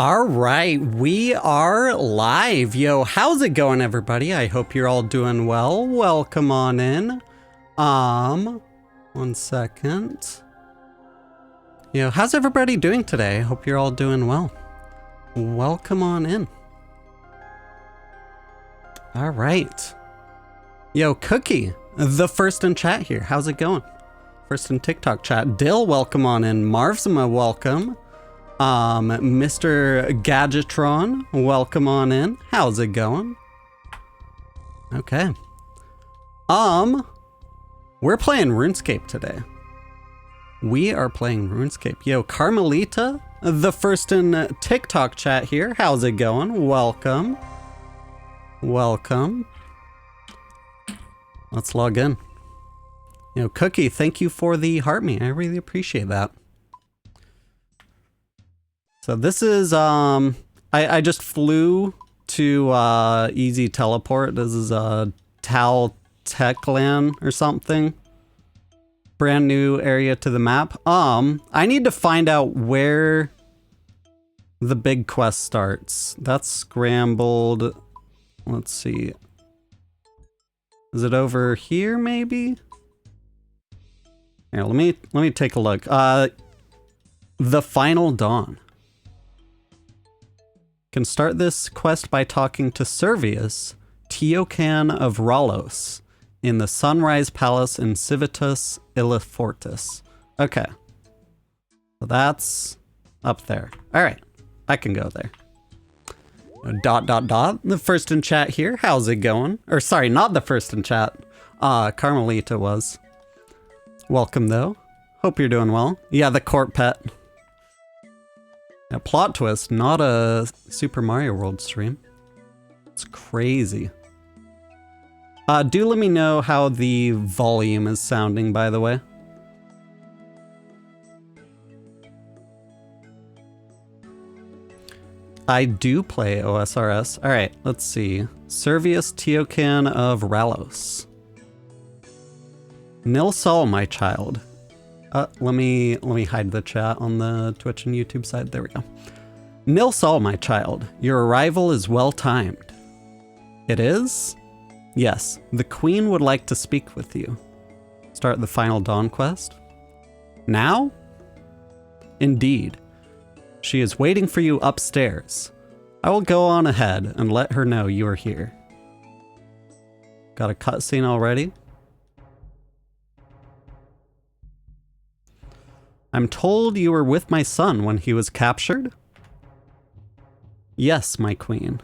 All right, we are live. Yo, how's it going, everybody? I hope you're all doing well. Welcome on in. 1 second. Yo, how's everybody doing today? I hope you're all doing well. Welcome on in. All right. Yo, Cookie, the first in chat here. How's it going? First in TikTok chat. Dill, welcome on in. Marvsma, welcome. Mr. Gadgetron, welcome on in. How's it going? Okay. We're playing RuneScape today. We are playing RuneScape. Yo, Carmelita, the first in TikTok chat here. How's it going? Welcome. Welcome. Let's log in. Yo, Cookie, thank you for the heart me. I really appreciate that. So this is, I just flew to Easy Teleport. This is Tal Techland or something. Brand new area to the map. I need to find out where the big quest starts. That's scrambled. Let's see. Is it over here maybe? Here, let me take a look. The Final Dawn. Can start this quest by talking to Servius, Teocan of Ralos, in the Sunrise Palace in Civitas Illifortis. Okay. So that's up there. Alright, I can go there. The first in chat here, how's it going? Or sorry, not the first in chat. Carmelita was. Welcome though. Hope you're doing well. Yeah, the court pet. A plot twist, not a Super Mario World stream. It's crazy. Do let me know how the volume is sounding, by the way. I do play OSRS. All right, let's see. Servius Teocan of Ralos. Nil Sol, my child. Let me hide the chat on the Twitch and YouTube side. There we go. Nil Sol, my child. Your arrival is well timed. It is? Yes, the Queen would like to speak with you. Start the Final Dawn quest? Now? Indeed. She is waiting for you upstairs. I will go on ahead and let her know you are here. Got a cutscene already? I'm told you were with my son when he was captured? Yes, my queen.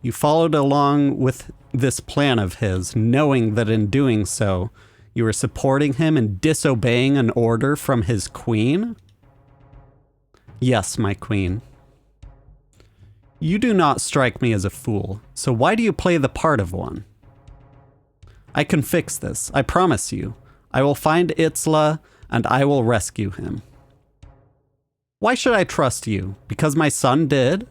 You followed along with this plan of his, knowing that in doing so, you were supporting him and disobeying an order from his queen? Yes, my queen. You do not strike me as a fool, so why do you play the part of one? I can fix this, I promise you. I will find Itzla, and I will rescue him. Why should I trust you? Because my son did?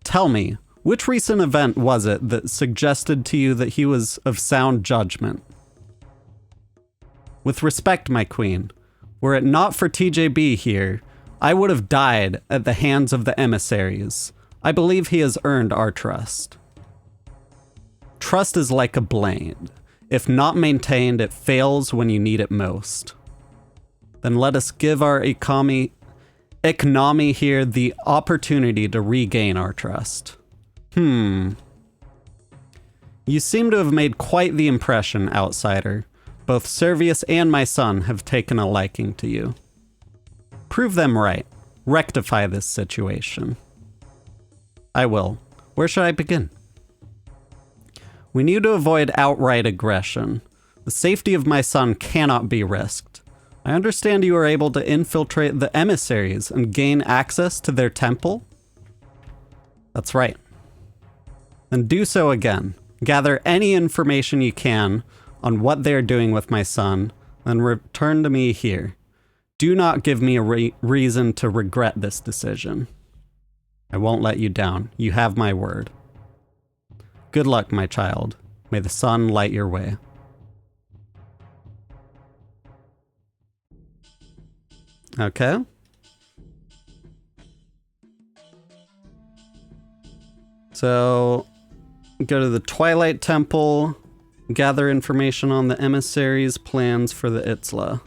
Tell me, which recent event was it that suggested to you that he was of sound judgment? With respect, my queen, were it not for TJB here, I would have died at the hands of the emissaries. I believe he has earned our trust. Trust is like a blade. If not maintained, it fails when you need it most. Then let us give our economy here the opportunity to regain our trust. You seem to have made quite the impression, outsider. Both Servius and my son have taken a liking to you. Prove them right. Rectify this situation. I will. Where should I begin? We need to avoid outright aggression. The safety of my son cannot be risked. I understand you are able to infiltrate the emissaries and gain access to their temple? That's right. Then do so again. Gather any information you can on what they are doing with my son, then return to me here. Do not give me a reason to regret this decision. I won't let you down. You have my word. Good luck, my child. May the sun light your way. Okay. So, go to the Twilight Temple, gather information on the emissaries' plans for the Itzla.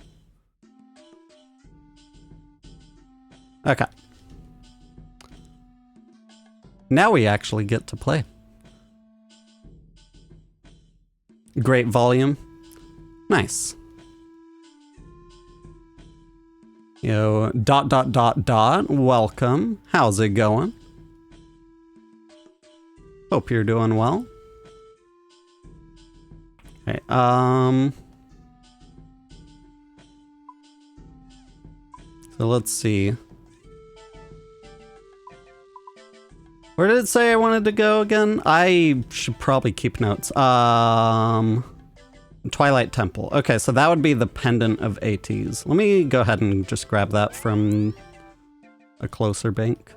Okay. Now we actually get to play. Great volume. Nice. Yo, ... Welcome. How's it going? Hope you're doing well. Okay, so let's see. Where did it say I wanted to go again? I should probably keep notes. Twilight Temple. Okay, so that would be the Pendant of ATs. Let me go ahead and just grab that from a closer bank.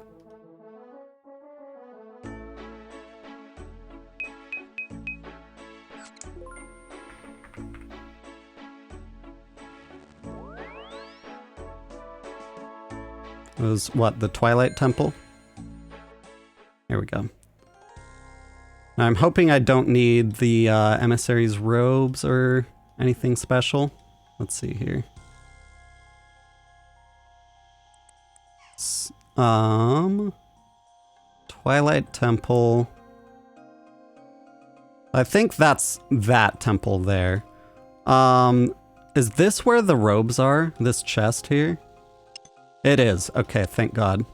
It was what, the Twilight Temple? Here we go. Now I'm hoping I don't need the emissary's robes or anything special. Let's see here. Twilight Temple. I think that's that temple there. Is this where the robes are? This chest here? It is. Okay, thank God.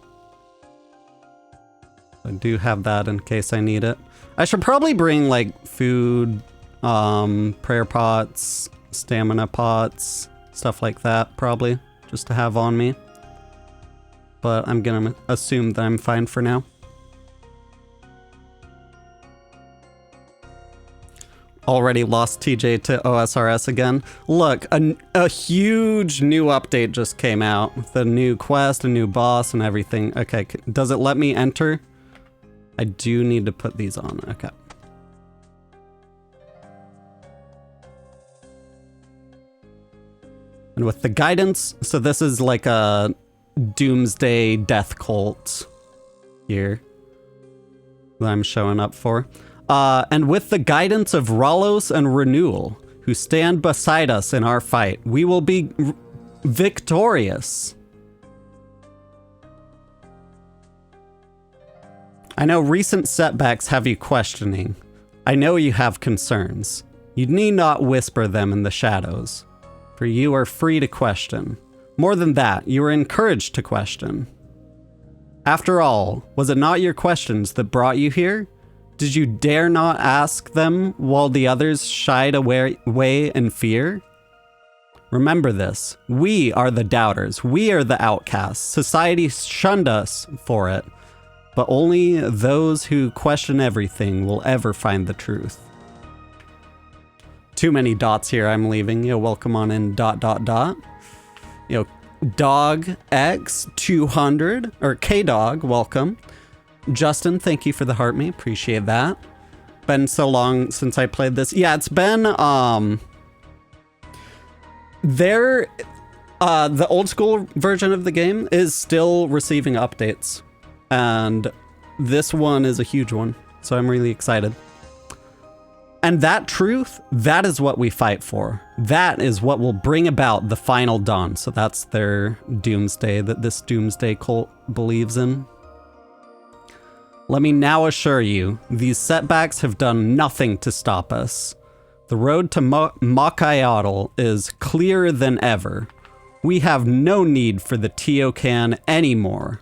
I do have that in case I need it. I should probably bring like food, prayer pots, stamina pots, stuff like that probably, just to have on me. But I'm gonna assume that I'm fine for now. Already lost TJ to OSRS again. Look, a huge new update just came out with a new quest, a new boss, and everything. Okay, does it let me enter? I do need to put these on. Okay. And with the guidance, so this is like a doomsday death cult here that I'm showing up for. And with the guidance of Ralos and Renewal, who stand beside us in our fight, we will be victorious. I know recent setbacks have you questioning. I know you have concerns. You need not whisper them in the shadows, for you are free to question. More than that, you are encouraged to question. After all, was it not your questions that brought you here? Did you dare not ask them while the others shied away in fear? Remember this. We are the doubters. We are the outcasts. Society shunned us for it. But only those who question everything will ever find the truth. Too many dots here, I'm leaving. Yo, welcome on in ... Yo, Dog X 200, or K-Dog, welcome. Justin, thank you for the heart me, appreciate that. Been so long since I played this. Yeah, it's been, the old school version of the game is still receiving updates. And this one is a huge one, so I'm really excited. And that truth, that is what we fight for. That is what will bring about the final dawn. So that's their doomsday that this doomsday cult believes in. Let me now assure you, these setbacks have done nothing to stop us. The road to Makayatl is clearer than ever. We have no need for the Teokan anymore.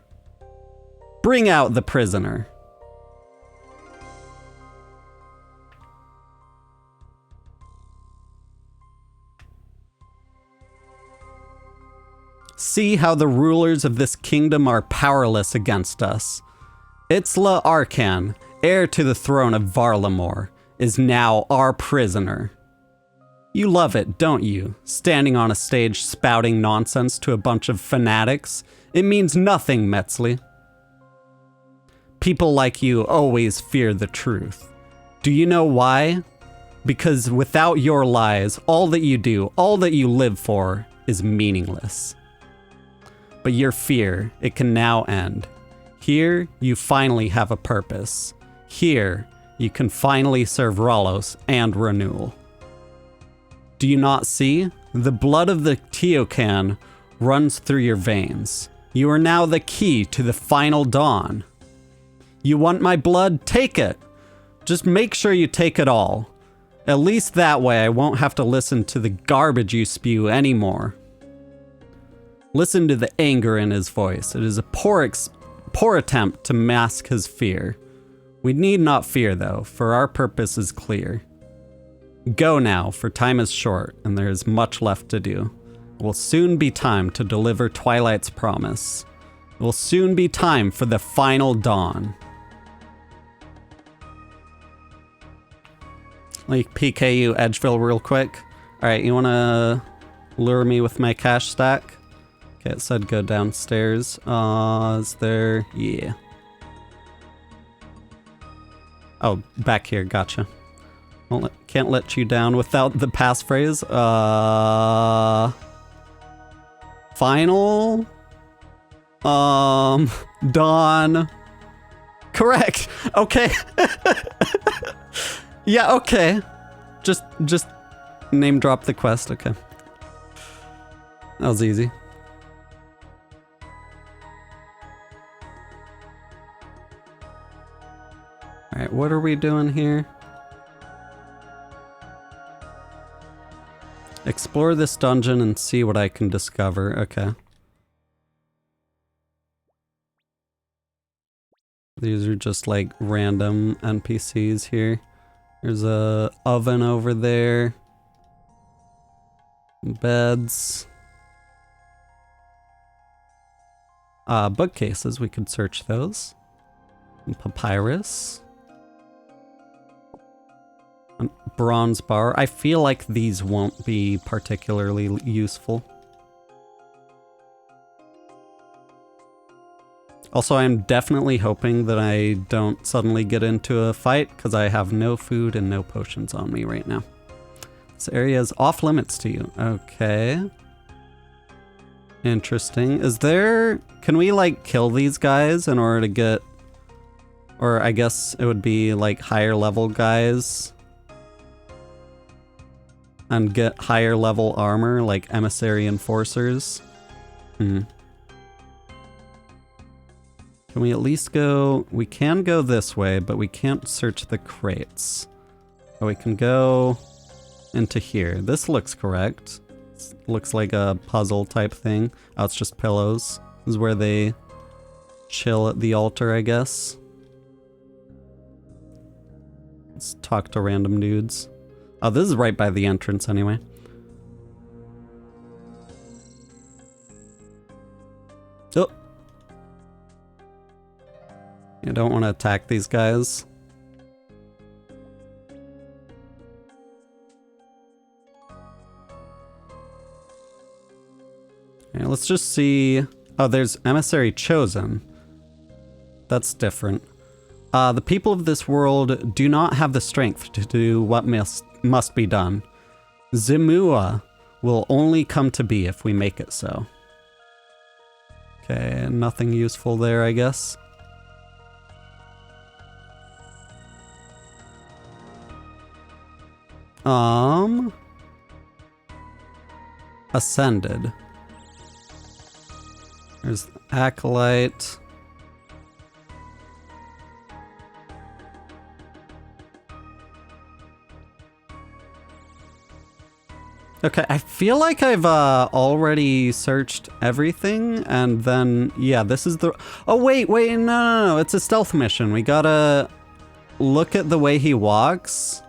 Bring out the prisoner. See how the rulers of this kingdom are powerless against us. Itzla Arkan, heir to the throne of Varlamore, is now our prisoner. You love it, don't you? Standing on a stage spouting nonsense to a bunch of fanatics. It means nothing, Metzli. People like you always fear the truth. Do you know why? Because without your lies, all that you do, all that you live for, is meaningless. But your fear, it can now end. Here, you finally have a purpose. Here, you can finally serve Ralos and Renewal. Do you not see? The blood of the Teocan runs through your veins. You are now the key to the final dawn. You want my blood? Take it. Just make sure you take it all. At least that way I won't have to listen to the garbage you spew anymore. Listen to the anger in his voice. It is a poor attempt to mask his fear. We need not fear though, for our purpose is clear. Go now, for time is short, and there is much left to do. It will soon be time to deliver Twilight's promise. It will soon be time for the final dawn. Like PKU Edgeville real quick. Alright, you wanna lure me with my cash stack? Okay, it said go downstairs. Is there... yeah. Oh, back here, gotcha. Well, can't let you down without the passphrase. Final? Dawn. Correct. Okay. Yeah, okay. Just name drop the quest, okay. That was easy. Alright, what are we doing here? Explore this dungeon and see what I can discover. Okay. These are just like random NPCs here. There's a oven over there. Beds. Bookcases, we could search those. And papyrus. A bronze bar. I feel like these won't be particularly useful. Also, I'm definitely hoping that I don't suddenly get into a fight, because I have no food and no potions on me right now. This area is off limits to you. Okay. Interesting. Is there... can we, like, kill these guys in order to get... or I guess it would be, like, higher level guys... and get higher level armor, like emissary enforcers. Can we at least go... we can go this way, but we can't search the crates. But we can go into here. This looks correct. This looks like a puzzle type thing. Oh, it's just pillows. This is where they chill at the altar, I guess. Let's talk to random dudes. Oh, this is right by the entrance anyway. Oh. You don't want to attack these guys. Okay, let's just see. Oh, there's Emissary Chosen. That's different. The people of this world do not have the strength to do what must be done. Zimua will only come to be if we make it so. Okay, nothing useful there, I guess. Ascended. There's Acolyte. Okay, I feel like I've already searched everything, and then, yeah, this is the... oh, wait, no, it's a stealth mission. We gotta look at the way he walks,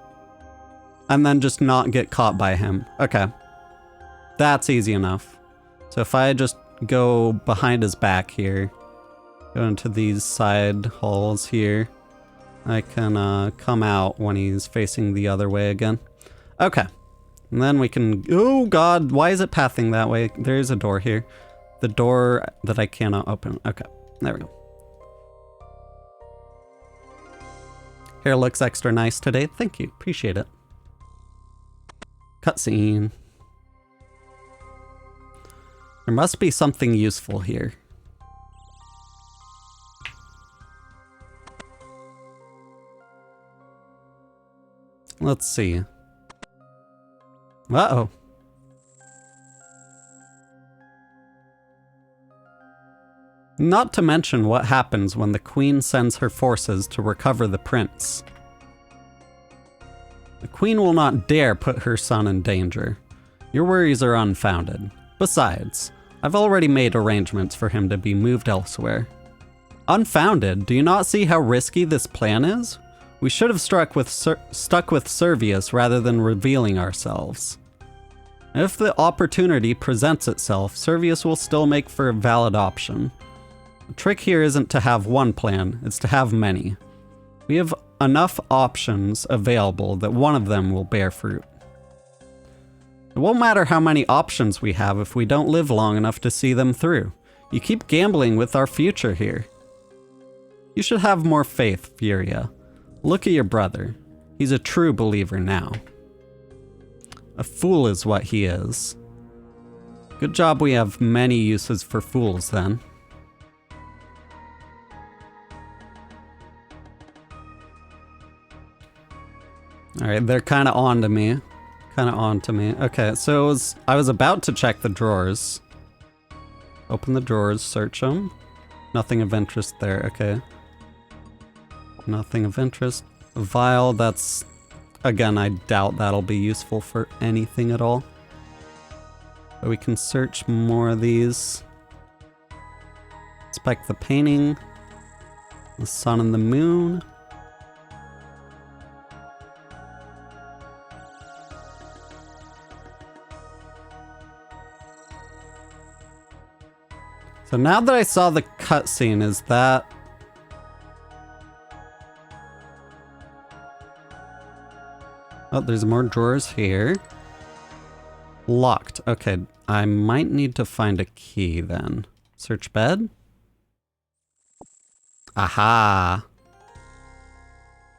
and then just not get caught by him. Okay. That's easy enough. So if I just go behind his back here, go into these side halls here, I can come out when he's facing the other way again. Okay. And then we can... oh god, why is it pathing that way? There's a door here. The door that I cannot open. Okay, there we go. Hair looks extra nice today. Thank you, appreciate it. Cutscene. There must be something useful here. Let's see. Uh-oh. Not to mention what happens when the queen sends her forces to recover the prince. The queen will not dare put her son in danger. Your worries are unfounded. Besides, I've already made arrangements for him to be moved elsewhere. Unfounded? Do you not see how risky this plan is? We should have stuck with Servius rather than revealing ourselves. If the opportunity presents itself, Servius will still make for a valid option. The trick here isn't to have one plan, it's to have many. We have enough options available that one of them will bear fruit. It won't matter how many options we have if we don't live long enough to see them through. You keep gambling with our future here. You should have more faith, Furia. Look at your brother. He's a true believer now. A fool is what he is. Good job we have many uses for fools then. Alright, they're kind of on to me. Okay, so I was about to check the drawers. Open the drawers, search them. Nothing of interest there, okay. Nothing of interest. A vial, that's... Again, I doubt that'll be useful for anything at all. But we can search more of these. Inspect the painting. The sun and the moon. So now that I saw the cutscene, is that... Oh, there's more drawers here. Locked. Okay, I might need to find a key then. Search bed? Aha!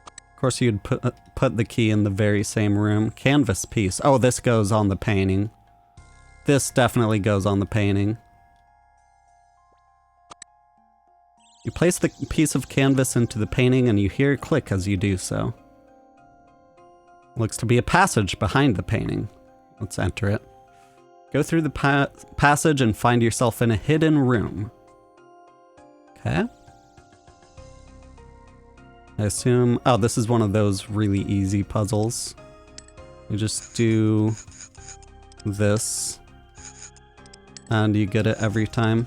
Of course you'd put the key in the very same room. Canvas piece. Oh, this goes on the painting. This definitely goes on the painting. You place the piece of canvas into the painting and you hear a click as you do so. Looks to be a passage behind the painting. Let's enter it. Go through the passage and find yourself in a hidden room. Okay. I assume... Oh, this is one of those really easy puzzles. You just do this and you get it every time.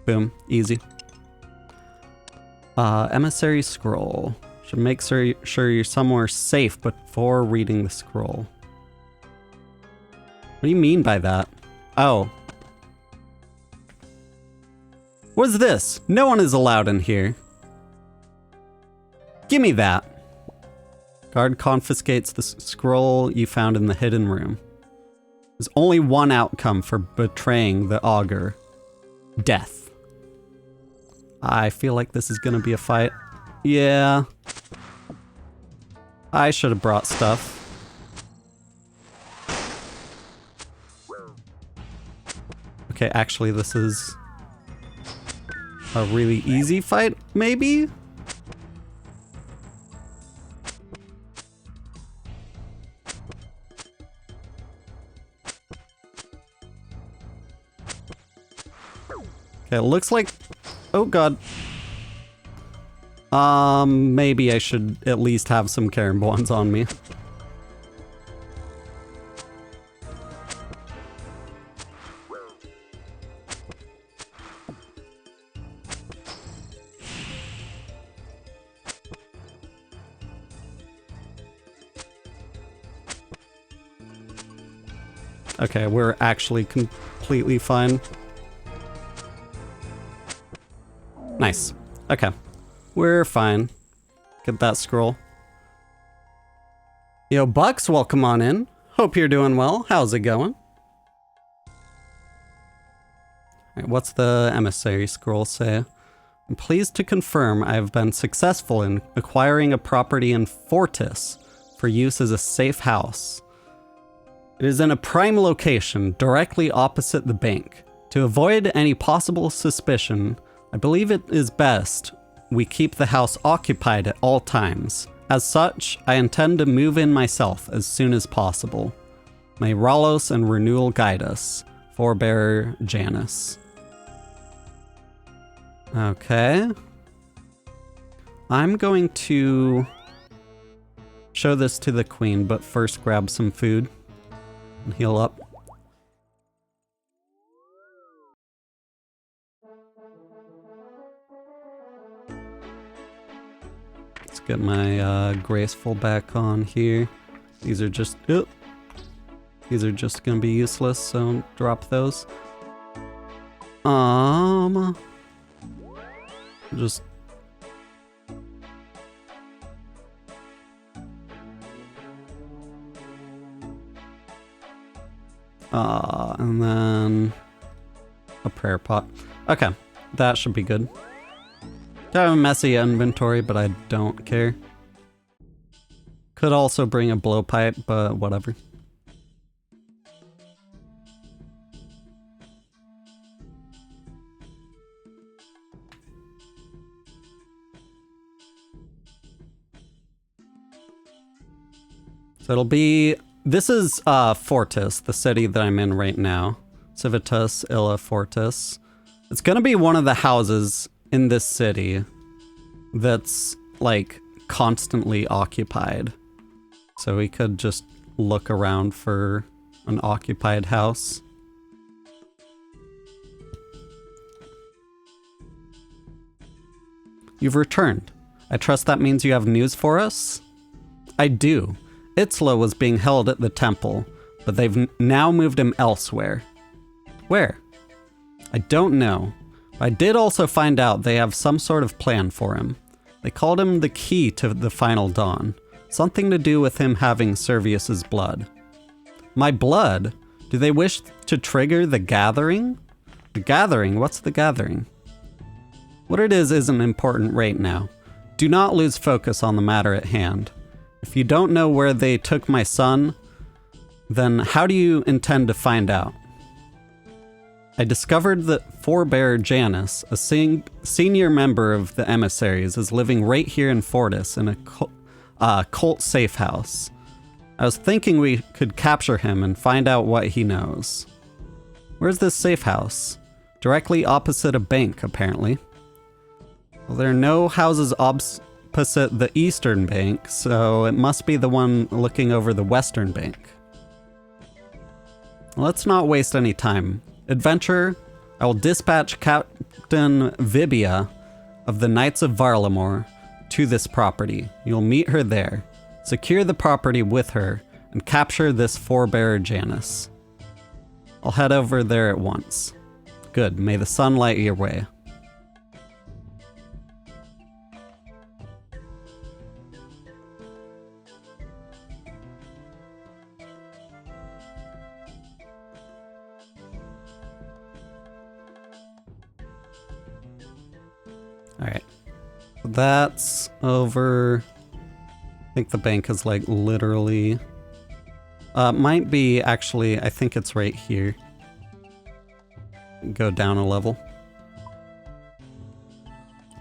Boom, easy. Emissary scroll. Should make sure you're somewhere safe before reading the scroll. What do you mean by that? Oh. What's this? No one is allowed in here. Gimme that. Guard confiscates the scroll you found in the hidden room. There's only one outcome for betraying the augur. Death. I feel like this is gonna be a fight. Yeah. I should have brought stuff. Okay, actually this is a really easy fight, maybe? Okay, it looks like... Oh god. Maybe I should at least have some Caramboans on me. Okay, we're actually completely fine. Nice. Okay. We're fine. Get that scroll. Yo, Bucks, welcome on in. Hope you're doing well. How's it going? Alright, what's the emissary scroll say? I'm pleased to confirm I have been successful in acquiring a property in Fortis for use as a safe house. It is in a prime location directly opposite the bank. To avoid any possible suspicion, I believe it is best we keep the house occupied at all times. As such, I intend to move in myself as soon as possible. May Ralos and Renewal guide us. Forebearer Janus. Okay. I'm going to show this to the queen, but first grab some food and heal up. Let's get my graceful back on here. These are just gonna be useless, so drop those. Just and then a prayer pot. Okay, that should be good. I have a messy inventory, but I don't care. Could also bring a blowpipe, but whatever. So it'll be... This is Fortis, the city that I'm in right now. Civitas Illa Fortis. It's gonna be one of the houses in this city that's, like, constantly occupied. So we could just look around for an occupied house. You've returned. I trust that means you have news for us? I do. Itzla was being held at the temple, but they've now moved him elsewhere. Where? I don't know, but I did also find out they have some sort of plan for him. They called him the key to the final dawn, something to do with him having Servius's blood. My blood? Do they wish to trigger the gathering? The gathering? What's the gathering? What it is isn't important right now. Do not lose focus on the matter at hand. If you don't know where they took my son, then how do you intend to find out? I discovered that Forebearer Janus, a senior member of the emissaries, is living right here in Fortis in a cult safe house. I was thinking we could capture him and find out what he knows. Where's this safe house? Directly opposite a bank, apparently. Well, there are no houses opposite the eastern bank, so it must be the one looking over the western bank. Let's not waste any time. Adventurer, I will dispatch Captain Vibia of the Knights of Varlamore to this property. You'll meet her there. Secure the property with her and capture this Forebearer Janus. I'll head over there at once. Good, may the sun light your way. Alright. That's over. I think the bank is like literally... might be actually, I think it's right here. Go down a level.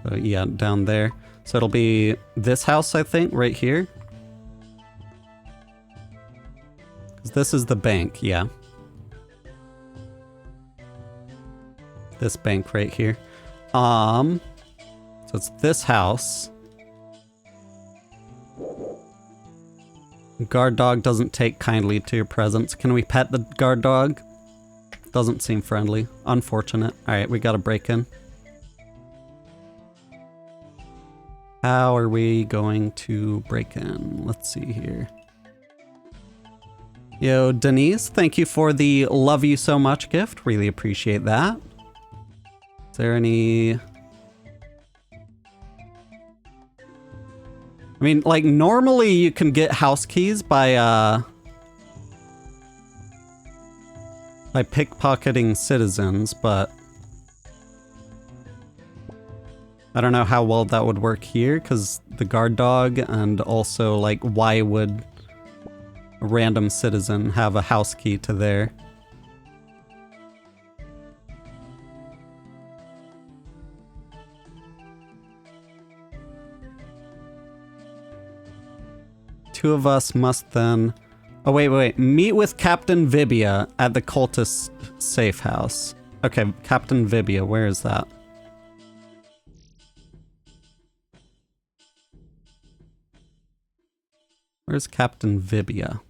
So yeah, down there. So it'll be this house, I think, right here. 'Cause this is the bank, yeah. This bank right here. So it's this house. Guard dog doesn't take kindly to your presence. Can we pet the guard dog? Doesn't seem friendly. Unfortunate. Alright, we gotta break in. How are we going to break in? Let's see here. Yo, Denise, thank you for the love you so much gift. Really appreciate that. Is there any... I mean, like, normally you can get house keys by pickpocketing citizens, but I don't know how well that would work here, because the guard dog, and also, like, why would a random citizen have a house key to there? two of us must then... Oh, wait. Meet with Captain Vibia at the cultist safe house. Okay, Captain Vibia, where is that? Where's Captain Vibia?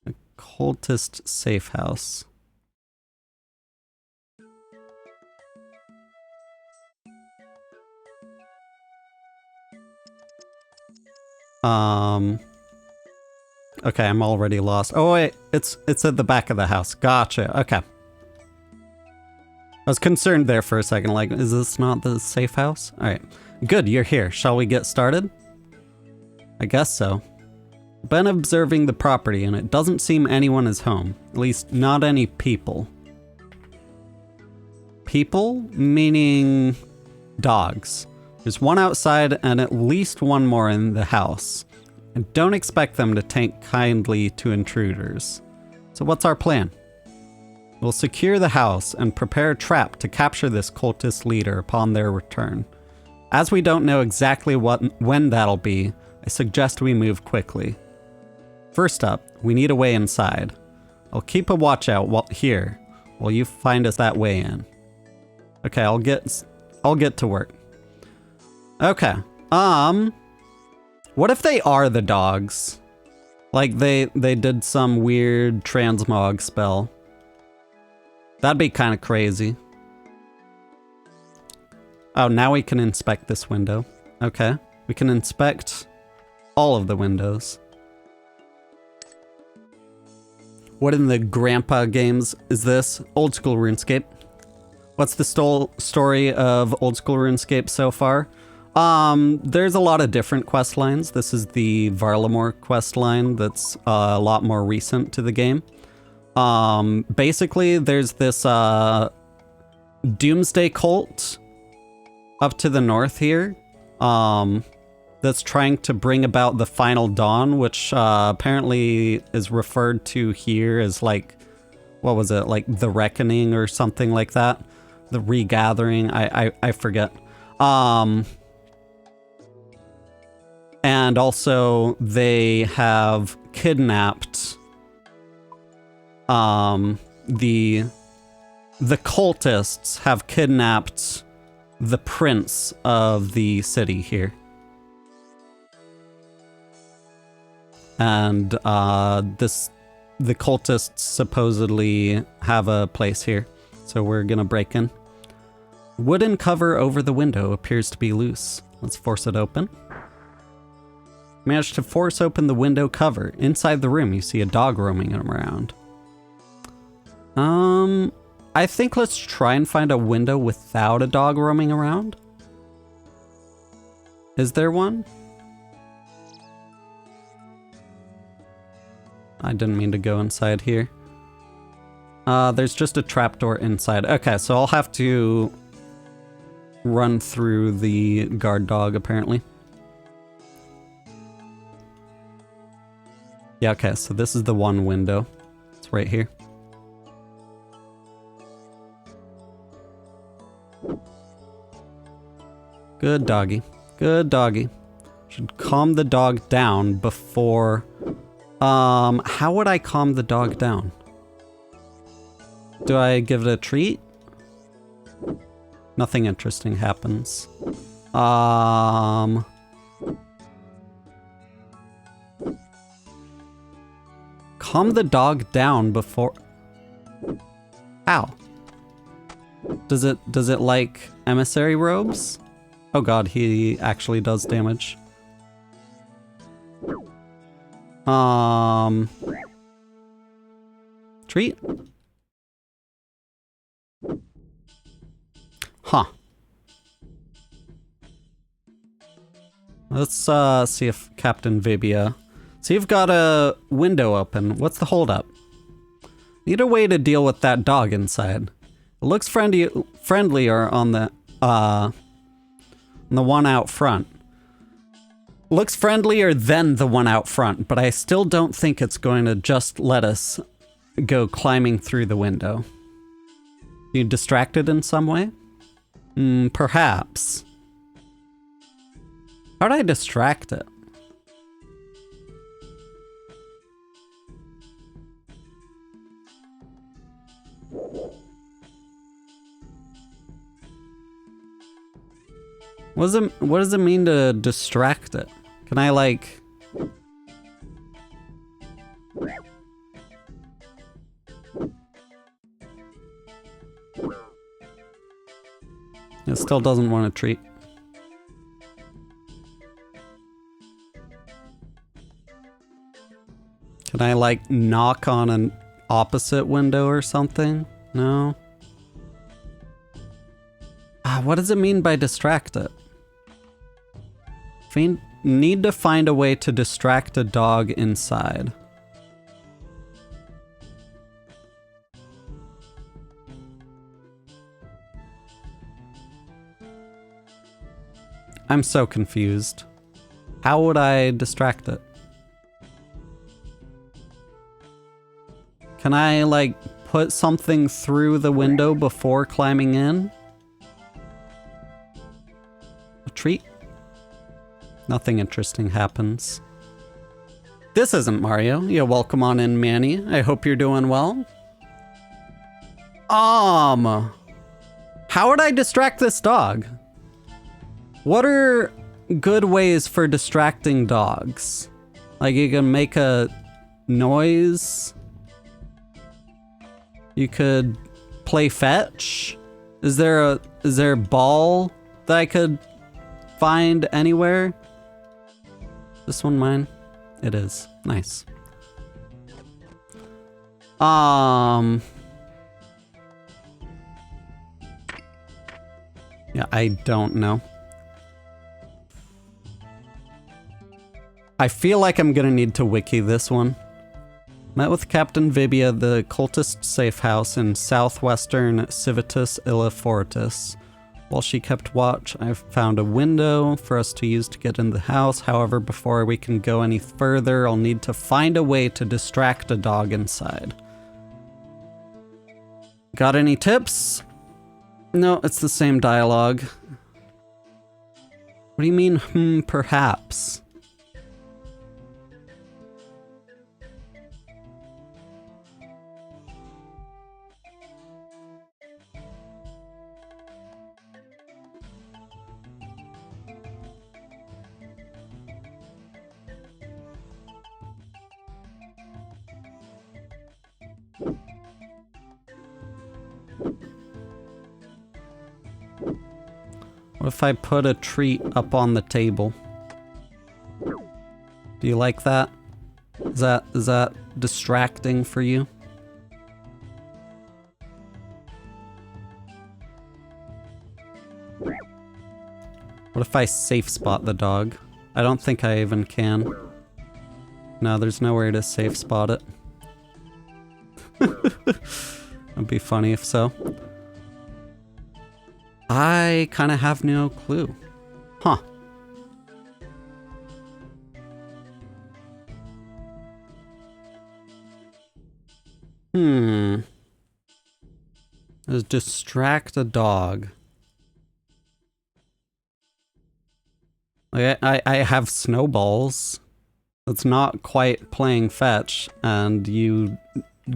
The cultist safe house. Okay, I'm already lost. Oh wait, it's at the back of the house. Gotcha. Okay. I was concerned there for a second, like, is this not the safe house? Alright. Good, you're here. Shall we get started? I guess so. Been observing the property and it doesn't seem anyone is home. At least not any people. People? Meaning dogs. There's one outside and at least one more in the house. And don't expect them to take kindly to intruders. So what's our plan? We'll secure the house and prepare a trap to capture this cultist leader upon their return. As we don't know exactly when that'll be, I suggest we move quickly. First up, we need a way inside. I'll keep a watch out here while you find us that way in. Okay, I'll get to work. Okay. What if they are the dogs? Like they did some weird transmog spell. That'd be kind of crazy. Oh, now we can inspect this window. Okay. We can inspect all of the windows. What in the grandpa games is this? Old school RuneScape. What's the story of old school RuneScape so far? There's a lot of different quest lines. This is the Varlamore quest line that's a lot more recent to the game. Basically, there's this Doomsday cult up to the north here that's trying to bring about the final dawn, which apparently is referred to here as like, what was it, like the reckoning or something like that? The regathering, I forget. And also they have kidnapped the cultists have kidnapped the prince of the city here. And the cultists supposedly have a place here. So we're gonna break in. Wooden cover over the window appears to be loose. Let's force it open. Managed to force open the window cover. Inside the room, you see a dog roaming around. I think let's try and find a window without a dog roaming around. Is there one? I didn't mean to go inside here. There's just a trapdoor inside. Okay, so I'll have to run through the guard dog, apparently. Yeah, okay, so this is the one window. It's right here. Good doggy. Good doggy. Should calm the dog down before... how would I calm the dog down? Do I give it a treat? Nothing interesting happens. Calm the dog down before... Ow. Does it like emissary robes? Oh god, he actually does damage. Treat? Huh. Let's see if Captain Vibia... So you've got a window open. What's the holdup? Need a way to deal with that dog inside. It looks friendlier on the one out front. Looks friendlier than the one out front, but I still don't think it's going to just let us go climbing through the window. You distracted in some way? Perhaps. How'd I distract it? What does it mean to distract it? Can I like... It still doesn't want a treat. Can I like knock on an opposite window or something? No. What does it mean by distract it? Need to find a way to distract a dog inside. I'm so confused. How would I distract it? Can I, like, put something through the window before climbing in? A treat? Nothing interesting happens. This isn't Mario. Yeah, welcome on in, Manny. I hope you're doing well. How would I distract this dog? What are good ways for distracting dogs? Like, you can make a noise. You could play fetch. Is there a ball that I could find anywhere? This one mine? It is. Nice. Yeah, I don't know. I feel like I'm gonna need to wiki this one. Met with Captain Vibia at the cultist safe house in southwestern Civitas Illa Fortis. While she kept watch, I found a window for us to use to get in the house. However, before we can go any further, I'll need to find a way to distract a dog inside. Got any tips? No, it's the same dialogue. What do you mean, perhaps? What if I put a treat up on the table? Do you like that? Is that distracting for you? What if I safe spot the dog? I don't think I even can. No, there's nowhere to safe spot it. That'd be funny if so. I kind of have no clue. Huh. Let's distract a dog. Like I have snowballs. That's not quite playing fetch, and you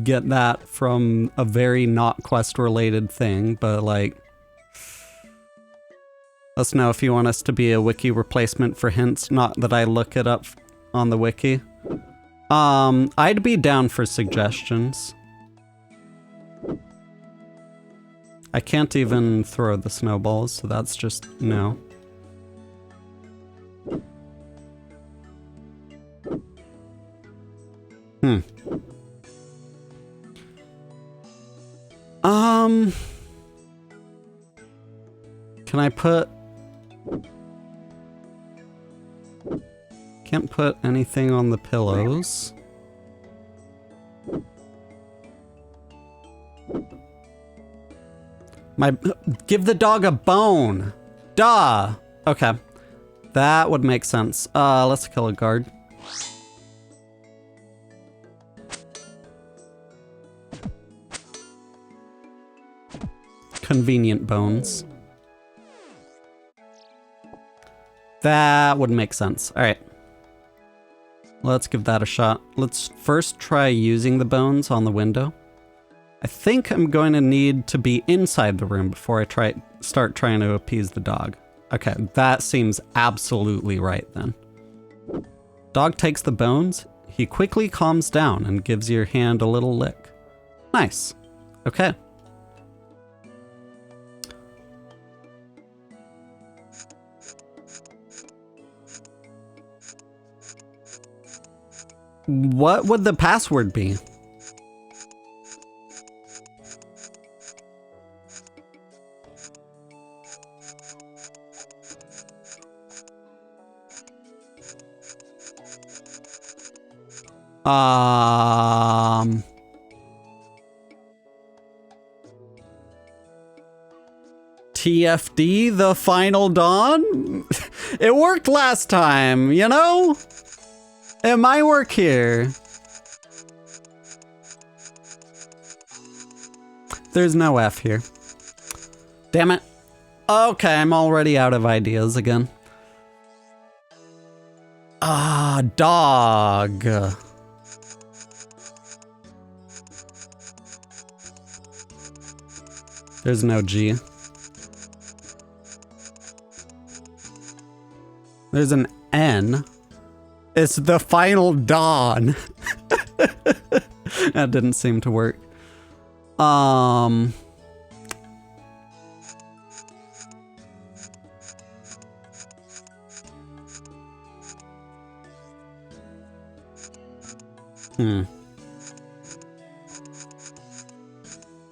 get that from a very not quest related thing, but like, let us know if you want us to be a wiki replacement for hints, not that I look it up on the wiki. I'd be down for suggestions. I can't even throw the snowballs, so that's just no. Can I put... Can't put anything on the pillows. Give the dog a bone! Duh! Okay. That would make sense. Let's kill a guard. Convenient bones. That would make sense. Alright. Let's give that a shot. Let's first try using the bones on the window. I think I'm going to need to be inside the room before I start trying to appease the dog. Okay, that seems absolutely right then. Dog takes the bones. He quickly calms down and gives your hand a little lick. Nice. Okay. What would the password be? TFD, the final dawn? It worked last time, you know? It might work here. There's no F here. Damn it. Okay, I'm already out of ideas again. Dog. There's no G. There's an N. It's the final dawn. That didn't seem to work.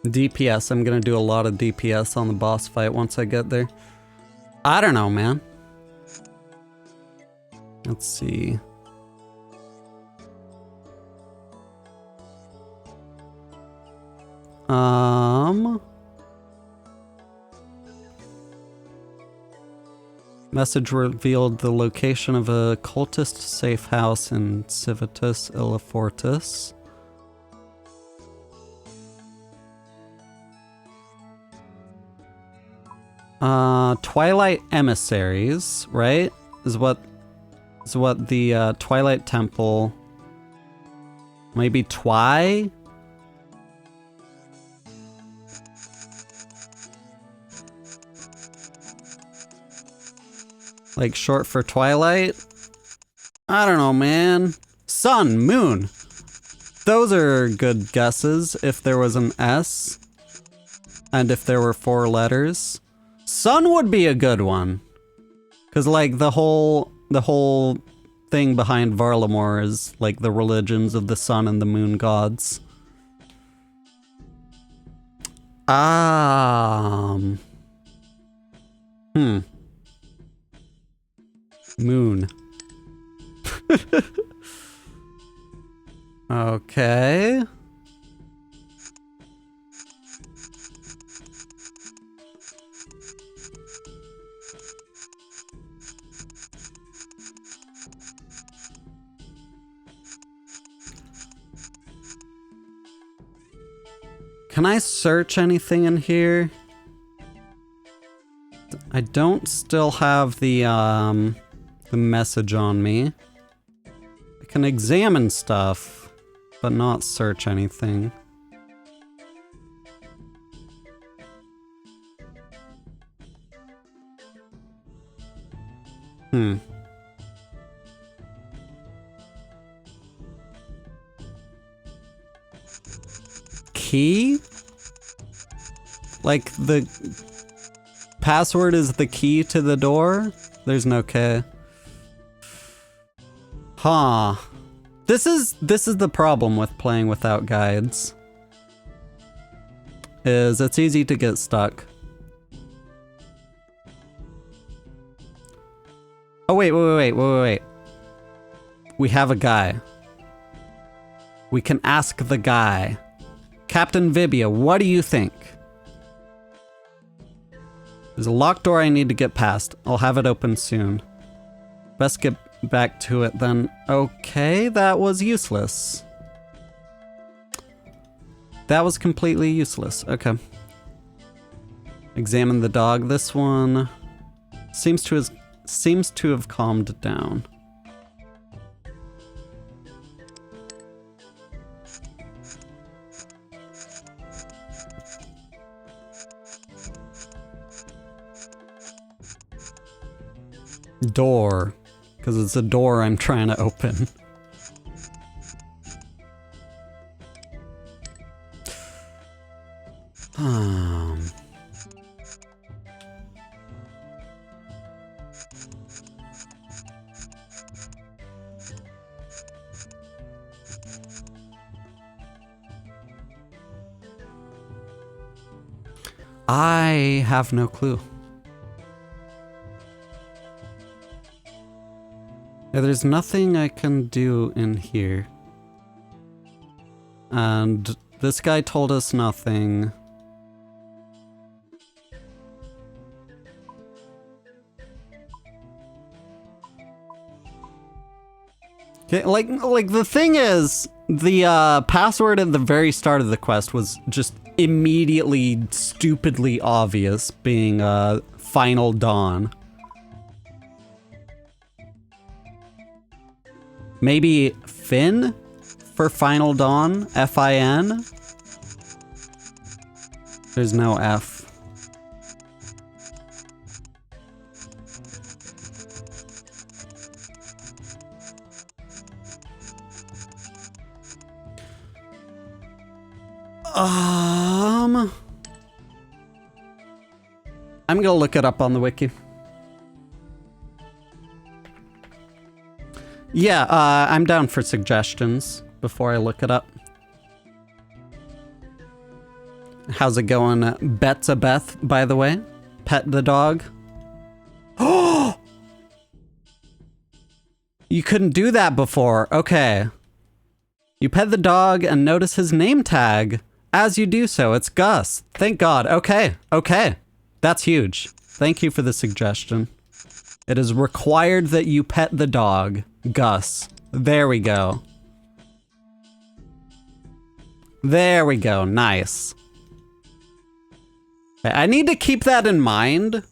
DPS. I'm gonna do a lot of DPS on the boss fight once I get there. I don't know, man. Let's see. Message revealed the location of a cultist safe house in Civitas Illifortis. Twilight emissaries, right? Is what the Twilight Temple. Maybe Twi? Like short for Twilight? I don't know, man. Sun, moon. Those are good guesses if there was an S. And if there were 4 letters. Sun would be a good one. Cause like the whole thing behind Varlamore is like the religions of the sun and the moon gods. Moon. Okay. Can I search anything in here? I don't still have the message on me. I can examine stuff, but not search anything. Key? Like the password is the key to the door? There's no K. Huh. This is the problem with playing without guides. Is it's easy to get stuck. Oh wait. We have a guy. We can ask the guy. Captain Vibia, what do you think? There's a locked door I need to get past. I'll have it open soon. Best get back to it then. Okay, that was useless. That was completely useless. Okay. Examine the dog. This one seems to have calmed down. Door. Because it's a door I'm trying to open. I have no clue. Yeah, there's nothing I can do in here. And this guy told us nothing. Okay, like the thing is, the password at the very start of the quest was just immediately stupidly obvious, being Final Dawn. Maybe Finn for Final Dawn? F-I-N? There's no F. I'm gonna look it up on the wiki. Yeah, I'm down for suggestions before I look it up. How's it going, Betsa Beth, by the way? Pet the dog? Oh! You couldn't do that before. Okay. You pet the dog and notice his name tag. As you do so, it's Gus. Thank God. Okay. Okay. That's huge. Thank you for the suggestion. It is required that you pet the dog, Gus. There we go. There we go. Nice. Okay, I need to keep that in mind,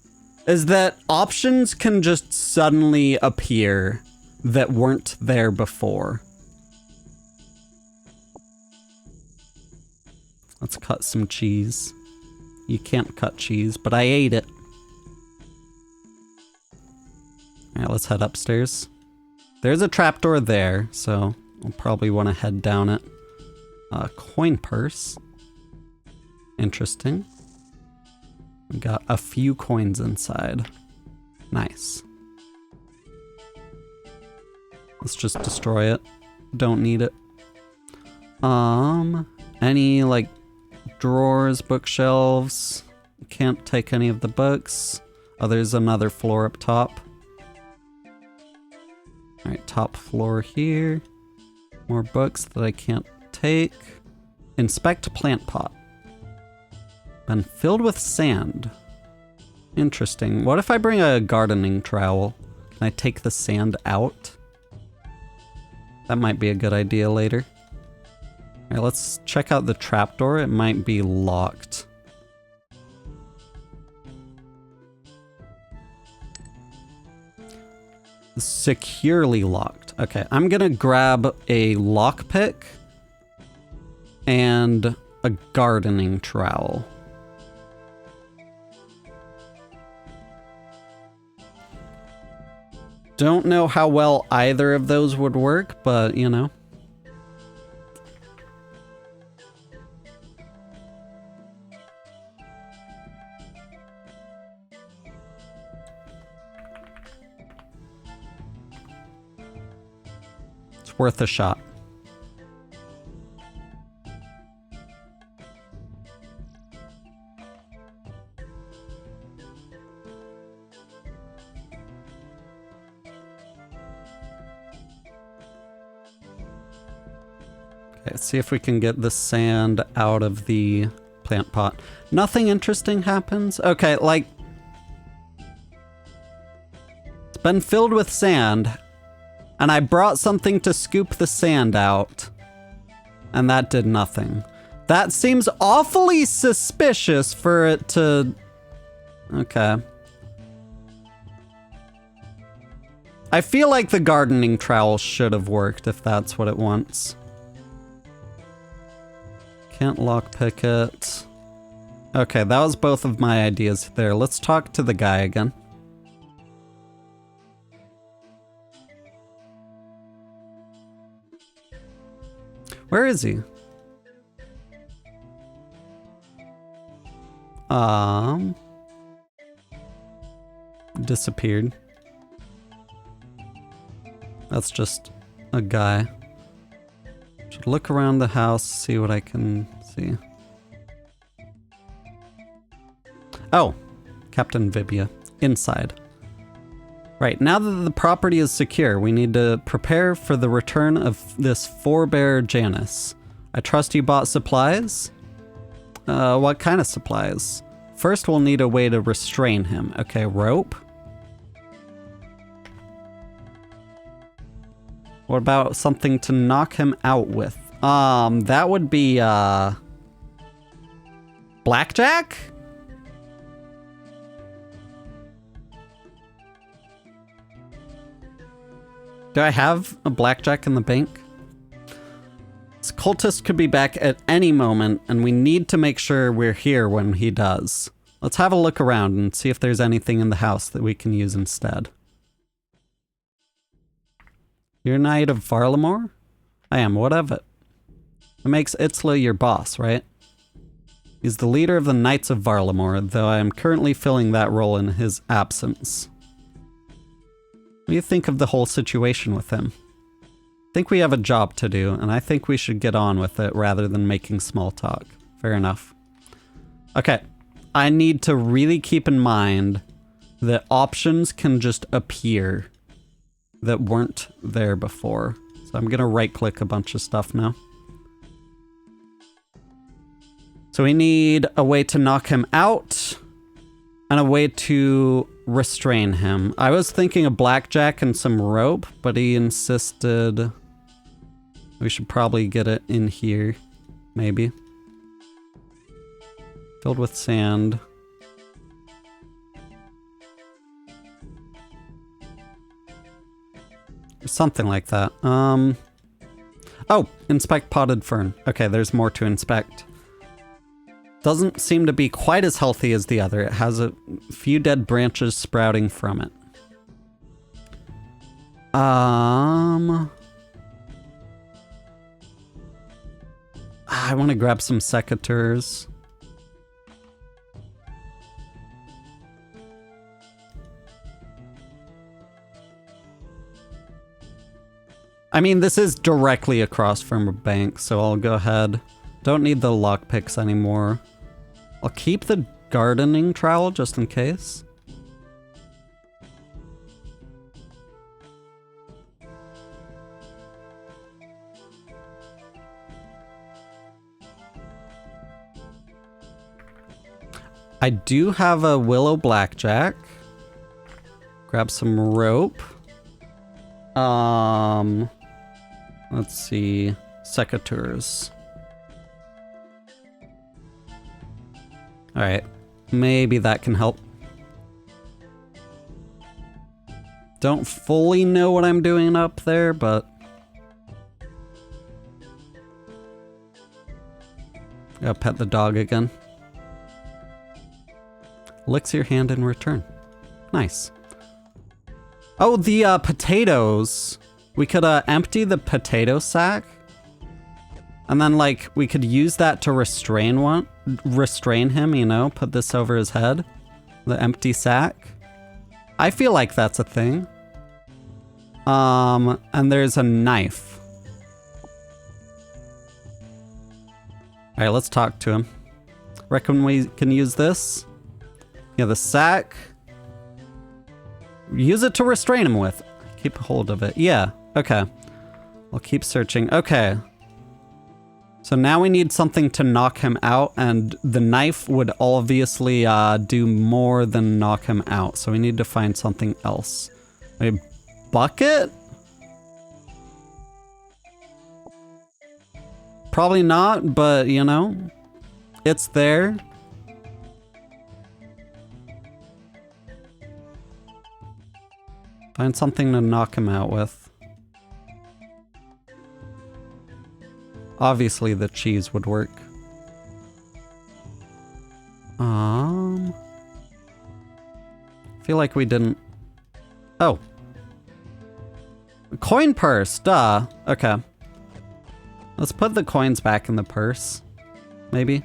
is that options can just suddenly appear that weren't there before. Let's cut some cheese. You can't cut cheese, but I ate it. Alright, let's head upstairs. There's a trapdoor there, so I'll probably want to head down it. Coin purse. Interesting. We got a few coins inside. Nice. Let's just destroy it. Don't need it. Any, like, drawers, bookshelves? Can't take any of the books. Oh, there's another floor up top. Alright, top floor here. More books that I can't take. Inspect plant pot. Been filled with sand. Interesting. What if I bring a gardening trowel? Can I take the sand out? That might be a good idea later. Alright, let's check out the trapdoor. It might be locked. Securely locked. Okay, I'm gonna grab a lockpick and a gardening trowel. Don't know how well either of those would work, but you know. It's worth a shot. Let's see if we can get the sand out of the plant pot. Nothing interesting happens? Okay, like... It's been filled with sand, and I brought something to scoop the sand out, and that did nothing. That seems awfully suspicious for it to... Okay. I feel like the gardening trowel should have worked if that's what it wants. Can't lockpick it. Okay, that was both of my ideas there. Let's talk to the guy again. Where is he? Disappeared. That's just a guy. Should look around the house, see what I can see. Oh, Captain Vibia, inside. Right, now that the property is secure, we need to prepare for the return of this forebear Janus. I trust you bought supplies? What kind of supplies? First, we'll need a way to restrain him. Okay, rope. What about something to knock him out with? That would be, blackjack? Do I have a blackjack in the bank? This cultist could be back at any moment, and we need to make sure we're here when he does. Let's have a look around and see if there's anything in the house that we can use instead. You're Knight of Varlamore? I am, what of it? It makes Itzla your boss, right? He's the leader of the Knights of Varlamore, though I am currently filling that role in his absence. What do you think of the whole situation with him? I think we have a job to do, and I think we should get on with it rather than making small talk. Fair enough. Okay, I need to really keep in mind that options can just appear that weren't there before. So I'm gonna right-click a bunch of stuff now. So we need a way to knock him out and a way to restrain him. I was thinking a blackjack and some rope, but he insisted we should probably get it in here, maybe. Filled with sand. Or something like that. Oh, inspect potted fern. Okay, there's more to inspect. Doesn't seem to be quite as healthy as the other. It has a few dead branches sprouting from it. I want to grab some secateurs. I mean, this is directly across from a bank, so I'll go ahead. Don't need the lockpicks anymore. I'll keep the gardening trowel just in case. I do have a willow blackjack. Grab some rope. Let's see. Secateurs. Alright, maybe that can help. Don't fully know what I'm doing up there, but... Gotta pet the dog again. Licks your hand in return. Nice. Oh, the potatoes. We could empty the potato sack. And then, like, we could use that to restrain him, you know? Put this over his head. The empty sack. I feel like that's a thing. And there's a knife. Alright, let's talk to him. Reckon we can use this? Yeah, the sack. Use it to restrain him with. Keep a hold of it. Yeah, okay. I'll keep searching. Okay. So now we need something to knock him out, and the knife would obviously do more than knock him out. So we need to find something else. A bucket? Probably not, but you know, it's there. Find something to knock him out with. Obviously the cheese would work. Feel like we didn't... Oh. Coin purse, duh. Okay. Let's put the coins back in the purse. Maybe?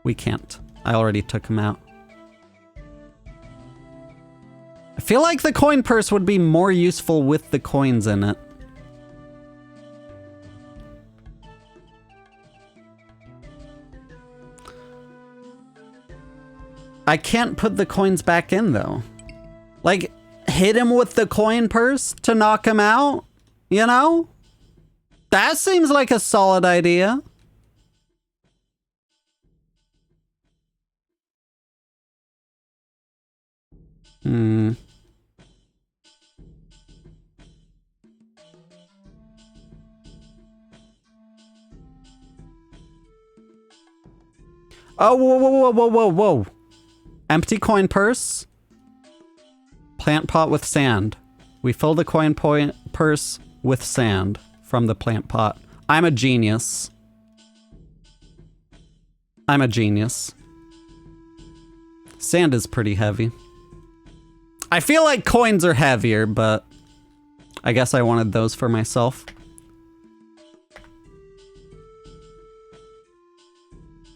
We can't. I already took them out. I feel like the coin purse would be more useful with the coins in it. I can't put the coins back in though. Like, hit him with the coin purse to knock him out? You know? That seems like a solid idea. Oh, whoa, whoa, whoa, whoa, whoa, whoa. Empty coin purse. Plant pot with sand. We fill the coin purse with sand from the plant pot. I'm a genius. I'm a genius. Sand is pretty heavy. I feel like coins are heavier, but I guess I wanted those for myself.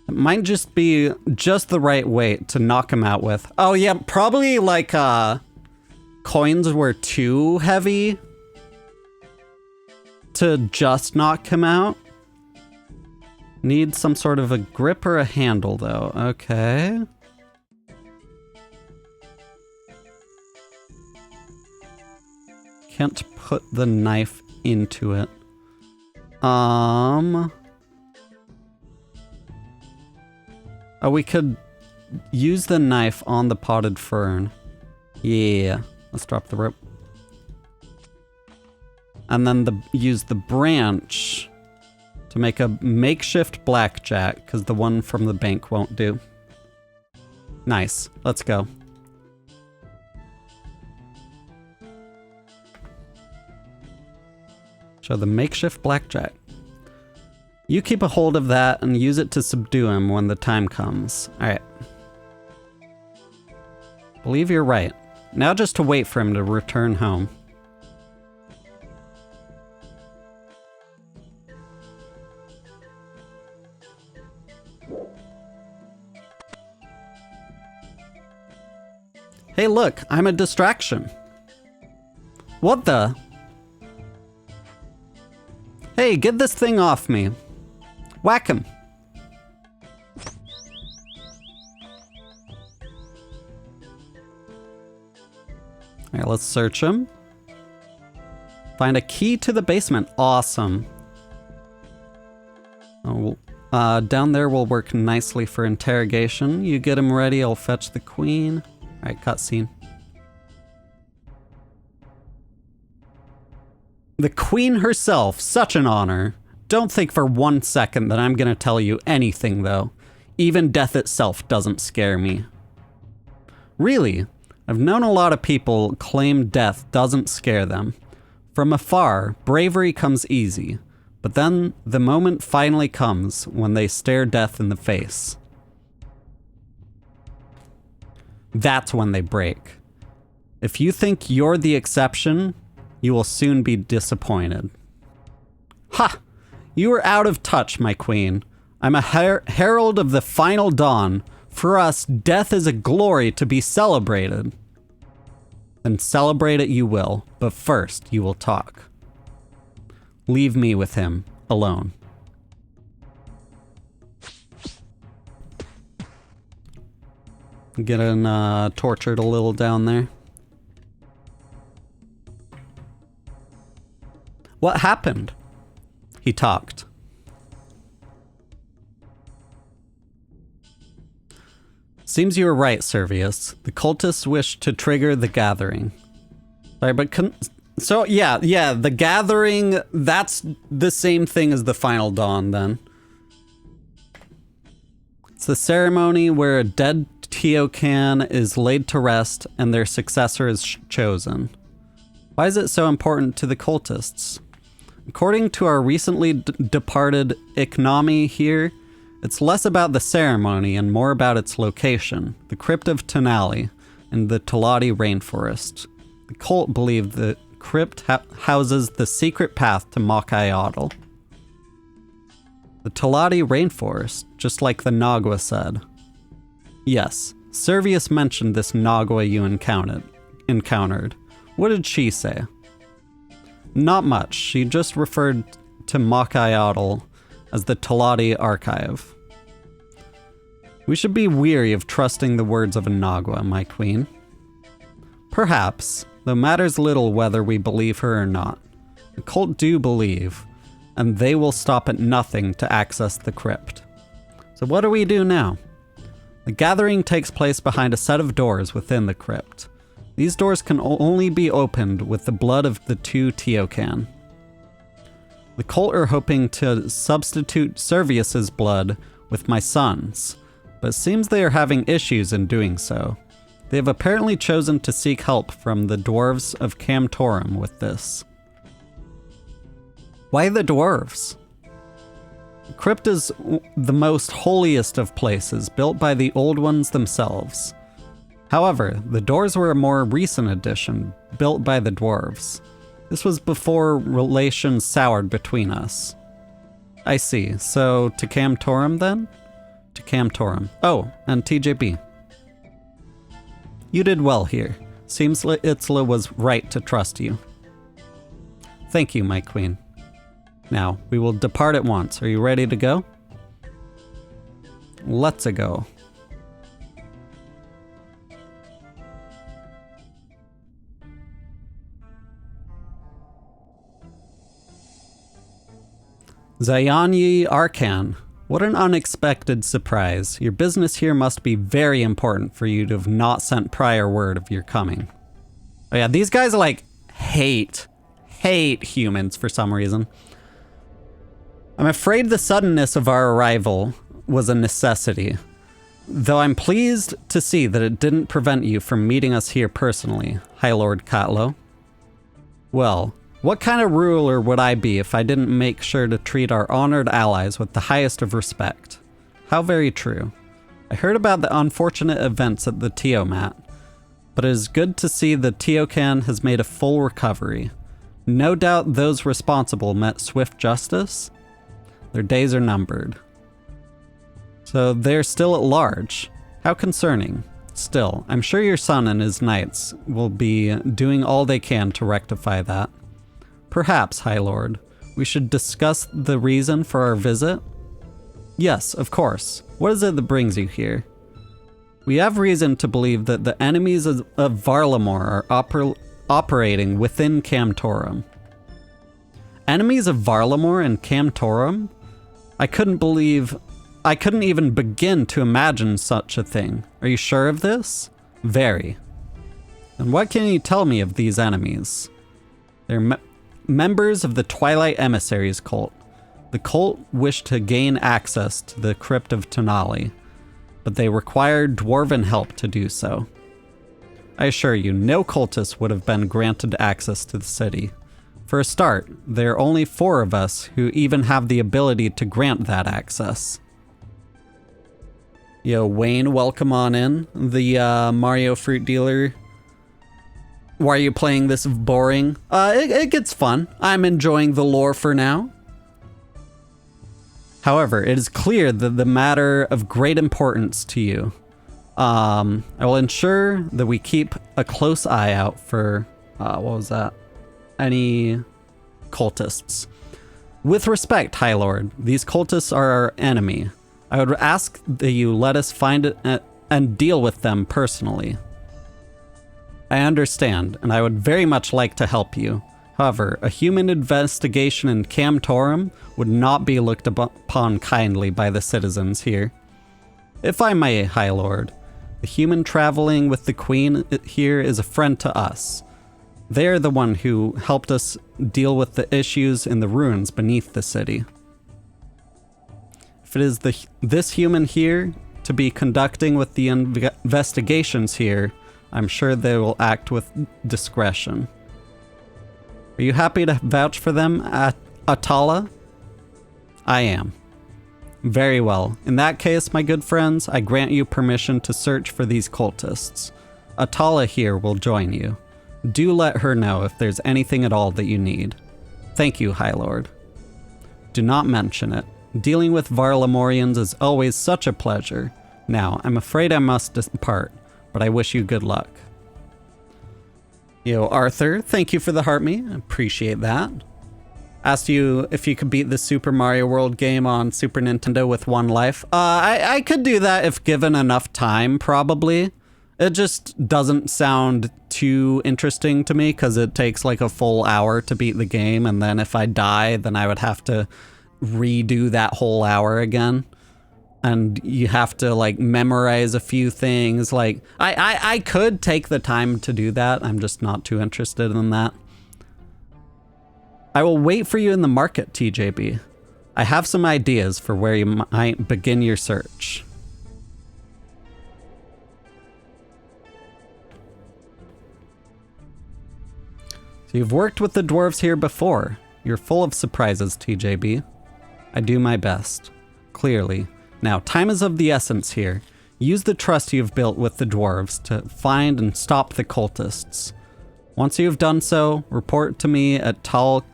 It might just be just the right weight to knock him out with. Oh yeah, probably like coins were too heavy to just knock him out. Need some sort of a grip or a handle though. Okay. Can't put the knife into it. Oh, we could use the knife on the potted fern. Yeah, let's drop the rope. And then use the branch to make a makeshift blackjack, because the one from the bank won't do. Nice, let's go. Show the makeshift blackjack. You keep a hold of that and use it to subdue him when the time comes. Alright. Believe you're right. Now just to wait for him to return home. Hey look, I'm a distraction. What the? Hey, get this thing off me. Whack him. Alright, let's search him. Find a key to the basement. Awesome. Oh, down there will work nicely for interrogation. You get him ready, I'll fetch the queen. Alright, cutscene. The queen herself, such an honor. Don't think for 1 second that I'm gonna tell you anything though. Even death itself doesn't scare me. Really, I've known a lot of people claim death doesn't scare them. From afar, bravery comes easy, but then the moment finally comes when they stare death in the face. That's when they break. If you think you're the exception, you will soon be disappointed. Ha! You are out of touch, my queen. I'm a herald of the final dawn. For us, death is a glory to be celebrated. Then celebrate it you will, but first you will talk. Leave me with him, alone. Getting tortured a little down there. What happened? He talked. Seems you were right, Servius. The cultists wish to trigger the gathering. Sorry, but so yeah, the gathering, that's the same thing as the final dawn then. It's the ceremony where a dead Teocan is laid to rest and their successor is chosen. Why is it so important to the cultists? According to our recently departed economy here, it's less about the ceremony and more about its location, the crypt of Tonali in the Talati rainforest. The cult believed the crypt houses the secret path to Mok'aiotl. The Talati rainforest, just like the Nagua said. Yes, Servius mentioned this Nagua you encountered. What did she say? Not much. She just referred to Makayatl as the Talati archive. We should be weary of trusting the words of a Nagua, my queen. Perhaps, though matters little whether we believe her or not. The cult do believe, and they will stop at nothing to access the crypt. So what do we do now? The gathering takes place behind a set of doors within the crypt. These doors can only be opened with the blood of the two Teocan. The cult are hoping to substitute Servius's blood with my son's, but it seems they are having issues in doing so. They have apparently chosen to seek help from the dwarves of Camtorum with this. Why the dwarves? The crypt is the most holiest of places, built by the old ones themselves. However, the doors were a more recent addition, built by the dwarves. This was before relations soured between us. I see, so to Camtorum then? To Camtorum. Oh, and TJB. You did well here. Seems Itzla was right to trust you. Thank you, my queen. Now, we will depart at once. Are you ready to go? Let's-a go. Zayanyi Arkan. What an unexpected surprise. Your business here must be very important for you to have not sent prior word of your coming. Oh yeah, these guys like hate humans for some reason. I'm afraid the suddenness of our arrival was a necessity, though I'm pleased to see that it didn't prevent you from meeting us here personally, High Lord Katlo. Well, what kind of ruler would I be if I didn't make sure to treat our honored allies with the highest of respect? How very true. I heard about the unfortunate events at the Tiamat, but it is good to see the Teocan has made a full recovery. No doubt those responsible met swift justice. Their days are numbered. So they're still at large. How concerning. Still, I'm sure your son and his knights will be doing all they can to rectify that. Perhaps, High Lord, we should discuss the reason for our visit? Yes, of course. What is it that brings you here? We have reason to believe that the enemies of Varlamore are operating within Camtorum. Enemies of Varlamore and Camtorum? I couldn't even begin to imagine such a thing. Are you sure of this? Very. And what can you tell me of these enemies? They're members of the Twilight Emissaries cult. The cult wished to gain access to the crypt of Tonali, but they required dwarven help to do so. I assure you, no cultist would have been granted access to the city. For a start, there are only 4 of us who even have the ability to grant that access. Yo, Wayne, welcome on in. The Mario fruit dealer. Why are you playing this boring? It gets fun. I'm enjoying the lore for now. However, it is clear that the matter of great importance to you. I will ensure that we keep a close eye out for, what was that? Any cultists. With respect, High Lord, these cultists are our enemy. I would ask that you let us find it and deal with them personally. I understand, and I would very much like to help you. However, a human investigation in Camtorum would not be looked upon kindly by the citizens here. If I may, High Lord, the human traveling with the Queen here is a friend to us. They are the one who helped us deal with the issues in the ruins beneath the city. If it is this human here to be conducting with the investigations here, I'm sure they will act with discretion. Are you happy to vouch for them at Atala? I am. Very well. In that case, my good friends, I grant you permission to search for these cultists. Atala here will join you. Do let her know if there's anything at all that you need. Thank you, High Lord. Do not mention it. Dealing with Varlamorians is always such a pleasure. Now, I'm afraid I must depart, but I wish you good luck. Yo, Arthur, thank you for the heart me. I appreciate that. Asked you if you could beat the Super Mario World game on Super Nintendo with one life. I could do that if given enough time, probably. It just doesn't sound too interesting to me because it takes like a full hour to beat the game, and then if I die, then I would have to redo that whole hour again. And you have to like memorize a few things. Like I could take the time to do that. I'm just not too interested in that. I will wait for you in the market, TJB. I have some ideas for where you might begin your search. So you've worked with the dwarves here before. You're full of surprises, TJB. I do my best. Clearly. Now, time is of the essence here. Use the trust you've built with the dwarves to find and stop the cultists. Once you have done so, report to me at Tal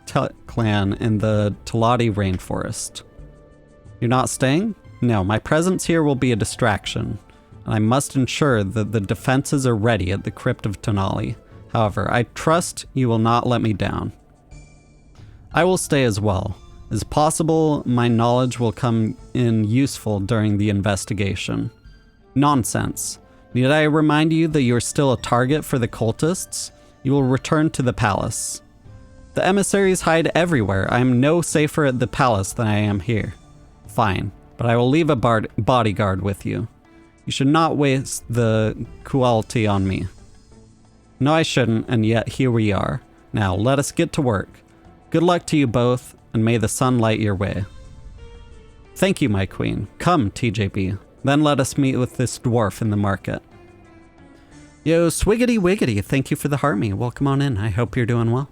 Clan in the Talati Rainforest. You're not staying? No, my presence here will be a distraction, and I must ensure that the defenses are ready at the Crypt of Tonali. However, I trust you will not let me down. I will stay as well. As possible, my knowledge will come in useful during the investigation. Nonsense. Need I remind you that you are still a target for the cultists? You will return to the palace. The emissaries hide everywhere. I am no safer at the palace than I am here. Fine, but I will leave a bodyguard with you. You should not waste the cruelty on me. No, I shouldn't, and yet here we are. Now, let us get to work. Good luck to you both, and may the sun light your way. Thank you, my queen. Come, TJB. Then let us meet with this dwarf in the market. Yo, Swiggity Wiggity, thank you for the heart me. Welcome on in. I hope you're doing well.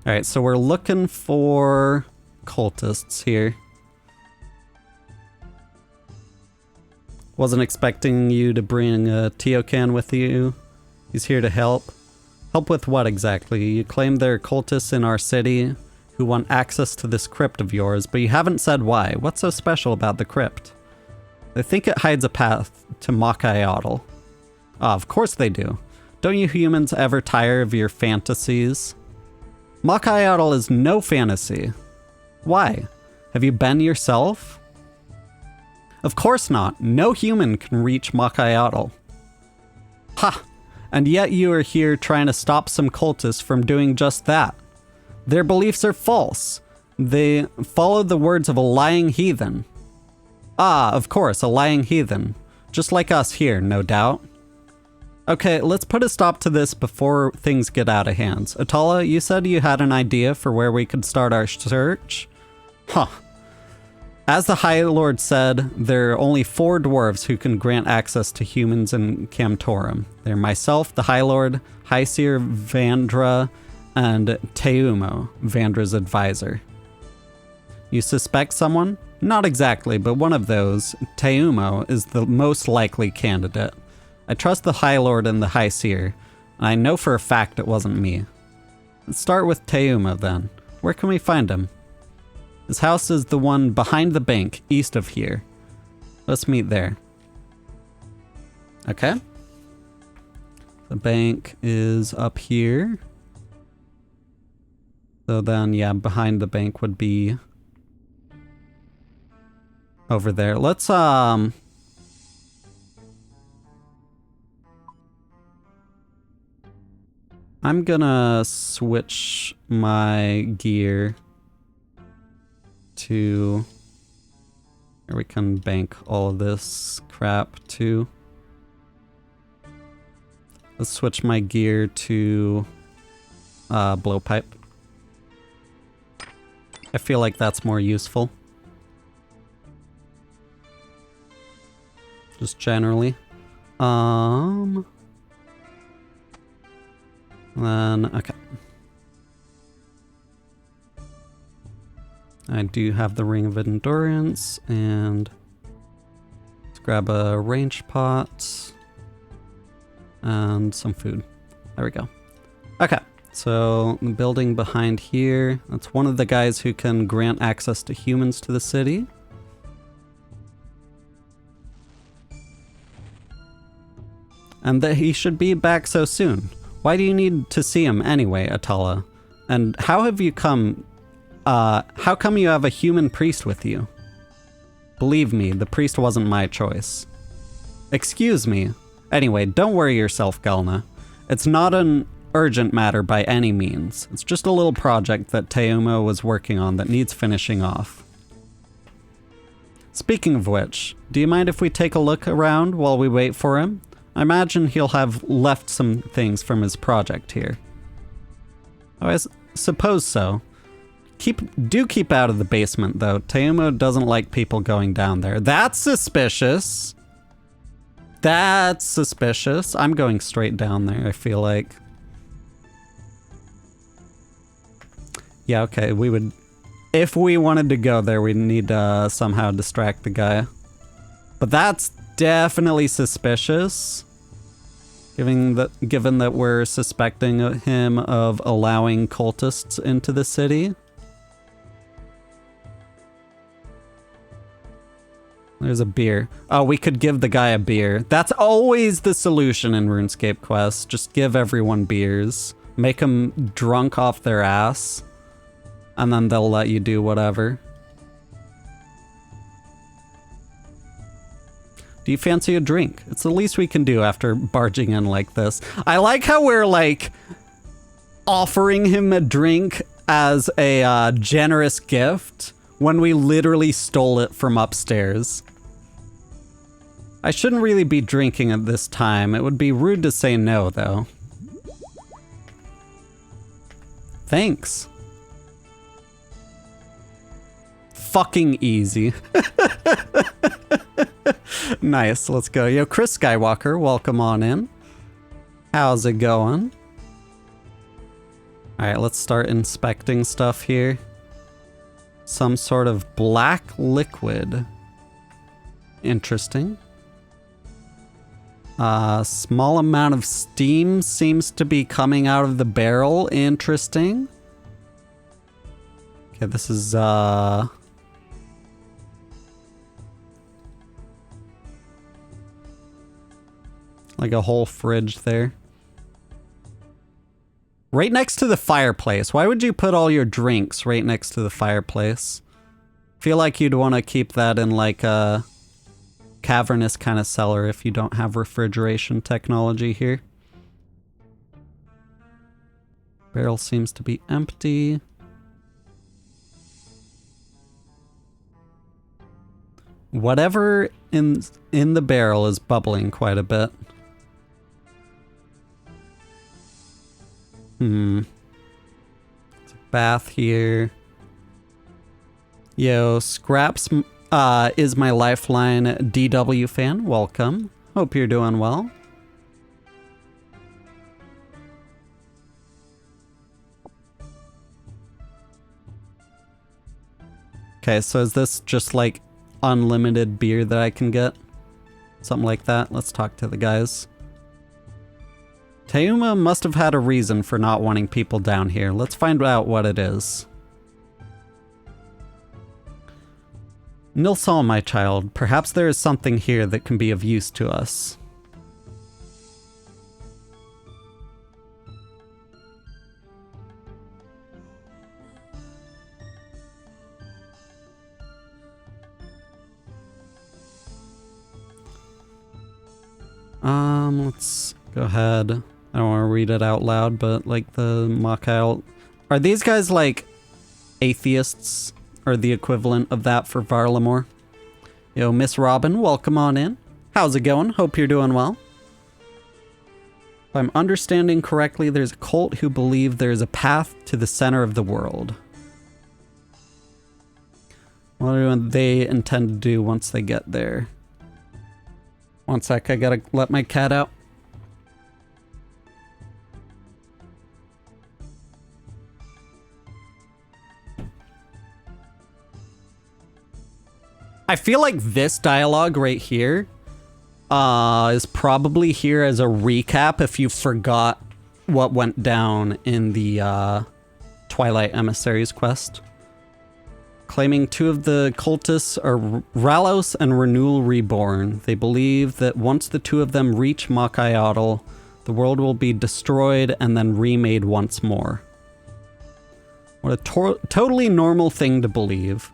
Alright, so we're looking for cultists here. Wasn't expecting you to bring Teocan with you. He's here to help. Help with what exactly? You claim there are cultists in our city who want access to this crypt of yours, but you haven't said why. What's so special about the crypt? They think it hides a path to Makayotl. Ah, of course they do. Don't you humans ever tire of your fantasies? Makayotl is no fantasy. Why? Have you been yourself? Of course not. No human can reach Makayotl. Ha! And yet you are here trying to stop some cultists from doing just that. Their beliefs are false. They follow the words of a lying heathen. Ah, of course, a lying heathen. Just like us here, no doubt. Okay, let's put a stop to this before things get out of hand. Atala, you said you had an idea for where we could start our search? Huh. As the High Lord said, there are only 4 dwarves who can grant access to humans in Camtorum. They're myself, the High Lord, High Seer Vandra, and Teumo, Vandra's advisor. You suspect someone? Not exactly, but one of those, Teumo, is the most likely candidate. I trust the High Lord and the High Seer, and I know for a fact it wasn't me. Let's start with Teumo then. Where can we find him? His house is the one behind the bank, east of here. Let's meet there. Okay. The bank is up here. So then, yeah, behind the bank would be over there. Let's, I'm gonna switch my gear to where we can bank all of this crap to. Let's switch my gear to blowpipe. I feel like that's more useful. Just generally. Then, okay. I do have the Ring of Endurance, and let's grab a range pot and some food. There we go. Okay, so the building behind here, that's one of the guys who can grant access to humans to the city. And that he should be back so soon. Why do you need to see him anyway, Atala? And how have you come, how come you have a human priest with you? Believe me, the priest wasn't my choice. Excuse me. Anyway, don't worry yourself, Galna. It's not an urgent matter by any means. It's just a little project that Teuma was working on that needs finishing off. Speaking of which, do you mind if we take a look around while we wait for him? I imagine he'll have left some things from his project here. Oh, I suppose so. Do keep out of the basement, though. Teuma doesn't like people going down there. That's suspicious. That's suspicious. I'm going straight down there, I feel like. Yeah, okay, we would... If we wanted to go there, we'd need to somehow distract the guy. But that's definitely suspicious. Given that we're suspecting him of allowing cultists into the city. There's a beer. Oh, we could give the guy a beer. That's always the solution in RuneScape quests. Just give everyone beers. Make them drunk off their ass. And then they'll let you do whatever. Do you fancy a drink? It's the least we can do after barging in like this. I like how we're like offering him a drink as a generous gift when we literally stole it from upstairs. I shouldn't really be drinking at this time. It would be rude to say no, though. Thanks. Fucking easy. Nice, let's go. Yo, Chris Skywalker, welcome on in. How's it going? Alright, let's start inspecting stuff here. Some sort of black liquid. Interesting. Small amount of steam seems to be coming out of the barrel. Interesting. Okay, this is, like a whole fridge there. Right next to the fireplace. Why would you put all your drinks right next to the fireplace? Feel like you'd want to keep that in like a cavernous kind of cellar if you don't have refrigeration technology here. Barrel seems to be empty. Whatever in the barrel is bubbling quite a bit. There's a bath here. Yo, Scraps is my lifeline DW fan. Welcome. Hope you're doing well. Okay, so is this just like unlimited beer that I can get? Something like that. Let's talk to the guys. Teuma must have had a reason for not wanting people down here. Let's find out what it is. Nilsal, my child, perhaps there is something here that can be of use to us. Let's go ahead. I don't want to read it out loud, but like the mock out. Are these guys like atheists or the equivalent of that for Varlamore? Yo, Miss Robin, welcome on in. How's it going? Hope you're doing well. If I'm understanding correctly, there's a cult who believe there's a path to the center of the world. What do they intend to do once they get there? One sec, I gotta let my cat out. I feel like this dialogue right here is probably here as a recap if you forgot what went down in the Twilight Emissaries quest. Claiming two of the cultists are Ralos and Renewal Reborn. They believe that once the two of them reach Makayatl, the world will be destroyed and then remade once more. What a totally normal thing to believe.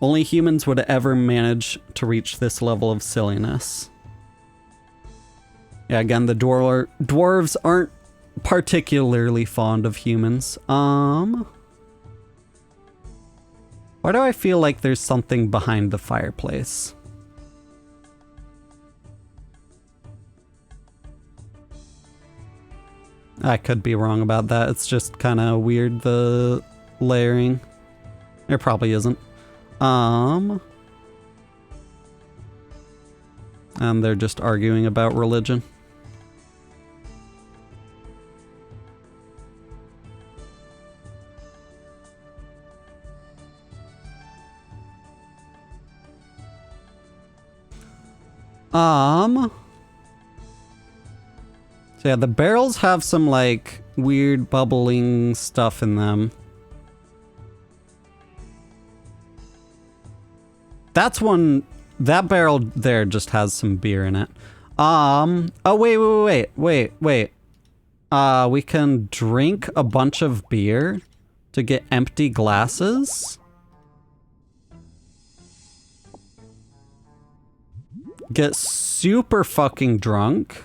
Only humans would ever manage to reach this level of silliness. Yeah, again, the dwarves aren't particularly fond of humans. Why do I feel like there's something behind the fireplace? I could be wrong about that. It's just kind of weird, the layering. There probably isn't. And they're just arguing about religion. So yeah, the barrels have some like weird bubbling stuff in them. That's one, that barrel there just has some beer in it. Oh wait. We can drink a bunch of beer to get empty glasses? Get super fucking drunk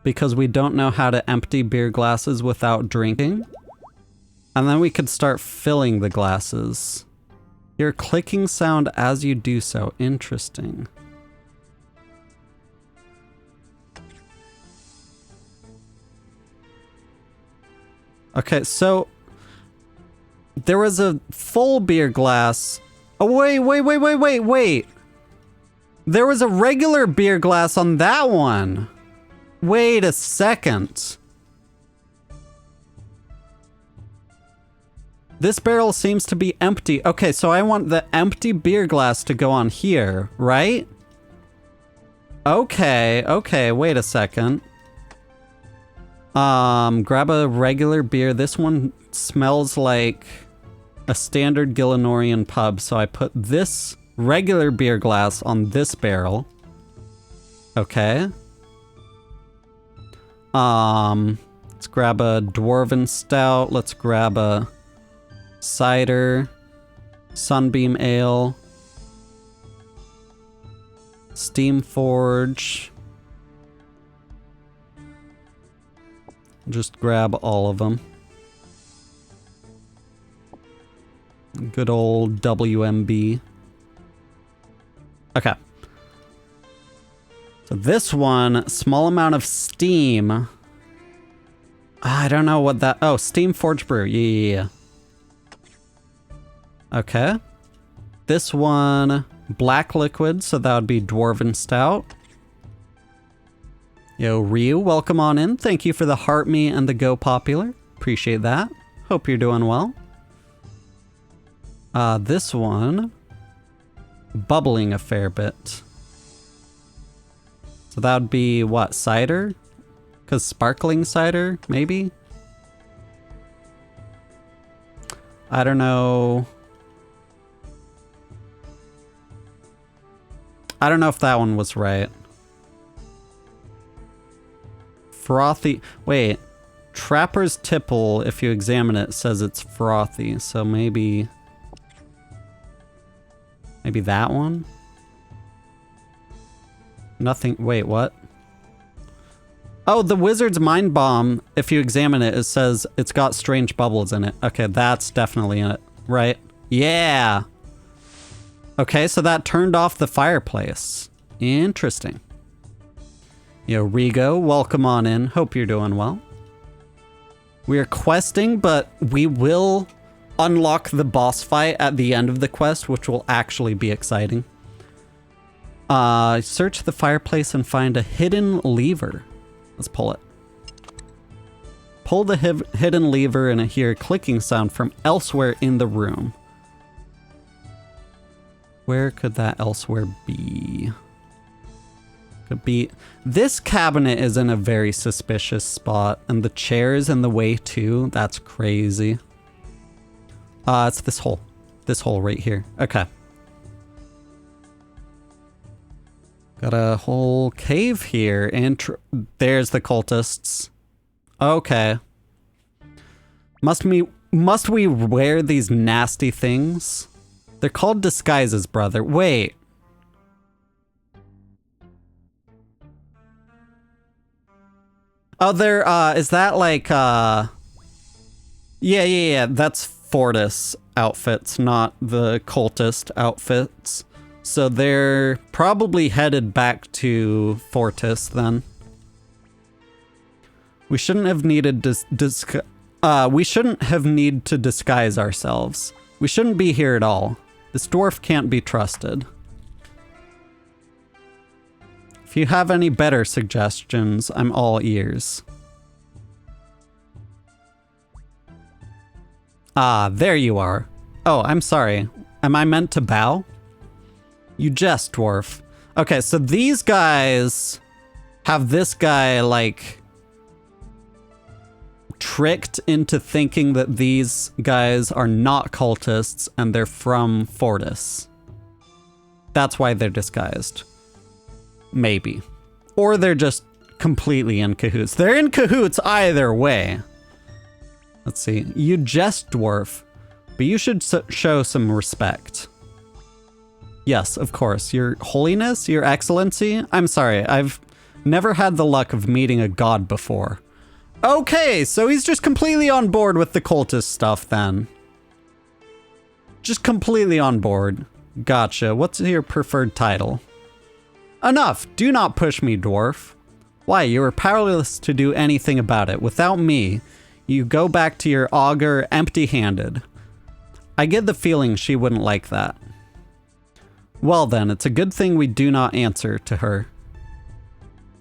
because we don't know how to empty beer glasses without drinking. And then we could start filling the glasses. Hear clicking sound as you do so. Interesting. Okay, so there was a full beer glass. Oh, wait. There was a regular beer glass on that one. Wait a second. This barrel seems to be empty. Okay, so I want the empty beer glass to go on here, right? Okay, wait a second. Grab a regular beer. This one smells like a standard Gillinorian pub, so I put this regular beer glass on this barrel. Okay. Let's grab a Dwarven Stout. Let's grab a cider, Sunbeam Ale, Steam Forge. Just grab all of them. Good old WMB. Okay. So this one, small amount of steam. I don't know what that... Oh, Steam Forge Brew. Yeah. Okay. This one, black liquid, so that would be Dwarven Stout. Yo, Ryu, welcome on in. Thank you for the heart me and the go popular. Appreciate that. Hope you're doing well. This one, bubbling a fair bit. So that would be, what, cider? Because sparkling cider, maybe? I don't know. I don't know if that one was right. Frothy. Wait. Trapper's Tipple, if you examine it, says it's frothy. So maybe... Maybe that one? Nothing. Wait, what? Oh, the Wizard's Mind Bomb, if you examine it, it says it's got strange bubbles in it. Okay, that's definitely in it, right? Yeah! Okay, so that turned off the fireplace. Interesting. Yo, Rigo, welcome on in. Hope you're doing well. We are questing, but we will unlock the boss fight at the end of the quest, which will actually be exciting. Search the fireplace and find a hidden lever. Let's pull it. Pull the hidden lever and I hear a clicking sound from elsewhere in the room. Where could that elsewhere be? Could be. This cabinet is in a very suspicious spot, and the chair is in the way too. That's crazy. It's this hole. This hole right here. Okay. Got a whole cave here, and there's the cultists. Okay. Must we wear these nasty things? They're called disguises, brother. Wait. Oh, they're, is that like, yeah, that's Fortis outfits, not the cultist outfits. So they're probably headed back to Fortis then. We shouldn't have needed we shouldn't have need to disguise ourselves. We shouldn't be here at all. This dwarf can't be trusted. If you have any better suggestions, I'm all ears. Ah, there you are. Oh, I'm sorry. Am I meant to bow? You jest, dwarf. Okay, so these guys have this guy, like, tricked into thinking that these guys are not cultists and they're from Fortis. That's why they're disguised. Maybe. Or they're just completely in cahoots. They're in cahoots either way. Let's see. You jest, dwarf, but you should show some respect. Yes, of course. Your holiness, your excellency. I'm sorry, I've never had the luck of meeting a god before. Okay, so he's just completely on board with the cultist stuff then. Just completely on board. Gotcha. What's your preferred title? Enough! Do not push me, dwarf. Why, you are powerless to do anything about it. Without me, you go back to your auger empty-handed. I get the feeling she wouldn't like that. Well then, it's a good thing we do not answer to her.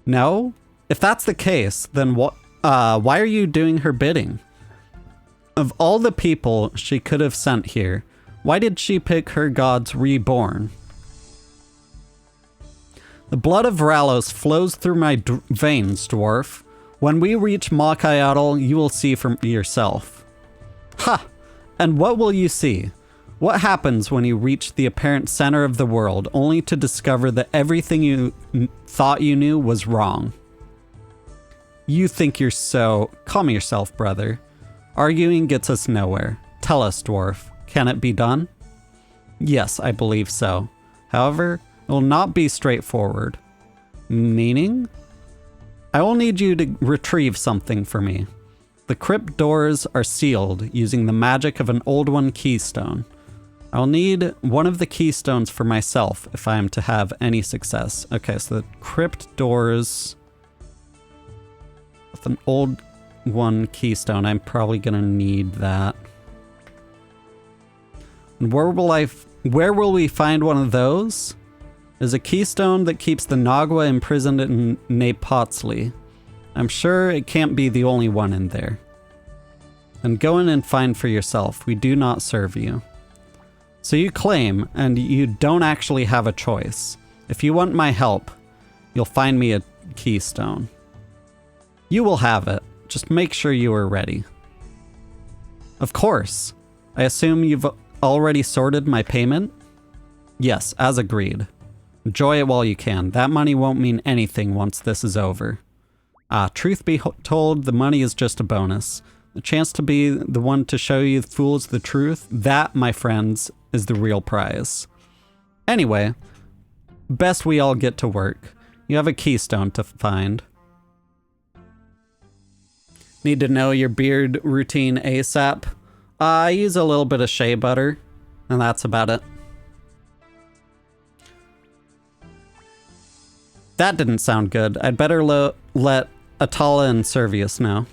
No? If that's the case, then why are you doing her bidding? Of all the people she could have sent here, why did she pick her gods reborn? The blood of Ralos flows through my veins, dwarf. When we reach Makayatl, you will see for yourself. Ha! And what will you see? What happens when you reach the apparent center of the world, only to discover that everything you thought you knew was wrong? You think you're so... Calm yourself, brother. Arguing gets us nowhere. Tell us, dwarf. Can it be done? Yes, I believe so. However, it will not be straightforward. Meaning? I will need you to retrieve something for me. The crypt doors are sealed using the magic of an old one keystone. I'll need one of the keystones for myself if I am to have any success. Okay, so the crypt doors with an old one keystone. I'm probably gonna need that. And where will we find one of those? There's a keystone that keeps the Nagwa imprisoned in Nepotsli. I'm sure it can't be the only one in there. Then go in and find for yourself. We do not serve you. So you claim, and you don't actually have a choice. If you want my help, you'll find me a keystone. You will have it. Just make sure you are ready. Of course. I assume you've already sorted my payment? Yes, as agreed. Enjoy it while you can. That money won't mean anything once this is over. Truth be told, the money is just a bonus. The chance to be the one to show you fools the truth, that, my friends, is the real prize. Anyway, best we all get to work. You have a keystone to find. Need to know your beard routine ASAP? I use a little bit of shea butter, and that's about it. That didn't sound good. I'd better let Atala and Servius know.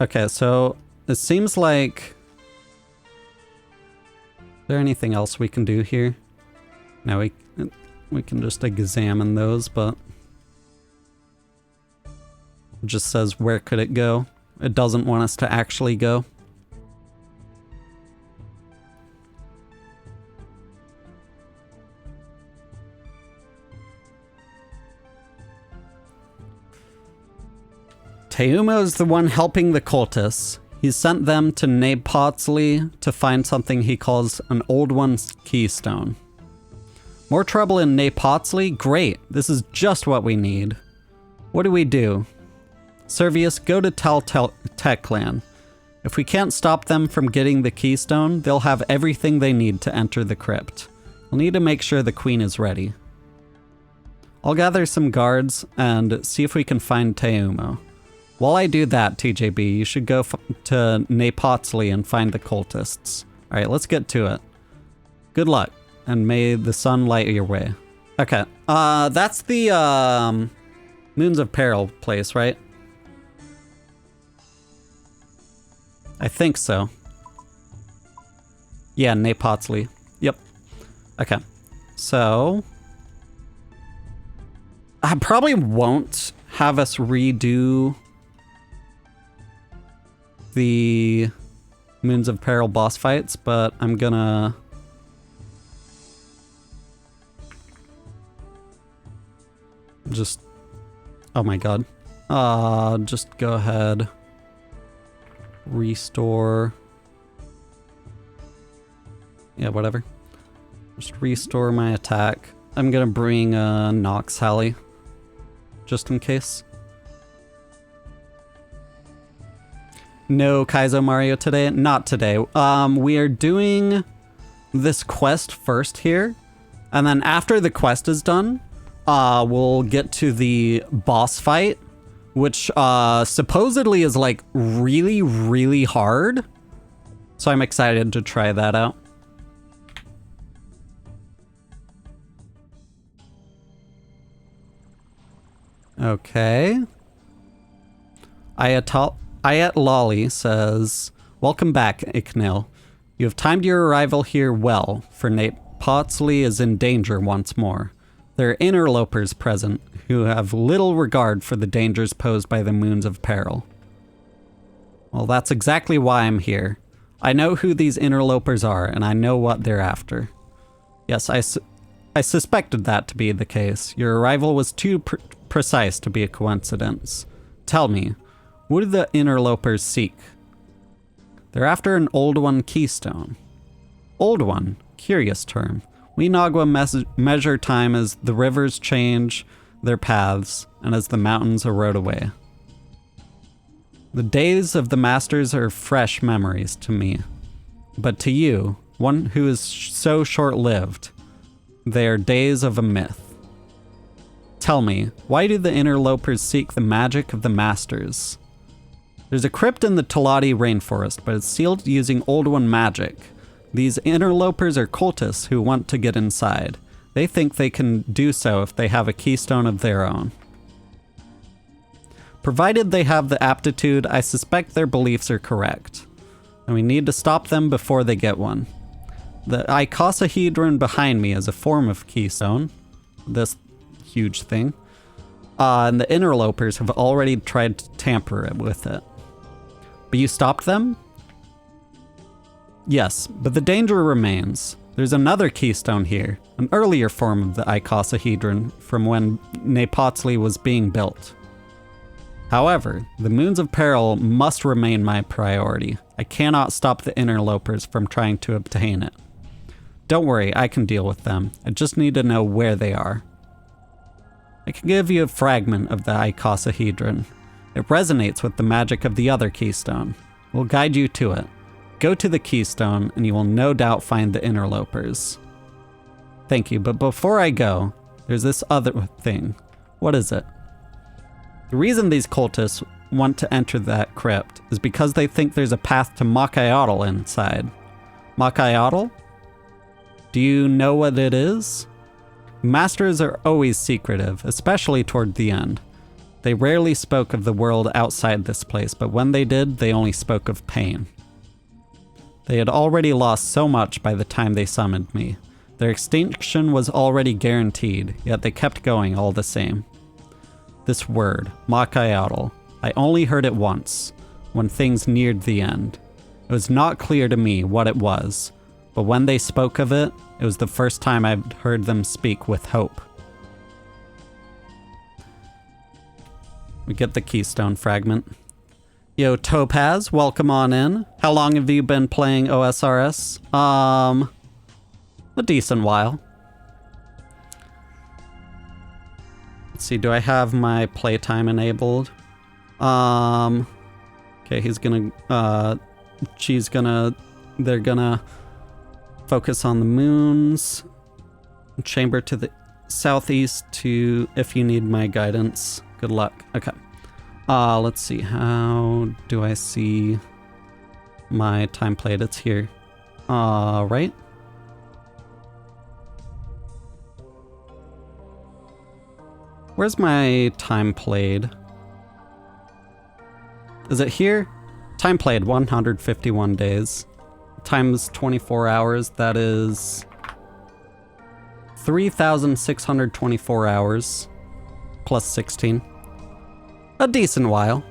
Okay, so it seems like... Is there anything else we can do here? No, we can just examine those, but... It just says where could it go. It doesn't want us to actually go. Teumo is the one helping the cultists. He's sent them to Napotsley to find something he calls an Old One's keystone. More trouble in Napotsley? Great, this is just what we need. What do we do? Servius, go to Techland. If we can't stop them from getting the keystone, they'll have everything they need to enter the crypt. We'll need to make sure the queen is ready. I'll gather some guards and see if we can find Teumo. While I do that, TJB, you should go to Napotsley and find the cultists. Alright, let's get to it. Good luck, and may the sun light your way. Okay, that's the Moons of Peril place, right? I think so. Yeah, Napotsley. Yep. Okay, so I probably won't have us redo the Moons of Peril boss fights, but I'm gonna just, oh my god, just go ahead, restore, yeah, whatever, just restore my attack. I'm gonna bring Nox Hallie just in case. No Kaizo Mario today? Not today. We are doing this quest first here, and then after the quest is done, we'll get to the boss fight, which supposedly is like really, really hard. So I'm excited to try that out. Okay. Ayat Lolly says, welcome back, Iknil. You have timed your arrival here well, for Napotsley is in danger once more. There are interlopers present who have little regard for the dangers posed by the Moons of Peril. Well, that's exactly why I'm here. I know who these interlopers are, and I know what they're after. Yes, I suspected that to be the case. Your arrival was too precise to be a coincidence. Tell me, what do the interlopers seek? They're after an Old One keystone. Old One? Curious term. We Nagwa measure time as the rivers change their paths and as the mountains erode away. The days of the masters are fresh memories to me. But to you, one who is so short-lived, they are days of a myth. Tell me, why do the interlopers seek the magic of the masters? There's a crypt in the Talati rainforest, but it's sealed using Old One magic. These interlopers are cultists who want to get inside. They think they can do so if they have a keystone of their own. Provided they have the aptitude, I suspect their beliefs are correct. And we need to stop them before they get one. The icosahedron behind me is a form of keystone. This huge thing. And the interlopers have already tried to tamper with it. But you stopped them? Yes, but the danger remains. There's another keystone here, an earlier form of the icosahedron from when Napotsley was being built. However, the Moons of Peril must remain my priority. I cannot stop the interlopers from trying to obtain it. Don't worry, I can deal with them. I just need to know where they are. I can give you a fragment of the icosahedron. It resonates with the magic of the other keystone. We'll guide you to it. Go to the keystone, and you will no doubt find the interlopers. Thank you, but before I go, there's this other thing. What is it? The reason these cultists want to enter that crypt is because they think there's a path to Makayotl inside. Makayotl? Do you know what it is? Masters are always secretive, especially toward the end. They rarely spoke of the world outside this place, but when they did, they only spoke of pain. They had already lost so much by the time they summoned me. Their extinction was already guaranteed, yet they kept going all the same. This word, Makayotl, I only heard it once, when things neared the end. It was not clear to me what it was, but when they spoke of it, it was the first time I'd heard them speak with hope. We get the keystone fragment. Yo, Topaz, welcome on in. How long have you been playing OSRS? A decent while. Let's see, do I have my playtime enabled? Okay, he's gonna, they're gonna focus on the moons. Chamber to the southeast to if you need my guidance. Good luck. Okay. Let's see, how do I see my time played? It's here. Right? Where's my time played? Is it here? Time played, 151 days. Times 24 hours, that is 3,624 hours. Plus 16. A decent while.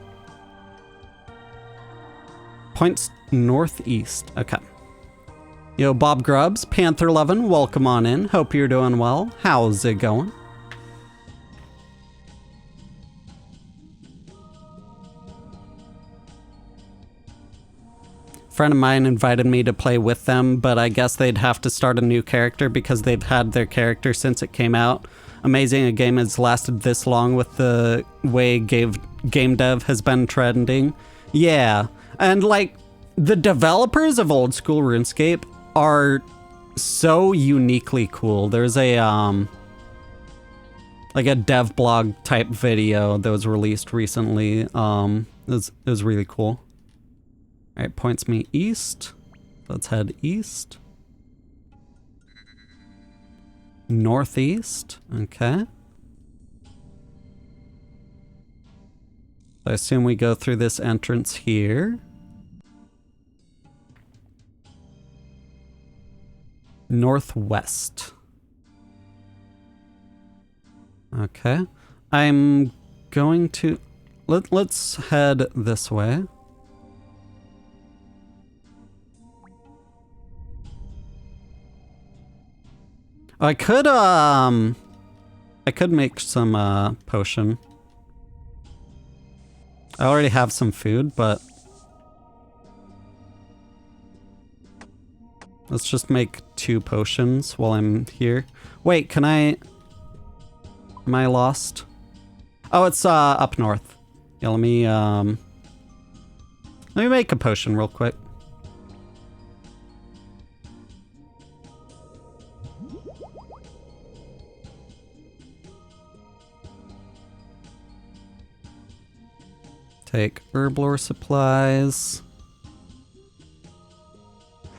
Points northeast. Okay. Yo, Bob Grubbs, Panther Lovin', welcome on in. Hope you're doing well. How's it going? Friend of mine invited me to play with them, but I guess they'd have to start a new character because they've had their character since it came out. Amazing a game has lasted this long with the way game dev has been trending. Yeah, and like the developers of old school RuneScape are so uniquely cool. There's a like a dev blog type video that was released recently. It was really cool. All right, points me east. Let's head east. Northeast, okay. I assume we go through this entrance here. Northwest. Okay. I'm going to... Let's head this way. I could make some, potion. I already have some food, but... let's just make 2 potions while I'm here. Wait, can I... am I lost? Oh, it's, up north. Yeah, let me make a potion real quick. Take herblore supplies.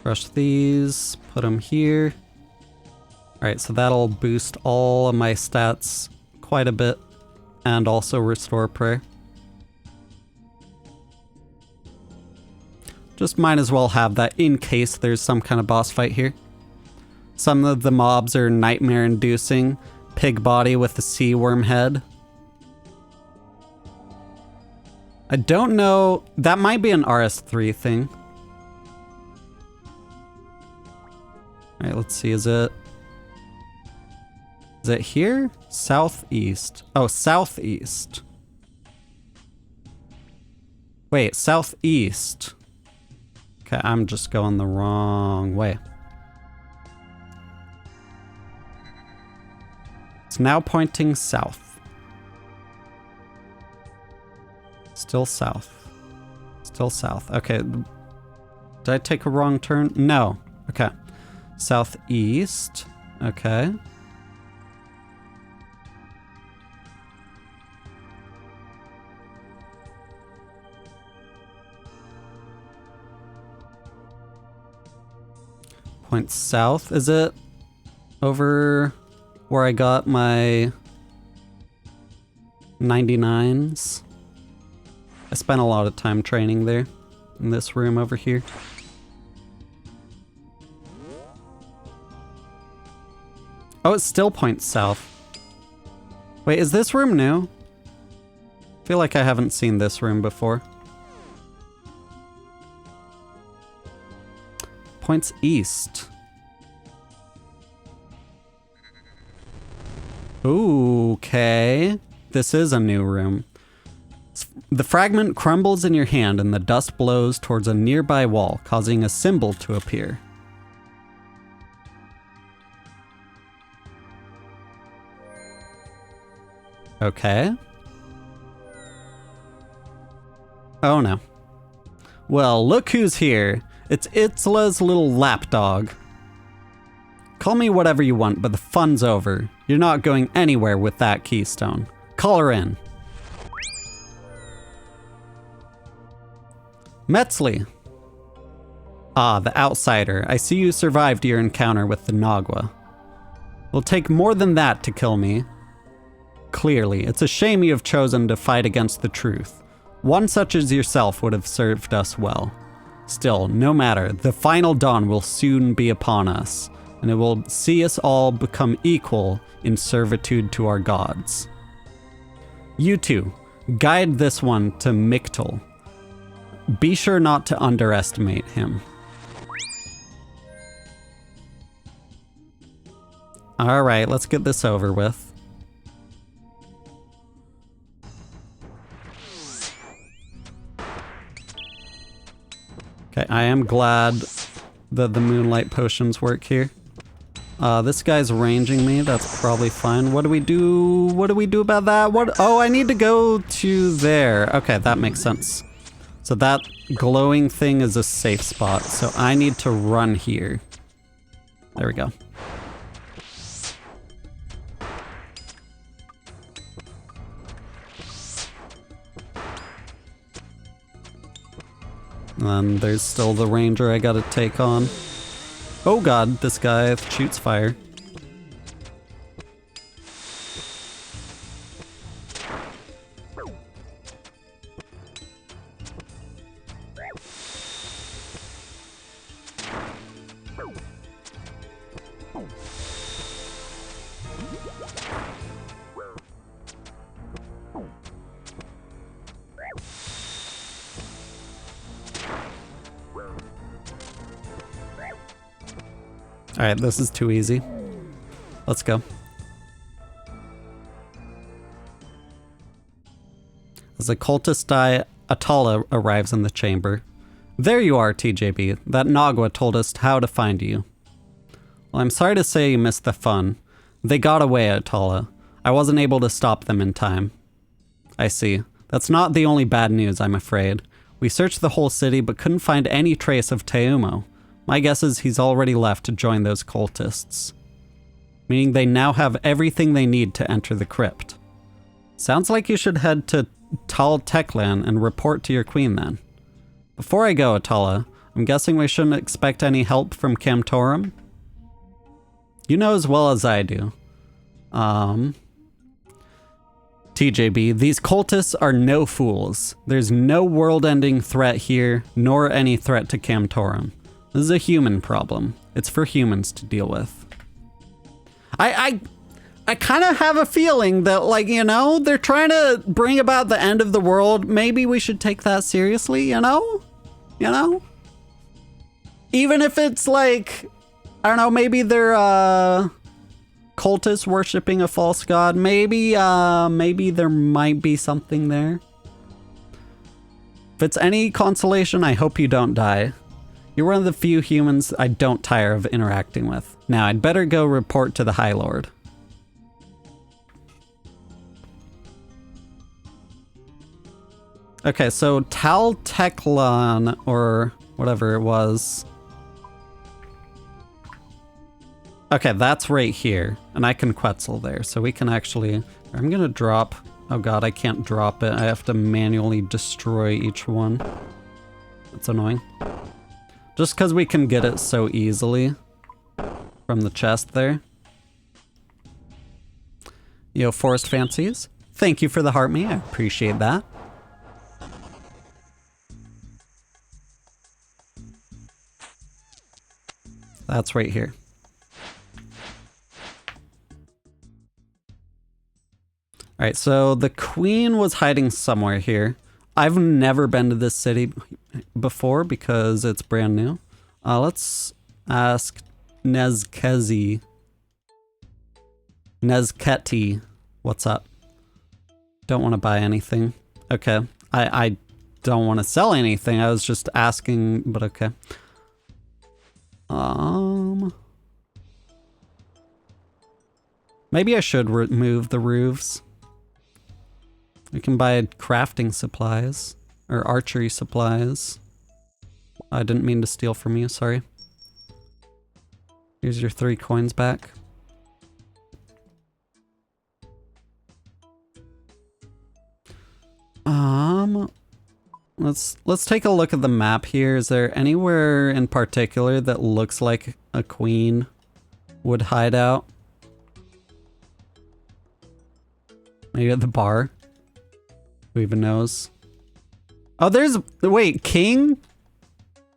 Crush these, put them here. Alright, so that'll boost all of my stats quite a bit. And also restore prayer. Just might as well have that in case there's some kind of boss fight here. Some of the mobs are nightmare inducing. Pig body with a sea worm head. I don't know, that might be an RS3 thing. Alright, let's see, is it here? Southeast. Oh, southeast. Wait, southeast. Okay, I'm just going the wrong way. It's now pointing south. Still south. Still south. Okay. Did I take a wrong turn? No. Okay. Southeast. Okay. Point south. Is it over where I got my 99s? I spent a lot of time training there, in this room over here. Oh, it still points south. Wait, is this room new? I feel like I haven't seen this room before. Points east. Okay. This is a new room. The fragment crumbles in your hand and the dust blows towards a nearby wall, causing a symbol to appear. Okay. Oh no. Well, look who's here. It's Itzla's little lapdog. Call me whatever you want, but the fun's over. You're not going anywhere with that keystone. Call her in. Metzli. Ah, the outsider. I see you survived your encounter with the Nagwa. It'll take more than that to kill me. Clearly, it's a shame you have chosen to fight against the truth. One such as yourself would have served us well. Still, no matter, the final dawn will soon be upon us, and it will see us all become equal in servitude to our gods. You two, guide this one to Mictal. Be sure not to underestimate him. Alright, let's get this over with. Okay, I am glad that the moonlight potions work here. This guy's ranging me, that's probably fine. What do we do? What do we do about that? Oh, I need to go to there. Okay, that makes sense. So that glowing thing is a safe spot, so I need to run here. There we go. And there's still the ranger I gotta take on. Oh god, this guy shoots fire. Alright, this is too easy. Let's go. As the cultist die, Atala arrives in the chamber. There you are, TJB. That Nagwa told us how to find you. Well, I'm sorry to say you missed the fun. They got away, Atala. I wasn't able to stop them in time. I see. That's not the only bad news, I'm afraid. We searched the whole city, but couldn't find any trace of Teumo. My guess is he's already left to join those cultists. Meaning they now have everything they need to enter the crypt. Sounds like you should head to Tal Teklan and report to your queen then. Before I go, Atala, I'm guessing we shouldn't expect any help from Camtorum? You know as well as I do. TJB, these cultists are no fools. There's no world-ending threat here, nor any threat to Camtorum. This is a human problem. It's for humans to deal with. I kind of have a feeling that, like, you know, they're trying to bring about the end of the world. Maybe we should take that seriously, you know? You know? Even if it's like, I don't know, maybe they're cultists worshiping a false god. Maybe there might be something there. If it's any consolation, I hope you don't die. You're one of the few humans I don't tire of interacting with. Now, I'd better go report to the High Lord. Okay, so Tal Teklan, or whatever it was. Okay, that's right here. And I can Quetzal there, so we can actually... I'm gonna drop... Oh god, I can't drop it. I have to manually destroy each one. That's annoying. Just because we can get it so easily from the chest there. Yo, Forest Fancies. Thank you for the heart me. I appreciate that. That's right here. Alright, so the queen was hiding somewhere here. I've never been to this city before because it's brand new. Let's ask Nezketi, what's up? Don't want to buy anything. Okay, I don't want to sell anything. I was just asking, but okay. Maybe I should remove the roofs. We can buy crafting supplies or archery supplies. I didn't mean to steal from you, sorry. Here's your 3 coins back. Let's take a look at the map here. Is there anywhere in particular that looks like a queen would hide out? Maybe at the bar? Who even knows? Oh, wait, King?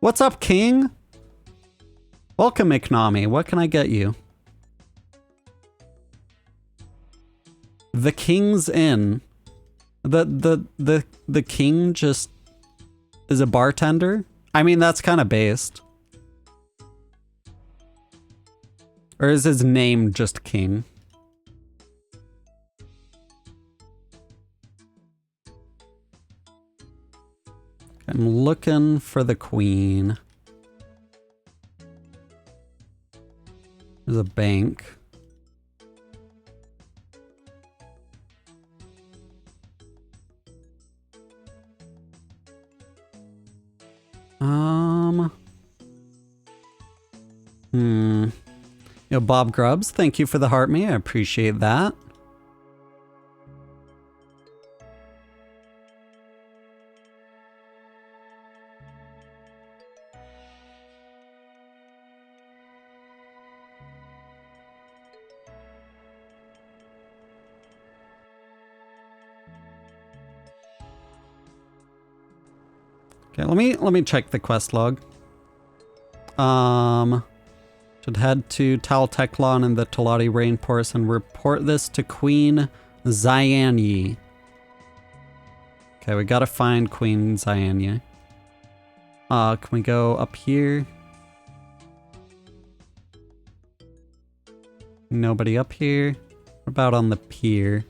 What's up, King? Welcome, Iknami. What can I get you? The King's Inn. The king just is a bartender? I mean, that's kind of based. Or is his name just King? I'm looking for the queen. There's a bank. Yo, Bob Grubbs, thank you for the heart me. I appreciate that. Okay, let me check the quest log. Should head to Tal Teklon in the Talati Rainforest and report this to Queen Zyanyi. Okay, we gotta find Queen Zyanyi. Can we go up here? Nobody up here. What about on the pier?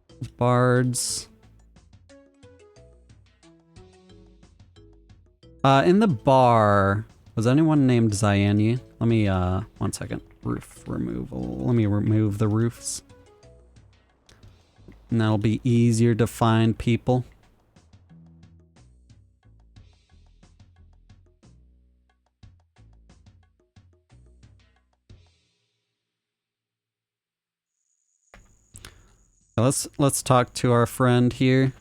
There's bards. In the bar, was anyone named Zyanyi? Let me, 1 second. Roof removal. Let me remove the roofs. And that'll be easier to find people. Let's talk to our friend here.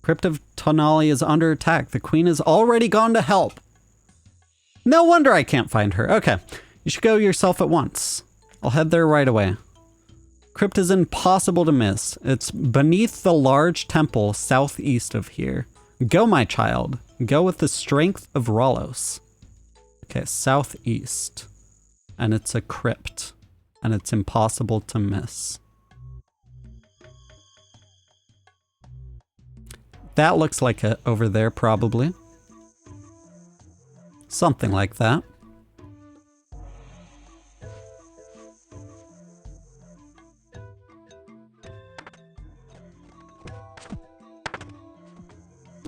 Crypt of Tonali is under attack. The queen has already gone to help. No wonder I can't find her. Okay, you should go yourself at once. I'll head there right away. Crypt is impossible to miss. It's beneath the large temple southeast of here. Go, my child. Go with the strength of Ralos. Okay, southeast. And it's a crypt. And it's impossible to miss. That looks like it over there, probably. Something like that.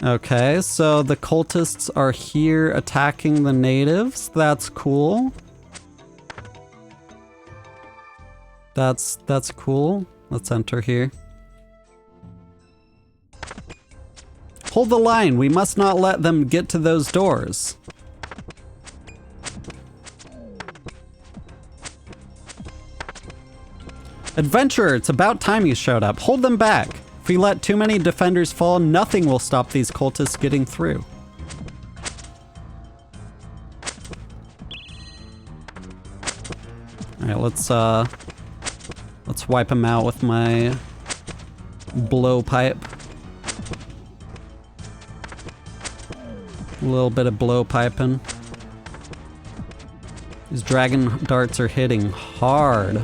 Okay, so the cultists are here attacking the natives. That's cool. That's cool. Let's enter here. Hold the line. We must not let them get to those doors. Adventurer, it's about time you showed up. Hold them back. If we let too many defenders fall, nothing will stop these cultists getting through. Alright, let's wipe them out with my blowpipe. A little bit of blowpiping. These dragon darts are hitting hard.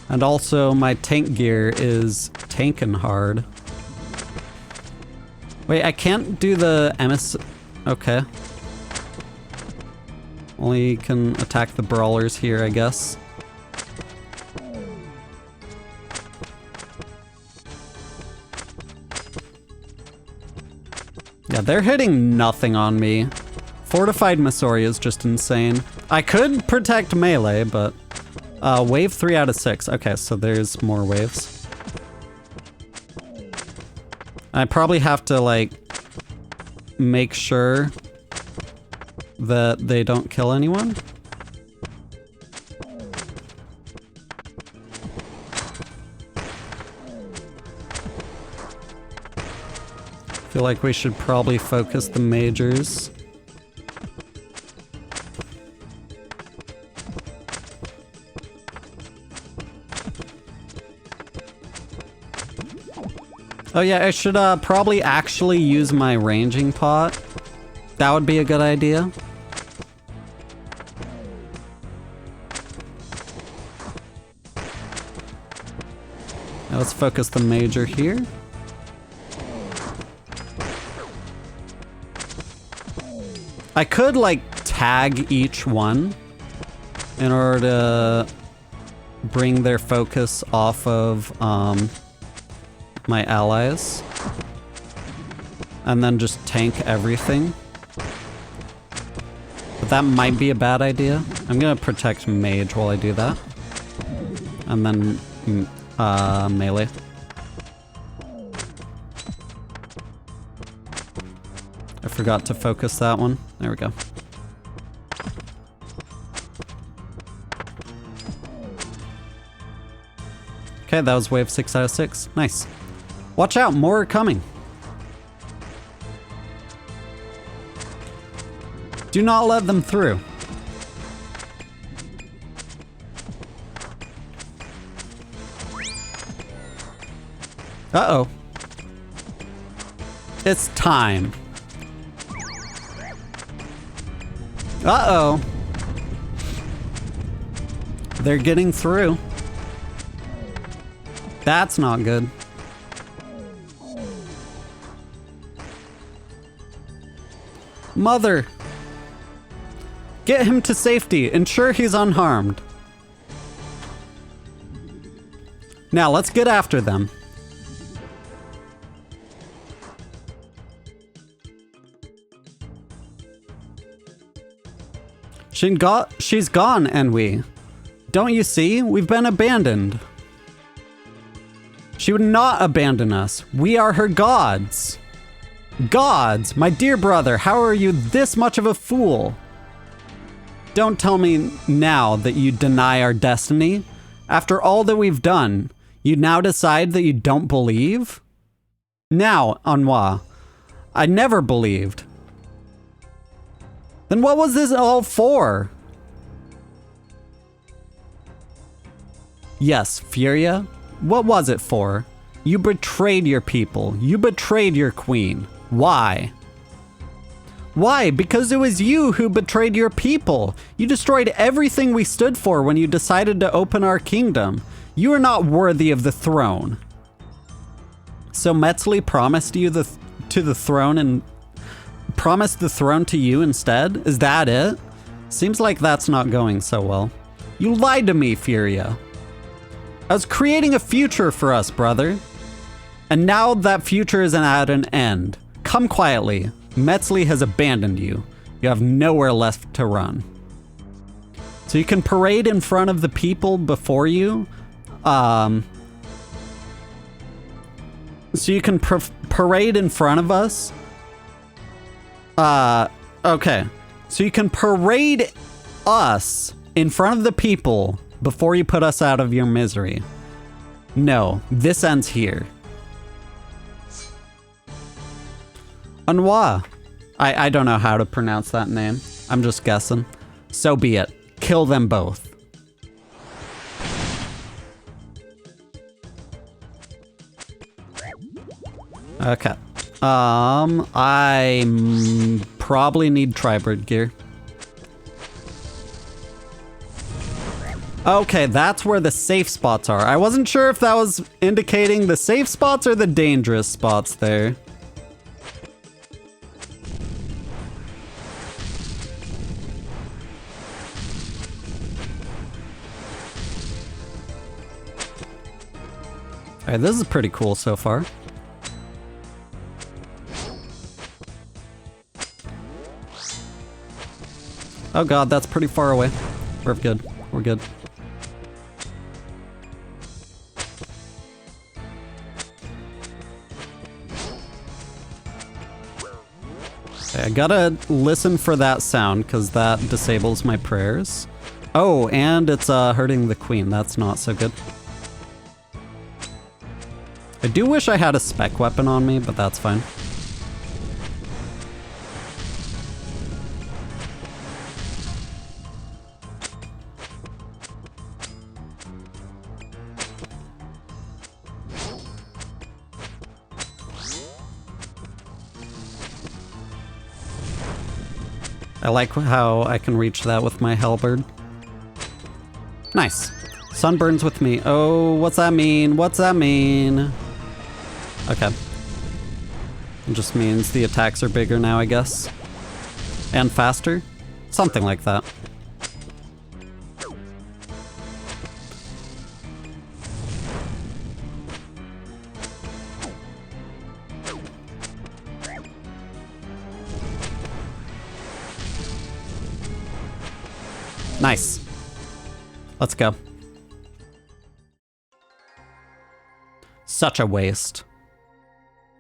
And also my tank gear is tanking hard. Wait, I can't do the MS... Okay. Only can attack the brawlers here, I guess. Yeah, they're hitting nothing on me. Fortified Missouri is just insane. I could protect melee, but... wave 3 out of 6. Okay, so there's more waves. I probably have to, like, make sure that they don't kill anyone. Feel like we should probably focus the majors. Oh yeah, I should probably actually use my ranging pot. That would be a good idea. Now let's focus the major here. I could like tag each one in order to bring their focus off of my allies, and then just tank everything. But that might be a bad idea. I'm gonna protect mage while I do that. And then melee. I forgot to focus that one. There we go. Okay, that was wave 6 out of 6. Nice. Watch out, more are coming. Do not let them through. Uh-oh. It's time. Uh-oh. They're getting through. That's not good. Mother! Get him to safety. Ensure he's unharmed. Now, let's get after them. She's gone, Enwi. Don't you see? We've been abandoned. She would not abandon us. We are her gods. Gods, my dear brother, how are you this much of a fool? Don't tell me now that you deny our destiny. After all that we've done, you now decide that you don't believe? Now, Anwa, I never believed. Then what was this all for? Yes, Furia, what was it for? You betrayed your people. You betrayed your queen. Why? Why? Because it was you who betrayed your people. You destroyed everything we stood for when you decided to open our kingdom. You are not worthy of the throne. So Metzli promised you the throne and promised the throne to you instead? Is that it? Seems like that's not going so well. You lied to me, Furia. I was creating a future for us, brother. And now that future is at an end. Come quietly. Metzli has abandoned you. You have nowhere left to run. So you can parade in front of the people before you. So you can parade in front of us. Okay. So you can parade us in front of the people before you put us out of your misery. No, this ends here. Anwa. I don't know how to pronounce that name. I'm just guessing. So be it. Kill them both. Okay. I probably need Tribird gear. Okay, that's where the safe spots are. I wasn't sure if that was indicating the safe spots or the dangerous spots there. Alright, this is pretty cool so far. Oh god, that's pretty far away. We're good. We're good. Okay, I gotta listen for that sound, because that disables my prayers. Oh, and it's hurting the queen. That's not so good. I do wish I had a spec weapon on me, but that's fine. I like how I can reach that with my halberd. Nice. Sunburns with me. Oh, what's that mean? What's that mean? Okay. It just means the attacks are bigger now, I guess. And faster? Something like that. Nice. Let's go. Such a waste.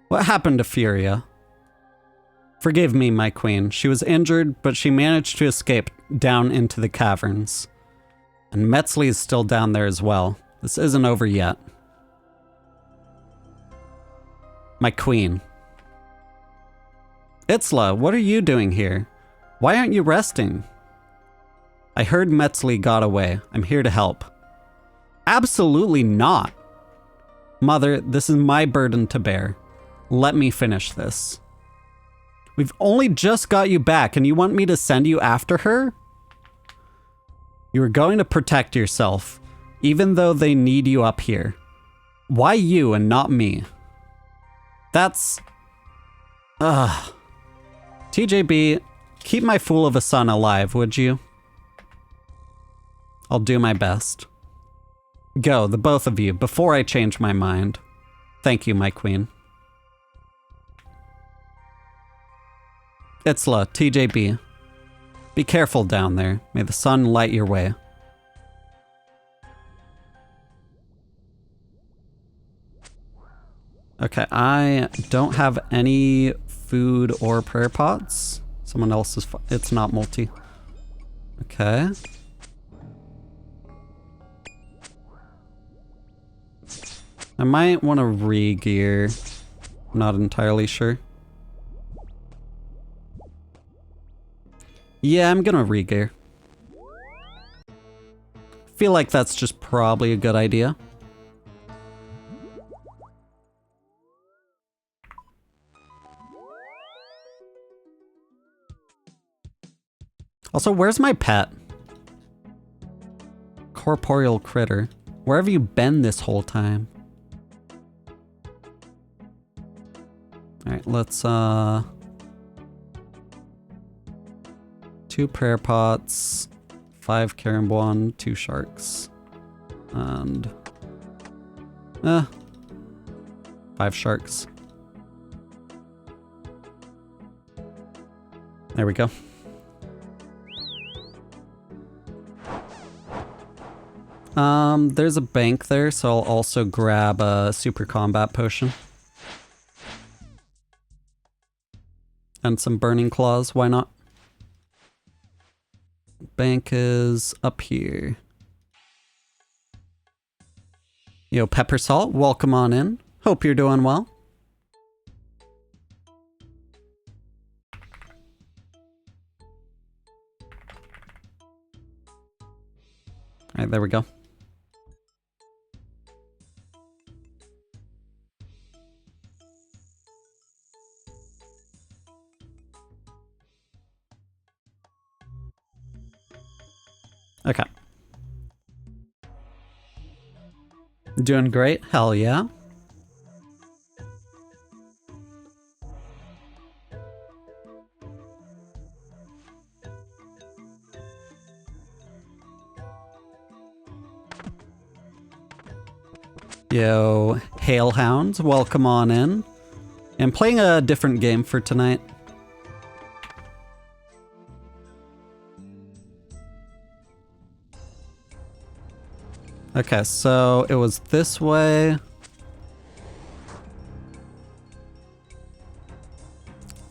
What happened to Furia? Forgive me, my queen. She was injured, but she managed to escape down into the caverns. And Metzli is still down there as well. This isn't over yet. My queen. Itzla, what are you doing here? Why aren't you resting? I heard Metzli got away. I'm here to help. Absolutely not. Mother, this is my burden to bear. Let me finish this. We've only just got you back and you want me to send you after her? You are going to protect yourself, even though they need you up here. Why you and not me? That's... Ugh. TJB, keep my fool of a son alive, would you? I'll do my best. Go, the both of you, before I change my mind. Thank you, my queen. Itzla, TJB. Be careful down there. May the sun light your way. Okay, I don't have any food or prayer pots. Someone else's... It's not multi. Okay. I might want to re-gear. I'm not entirely sure. Yeah, I'm gonna re-gear. Feel like that's just probably a good idea. Also, where's my pet? Corporeal critter. Where have you been this whole time? Alright, let's, 2 prayer pots, 5 caramboan, 2 sharks, and, 5 sharks. There we go. There's a bank there, so I'll also grab a super combat potion. And some burning claws, why not? Bank is up here. Yo, Pepper Salt, welcome on in. Hope you're doing well. Alright, there we go. Okay. Doing great? Hell yeah. Yo, Hailhounds, welcome on in. I'm playing a different game for tonight. Okay, so it was this way.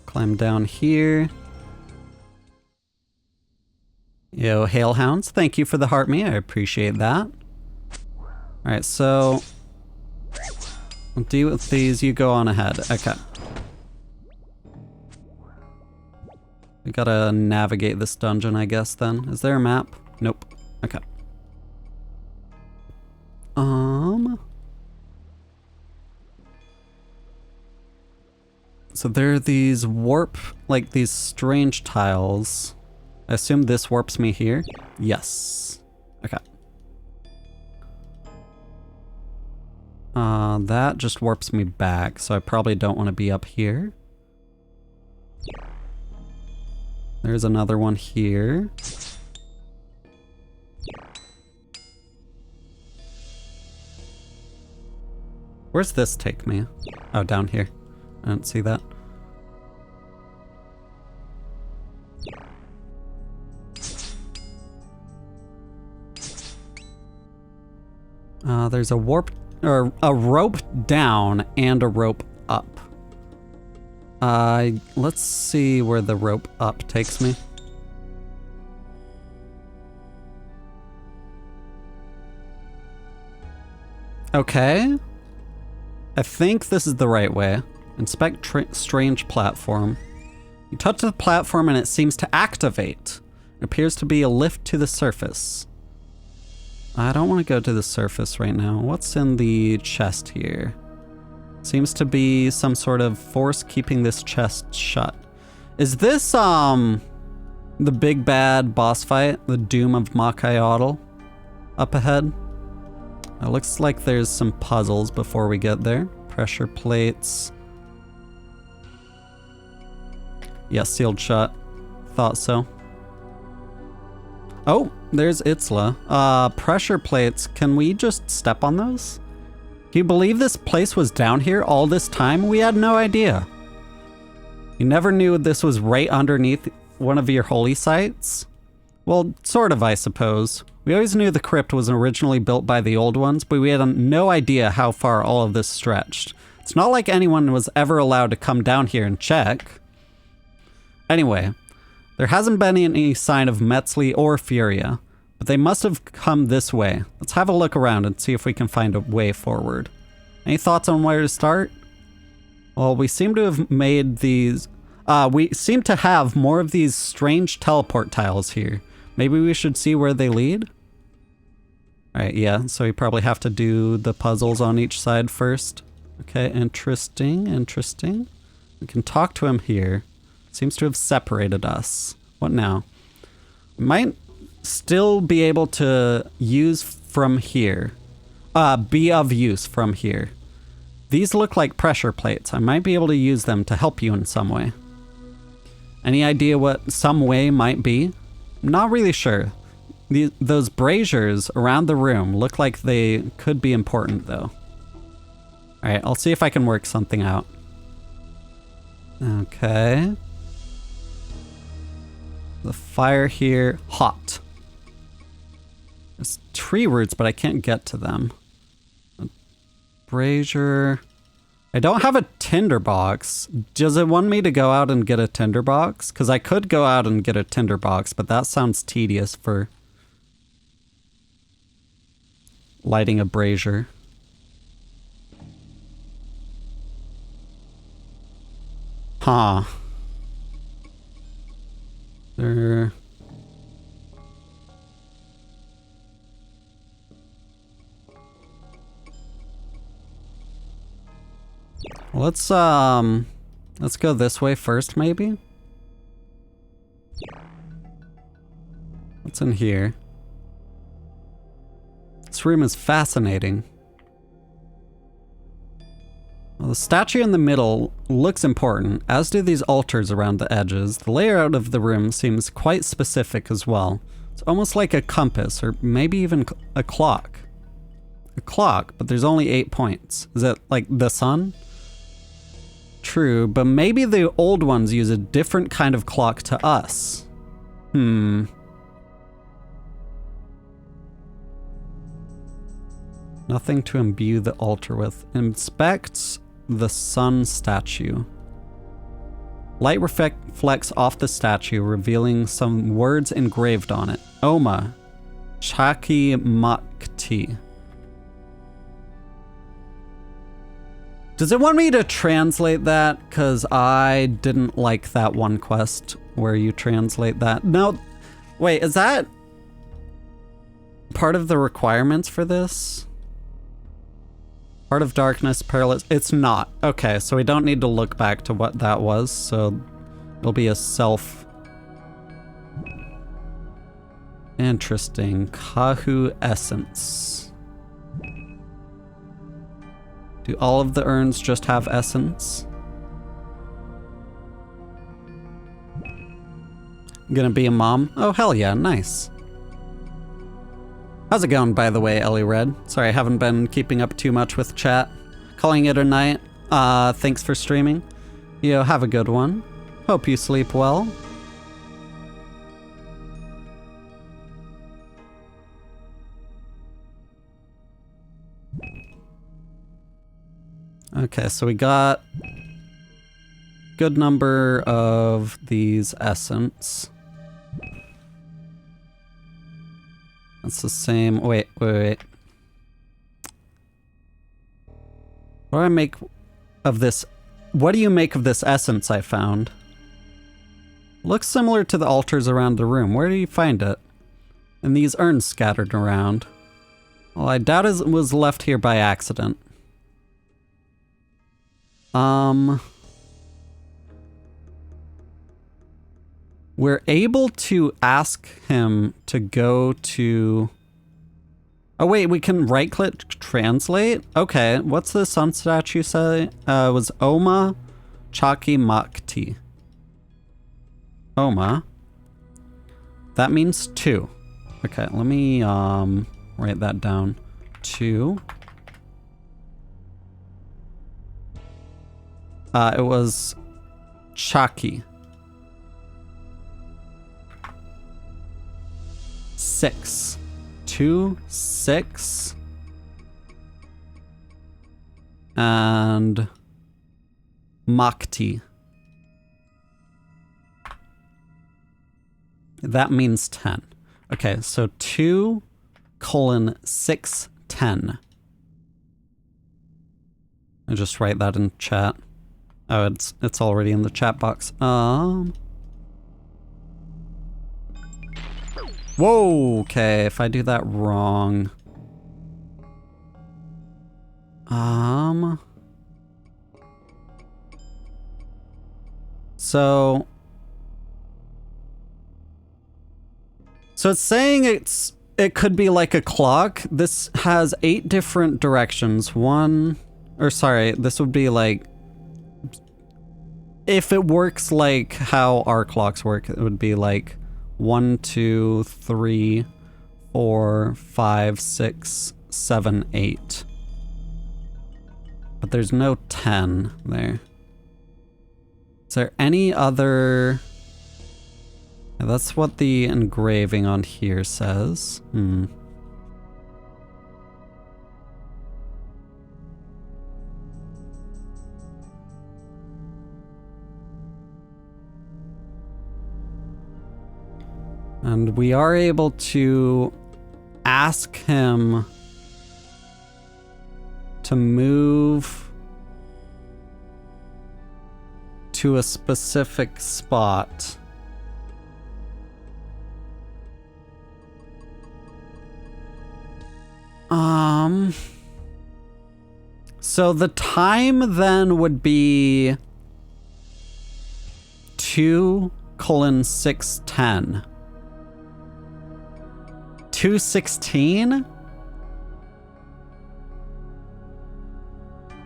Climb down here. Yo, Hailhounds, thank you for the heart me. I appreciate that. Alright, so I'll deal with these. You go on ahead. Okay. We gotta navigate this dungeon, I guess, then. Is there a map? Nope. Okay. So there are these warp, like these strange tiles. I assume this warps me here? Yes. Okay. That just warps me back, so I probably don't want to be up here. There's another one here. Where's this take me? Oh, down here. I didn't see that. There's a warp, or a rope down and a rope up. Let's see where the rope up takes me. Okay. I think this is the right way. Inspect strange platform. You touch the platform and it seems to activate. It appears to be a lift to the surface. I don't want to go to the surface right now. What's in the chest here? Seems to be some sort of force keeping this chest shut. Is this, the big bad boss fight? The Doom of Makayotl? Up ahead? It looks like there's some puzzles before we get there. Pressure plates. Yeah, sealed shut. Thought so. Oh, there's Itzla. Pressure plates. Can we just step on those? Do you believe this place was down here all this time? We had no idea. You never knew this was right underneath one of your holy sites? Well, sort of, I suppose. We always knew the crypt was originally built by the old ones, but we had no idea how far all of this stretched. It's not like anyone was ever allowed to come down here and check. Anyway, there hasn't been any sign of Metzli or Furia, but they must have come this way. Let's have a look around and see if we can find a way forward. Any thoughts on where to start? Well, we seem to have made these... we seem to have more of these strange teleport tiles here. Maybe we should see where they lead? Alright, yeah, so we probably have to do the puzzles on each side first. Okay, interesting, interesting. We can talk to him here. Seems to have separated us. What now? We might still be able to use from here. Be of use from here. These look like pressure plates. I might be able to use them to help you in some way. Any idea what some way might be? Not really sure. Those braziers around the room look like they could be important, though. Alright, I'll see if I can work something out. Okay. The fire here, hot. There's tree roots, but I can't get to them. A brazier. I don't have a tinderbox. Does it want me to go out and get a tinderbox? Because I could go out and get a tinderbox, but that sounds tedious for lighting a brazier. Huh. There... Let's go this way first, maybe? What's in here? This room is fascinating. Well, the statue in the middle looks important, as do these altars around the edges. The layout of the room seems quite specific as well. It's almost like a compass, or maybe even a clock. a clock, but there's only 8 points. Is it like the sun? True, but maybe the old ones use a different kind of clock to us. Nothing to imbue the altar with. Inspects the sun statue. Light reflects off the statue, revealing some words engraved on it. Oma. Chaki Makti. Does it want me to translate that? Because I didn't like that one quest where you translate that. No, wait, is that part of the requirements for this? Part of darkness, perilous. It's not. Okay, so we don't need to look back to what that was, so it'll be a self. Interesting. Kahu essence. Do all of the urns just have essence? I'm gonna be a mom? Oh, hell yeah, nice. How's it going, by the way, Ellie Red? Sorry, I haven't been keeping up too much with chat. Calling it a night. Thanks for streaming. Yo, have a good one. Hope you sleep well. Okay, so we got good number of these essence. That's the same. Wait. What do I make of this? What do you make of this essence I found? Looks similar to the altars around the room. Where do you find it? And these urns scattered around. Well, I doubt it was left here by accident. We're able to ask him to go to... Oh wait, we can right-click translate? Okay, what's the sun statue say? It was Oma Chaki Makti. Oma. That means 2. Okay, let me write that down. 2. It was Chaki. 6. 2, 6. And Makti. That means 10. Okay, so 2:610. I just write that in chat. Oh, it's already in the chat box. Whoa, okay, if I do that wrong. So it's saying it could be like a clock. This has 8 different directions. This would be like, if it works like how our clocks work, it would be like 1, 2, 3, 4, 5, 6, 7, 8. But there's no 10 there. Is there any other... Yeah, that's what the engraving on here says. And we are able to ask him to move to a specific spot. So the time then would be 2:610. 2:16?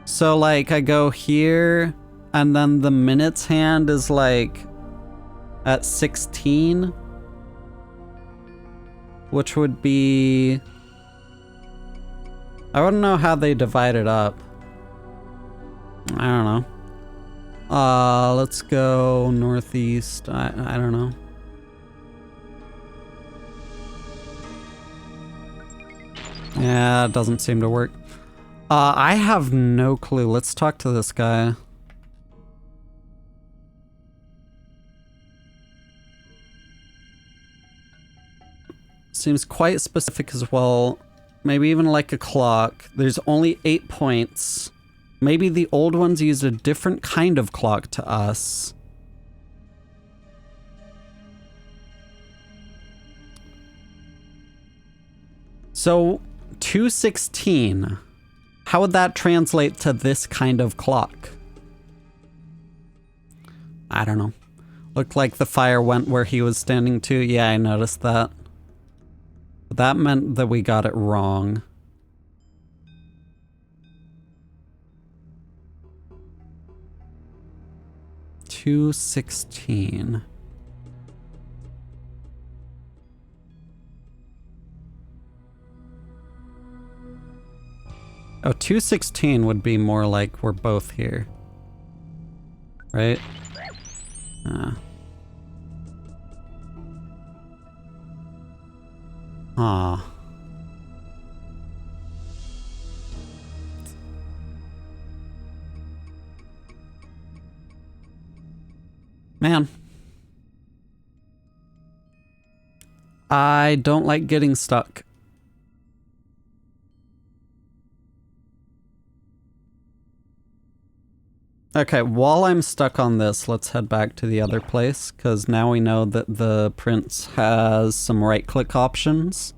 So like I go here and then the minutes hand is like at 16, which would be I wouldn't know how they divide it up. I don't know. Let's go northeast. I don't know. Yeah, it doesn't seem to work. I have no clue. Let's talk to this guy. Seems quite specific as well. Maybe even like a clock. There's only 8 points. Maybe the old ones used a different kind of clock to us. So, 216. How would that translate to this kind of clock? I don't know. Looked like the fire went where he was standing too. Yeah, I noticed that. But that meant that we got it wrong. $2.16. Oh, 216 would be more like we're both here. Right? Ah. Man. I don't like getting stuck. Okay, while I'm stuck on this, let's head back to the other place, because now we know that the prince has some right-click options.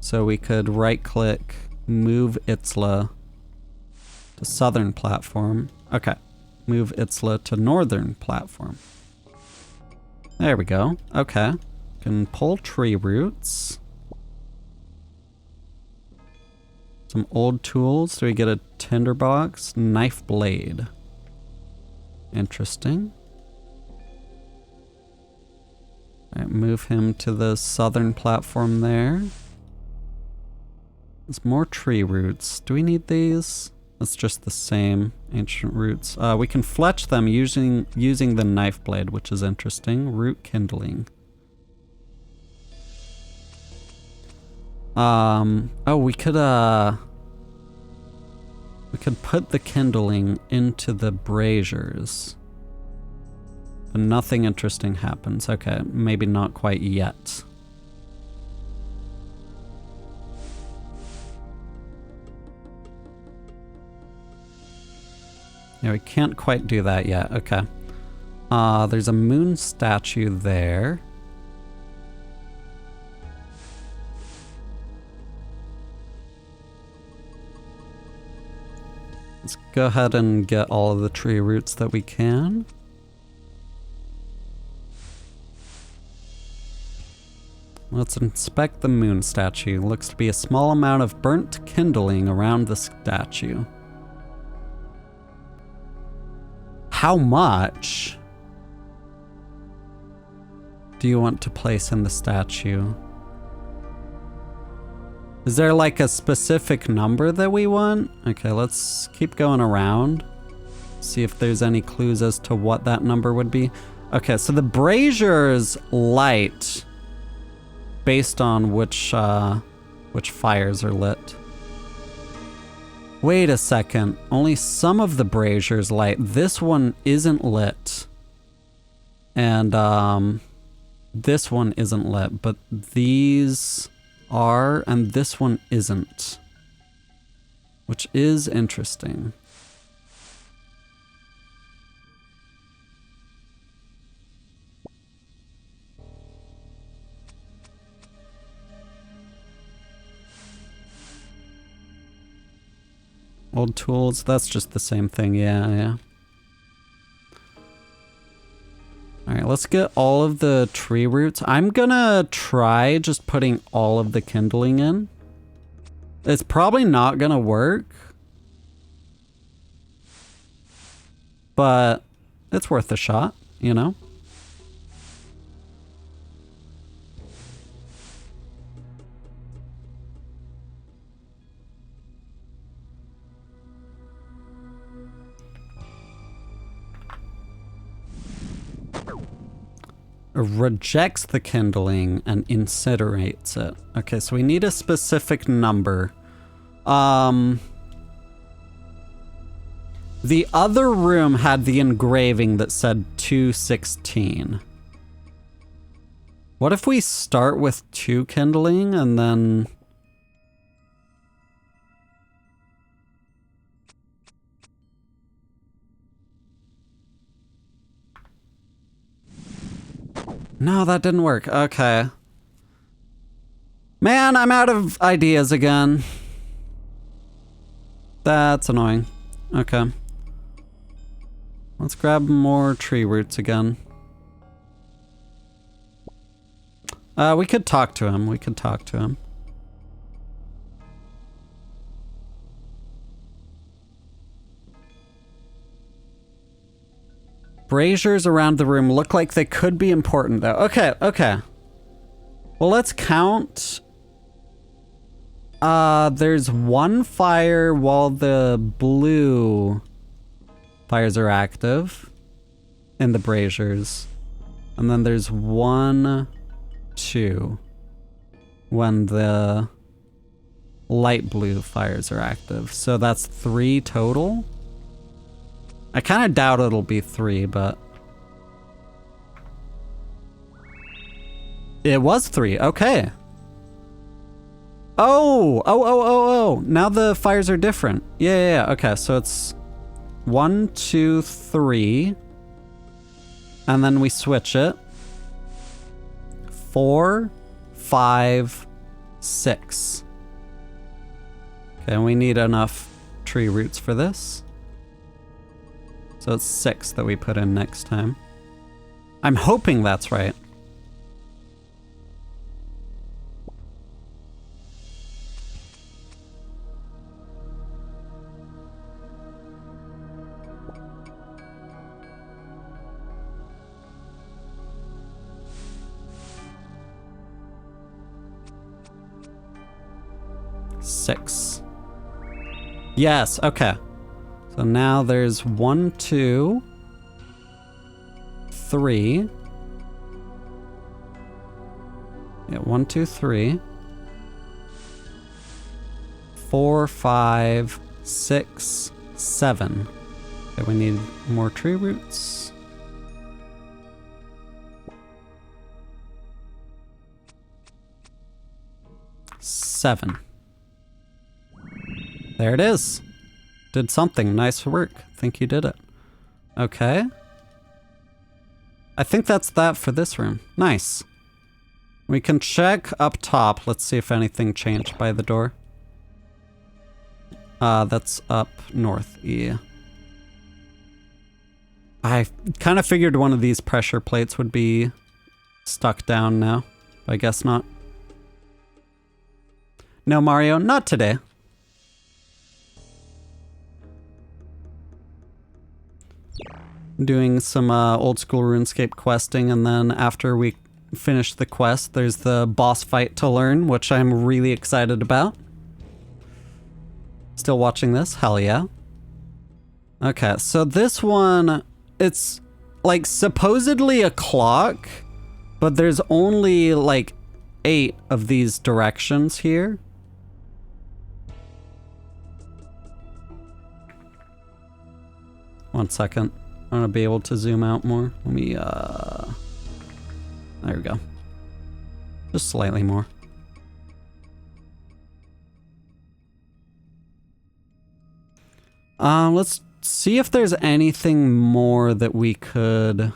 So we could right-click, move Itzla to southern platform. Okay, move Itzla to northern platform. There we go. Okay, can pull tree roots. Some old tools. Do we get a tinderbox? Knife blade. Interesting. Alright, move him to the southern platform there. There's more tree roots. Do we need these? That's just the same ancient roots. We can fletch them using the knife blade, which is interesting. Root kindling. Oh, we could put the kindling into the braziers. But nothing interesting happens. Okay, maybe not quite yet. Yeah, we can't quite do that yet. Okay. There's a moon statue there. Let's go ahead and get all of the tree roots that we can. Let's inspect the moon statue. Looks to be a small amount of burnt kindling around the statue. How much do you want to place in the statue? Is there like a specific number that we want? Okay, let's keep going around. See if there's any clues as to what that number would be. Okay, so the braziers light based on which fires are lit. Wait a second, only some of the braziers light. This one isn't lit. And this one isn't lit, but these are, and this one isn't. Which is interesting. Old tools, that's just the same thing, yeah. Alright, let's get all of the tree roots. I'm gonna try just putting all of the kindling in. It's probably not gonna work. But it's worth a shot, you know? rejects the kindling and incinerates it. Okay, so we need a specific number. The other room had the engraving that said 216. What if we start with 2 kindling and then... No, that didn't work. Okay. Man, I'm out of ideas again. That's annoying. Okay. Let's grab more tree roots again. We could talk to him. We could talk to him. Braziers around the room look like they could be important, though. Okay, okay. Well, let's count. There's 1 fire while the blue fires are active in the braziers. And then there's 1, 2 when the light blue fires are active. So that's 3 total. I kind of doubt it'll be 3, but... It was 3, okay. Oh! Now the fires are different. Yeah, okay, so it's 1, 2, 3. And then we switch it. 4, 5, 6. Okay, and we need enough tree roots for this. So it's 6 that we put in next time. I'm hoping that's right. Six. Yes, okay. So now there's 1, 2, 3. Yeah, 1, 2, 3. 4, 5, 6, 7. Okay, we need more tree roots. Seven. There it is. Did something. Nice work. Think you did it. Okay. I think that's that for this room. Nice. We can check up top. Let's see if anything changed by the door. That's up north. Yeah. I kind of figured one of these pressure plates would be stuck down now. But I guess not. No, Mario, not today. Doing some old school RuneScape questing, and then after we finish the quest, there's the boss fight to learn, which I'm really excited about. Still watching this? Hell yeah. Okay, so this one, it's like supposedly a clock, but there's only like 8 of these directions here. One second. I want to be able to zoom out more. Let me, there we go. Just slightly more. Let's see if there's anything more that we could...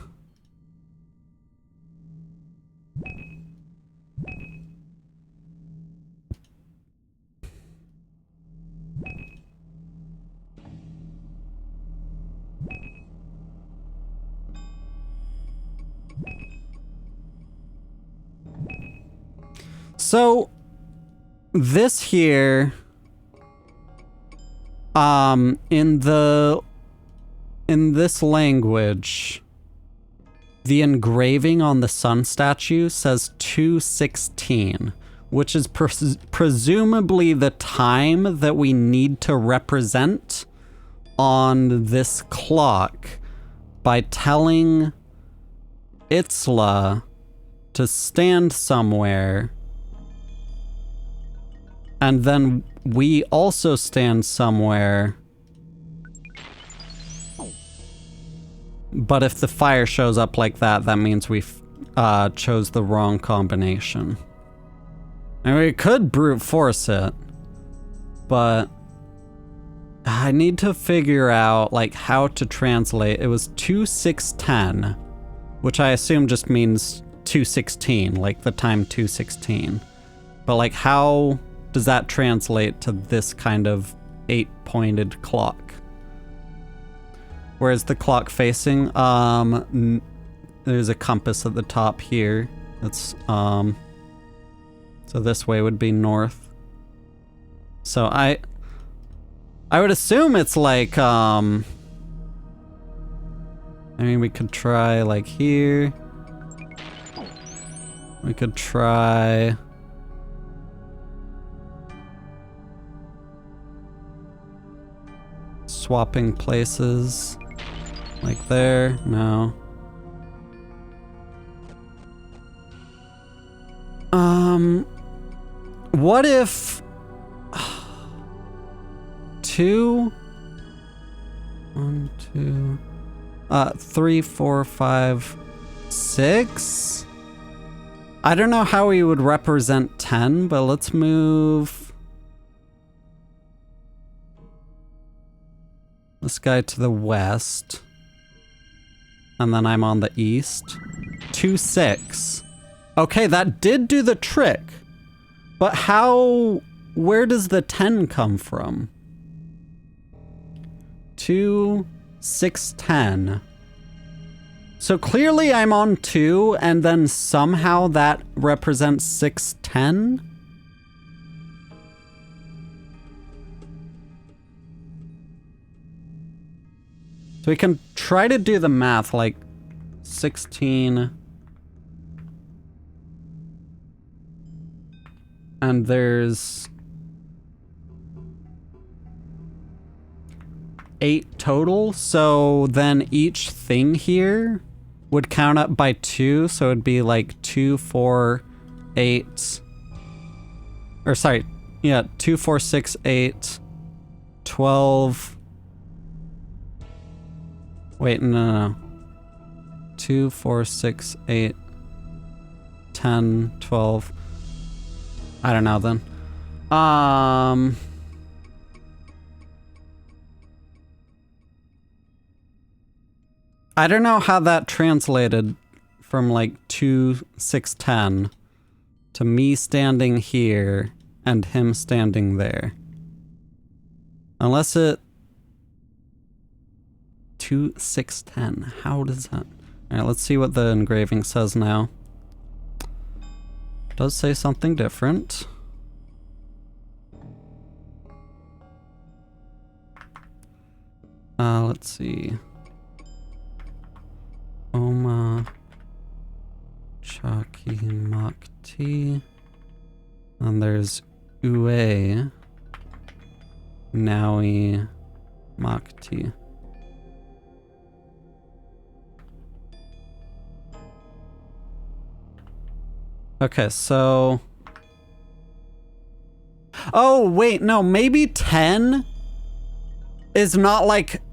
So, this here, in this language, the engraving on the sun statue says 2:16, which is presumably the time that we need to represent on this clock by telling Itzla to stand somewhere, and then we also stand somewhere. But if the fire shows up like that, that means we chose the wrong combination. And we could brute force it, but I need to figure out like how to translate. It was 2, 6, 10, which I assume just means 2:16, like the time 2:16. But like, how does that translate to this kind of 8-pointed clock? Where's the clock facing? There's a compass at the top here. That's so this way would be north. So I would assume it's like I mean, we could try like here. We could try swapping places. Like there, no. What if 2, 1, 2, 3, 4, 5, 6? I don't know how we would represent 10, but let's move this guy to the west. And then I'm on the east. 2, 6. Okay, that did do the trick. But where does the 10 come from? 2, 6, 10. So clearly I'm on 2, and then somehow that represents 6, 10? So we can try to do the math, like 16. And there's 8 total. So then each thing here would count up by 2. So it'd be like 2, 4, 8. Or sorry, yeah, 2, 4, 6, 8, 12. Wait, no. 2, 4, 6, 8, 10, 12. I don't know then. I don't know how that translated from like 2, 6, 10 to me standing here and him standing there. Unless it 2, 6, 10. How does that? All right, let's see what the engraving says now. It does say something different. Let's see. Oma Chaki Makti. And there's Ue Naui Makti. Okay, so... Oh, wait, no, maybe 10 is not like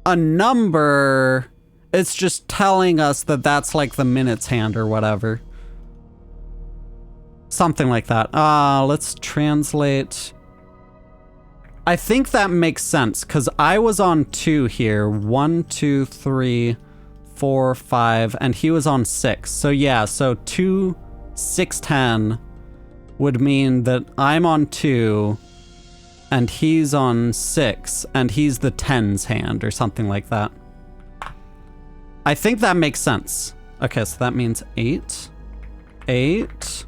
a number. It's just telling us that that's like the minutes hand or whatever. Something like that. Let's translate. I think that makes sense, because I was on 2 here. 1, 2, 3, 4, 5, and he was on 6. So yeah, so 2, 6, 10 would mean that I'm on 2 and he's on 6 and he's the 10's hand or something like that. I think that makes sense. Okay, so that means 8. 8.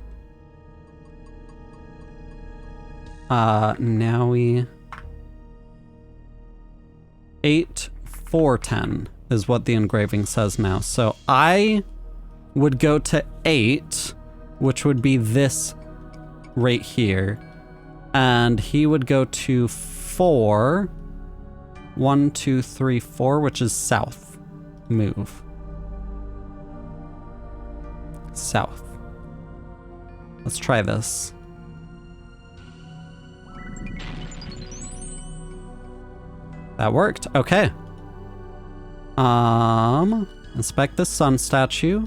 Now we... 8, 4, 10 is what the engraving says now. So I would go to 8, which would be this right here. And he would go to 4. 1, 2, 3, 4, which is south. Move. south. Let's try this. That worked. Okay. Inspect the sun statue.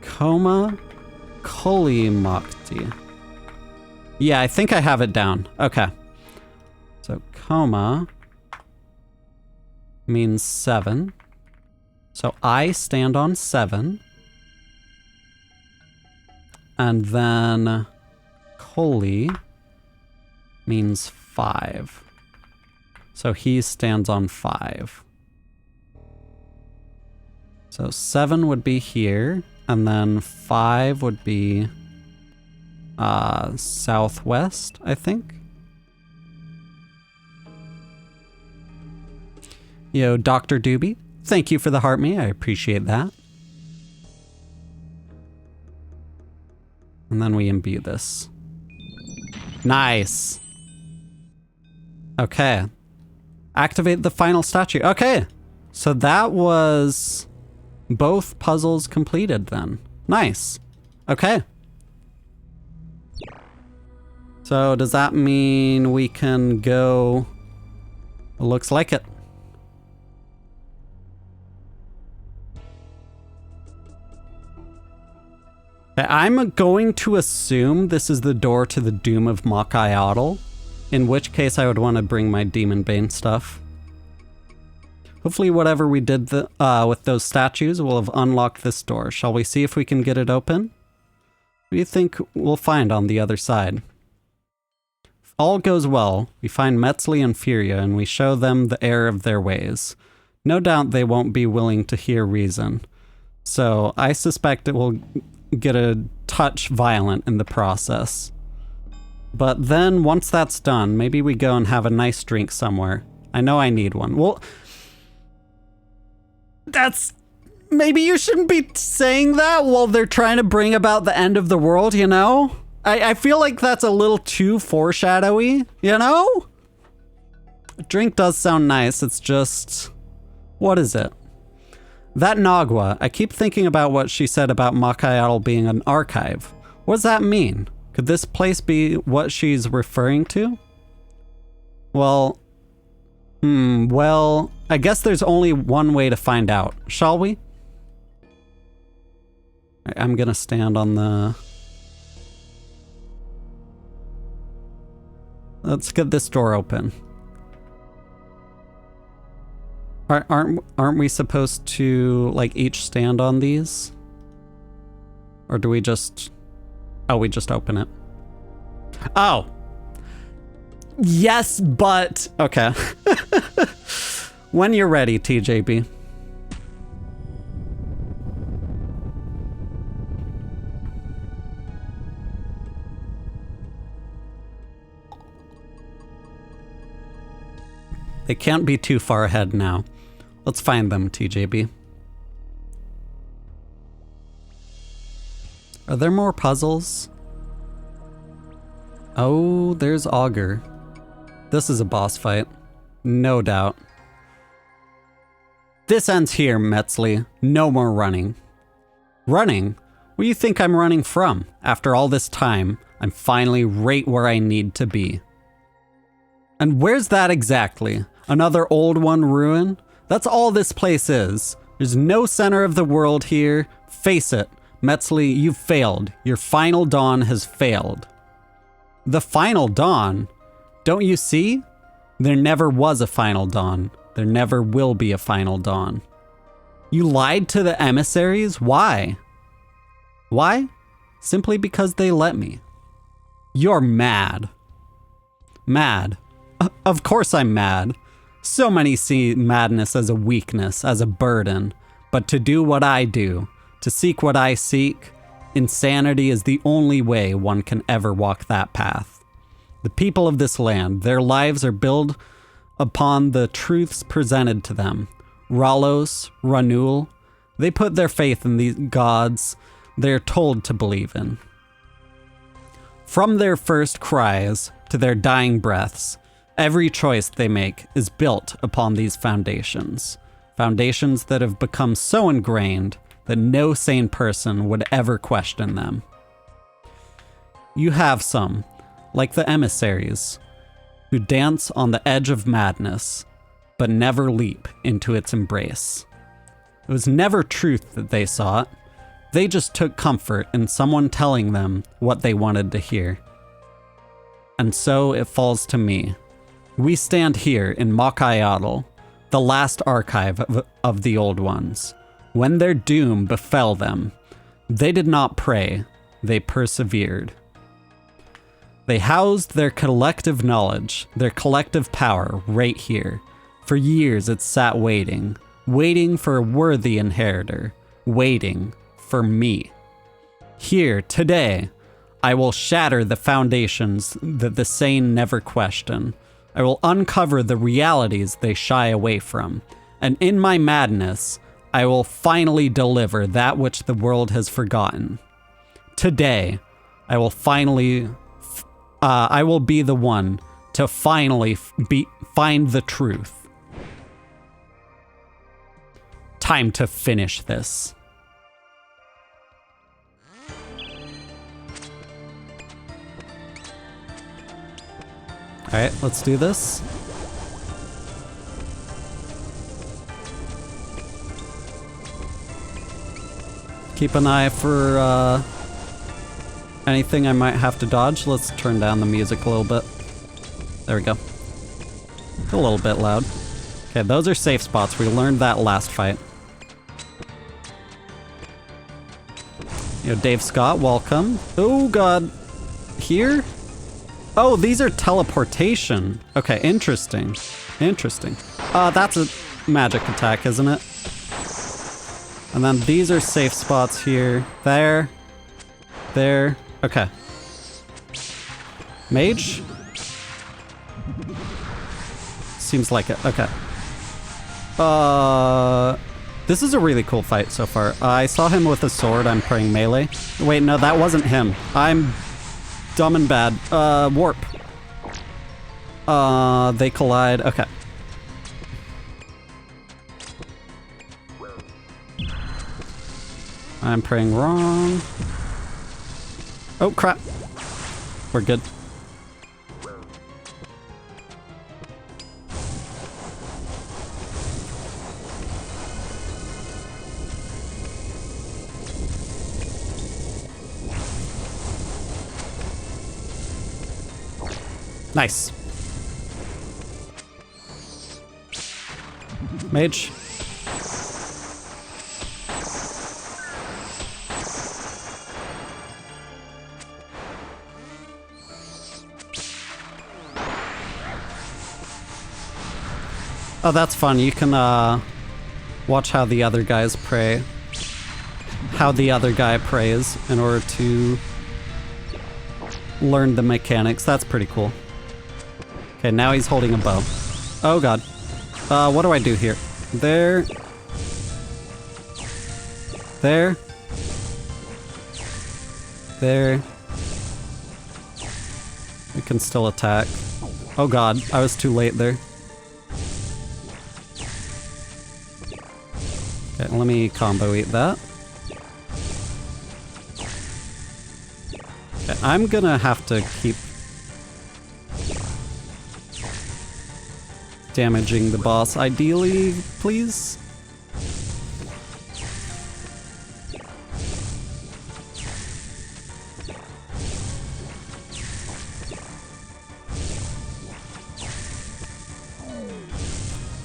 Koma Kolimakti. Yeah, I think I have it down. Okay. So Koma means 7. So I stand on 7. And then Koli means 5. So he stands on 5. So 7 would be here, and then 5 would be southwest, I think. Yo, Dr. Doobie, thank you for the heart me. I appreciate that. And then we imbue this. Nice. Okay. Activate the final statue. Okay. So that was both puzzles completed then. Nice. Okay. So does that mean we can go? It looks like it. I'm going to assume this is the door to the Doom of Makayatl, in which case I would want to bring my Demon Bane stuff. Hopefully whatever we did with those statues will have unlocked this door. Shall we see if we can get it open? What do you think we'll find on the other side? If all goes well, we find Metzli and Furia and we show them the error of their ways. No doubt they won't be willing to hear reason. So I suspect it will get a touch violent in the process. But then once that's done, maybe we go and have a nice drink somewhere. I know I need one. Well, maybe you shouldn't be saying that while they're trying to bring about the end of the world, you know? I feel like that's a little too foreshadowy, you know? A drink does sound nice, it's just... what is it? That Nagua, I keep thinking about what she said about Makayatl being an archive. What does that mean? Could this place be what she's referring to? Well, I guess there's only one way to find out. Shall we? I'm gonna stand on the... Let's get this door open. Aren't we supposed to, like, each stand on these? Or do we just... Oh, we just open it. Oh! Yes, but... Okay. When you're ready, TJB. They can't be too far ahead now. Let's find them, TJB. Are there more puzzles? Oh, there's Augur. This is a boss fight. No doubt. This ends here, Metzli. No more running. Running? Where do you think I'm running from? After all this time, I'm finally right where I need to be. And where's that exactly? Another old one ruin? That's all this place is. There's no center of the world here. Face it, Metzli, you've failed. Your final dawn has failed. The final dawn? Don't you see? There never was a final dawn. There never will be a final dawn. You lied to the emissaries? Why? Why? Simply because they let me. You're mad. Mad. Of course I'm mad. So many see madness as a weakness, as a burden. But to do what I do, to seek what I seek, insanity is the only way one can ever walk that path. The people of this land, their lives are built upon the truths presented to them. Ralos, Ranul, they put their faith in these gods they're told to believe in. From their first cries to their dying breaths, every choice they make is built upon these foundations. Foundations that have become so ingrained that no sane person would ever question them. You have some, like the emissaries, who dance on the edge of madness, but never leap into its embrace. It was never truth that they sought. They just took comfort in someone telling them what they wanted to hear. And so it falls to me. We stand here in Mokayatl, the last archive of the old ones. When their doom befell them, they did not pray, they persevered. They housed their collective knowledge, their collective power right here. For years it sat waiting, waiting for a worthy inheritor, waiting for me. Here, today, I will shatter the foundations that the sane never question. I will uncover the realities they shy away from. And in my madness, I will finally deliver that which the world has forgotten. Today, I will be the one to finally find the truth. Time to finish this. All right, let's do this. Keep an eye for anything I might have to dodge. Let's turn down the music a little bit. There we go. It's a little bit loud. Okay, those are safe spots. We learned that last fight. Dave Scott, welcome. Oh god. Here? Oh, these are teleportation. Okay, interesting. Interesting. That's a magic attack, isn't it? And then these are safe spots here. There. There. Okay. Mage? Seems like it. Okay. This is a really cool fight so far. I saw him with a sword. I'm praying melee. Wait, no, that wasn't him. I'm dumb and bad. Warp. They collide. Okay. I'm praying wrong. Oh, crap. We're good. Nice. Mage. Oh, that's fun. You can watch how the other guys pray. How the other guy prays in order to learn the mechanics. That's pretty cool. Okay, now he's holding a bow. Oh god. What do I do here? There. There. There. We can still attack. Oh god, I was too late there. Okay, let me combo eat that. Okay, I'm gonna have to keep damaging the boss, ideally, please.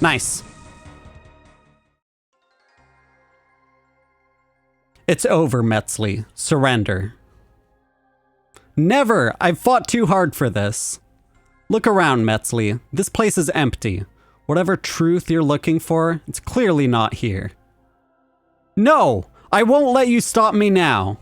Nice. It's over, Metzli. Surrender. Never! I've fought too hard for this. Look around, Metzli. This place is empty. Whatever truth you're looking for, it's clearly not here. No! I won't let you stop me now!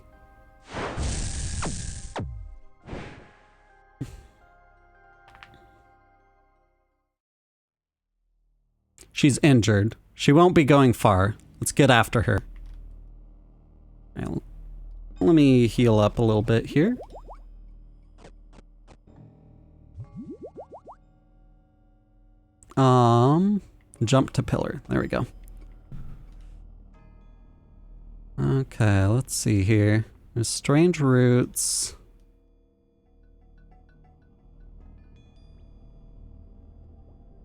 She's injured. She won't be going far. Let's get after her. Let me heal up a little bit here. Jump to pillar. There we go. Okay, let's see here. There's strange roots.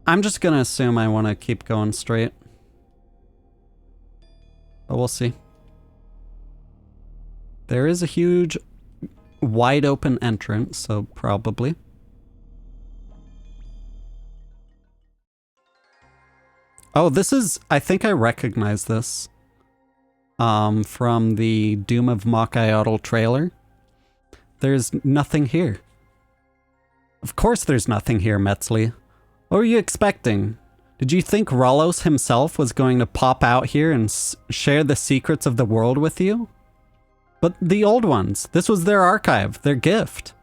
I'm just gonna assume I want to keep going straight. But we'll see. There is a huge, wide open entrance, so probably. Oh, this is... I think I recognize this. From the Doom of Mokayotl trailer. There's nothing here. Of course there's nothing here, Metzli. What were you expecting? Did you think Rollos himself was going to pop out here and share the secrets of the world with you? But the old ones, this was their archive, their gift.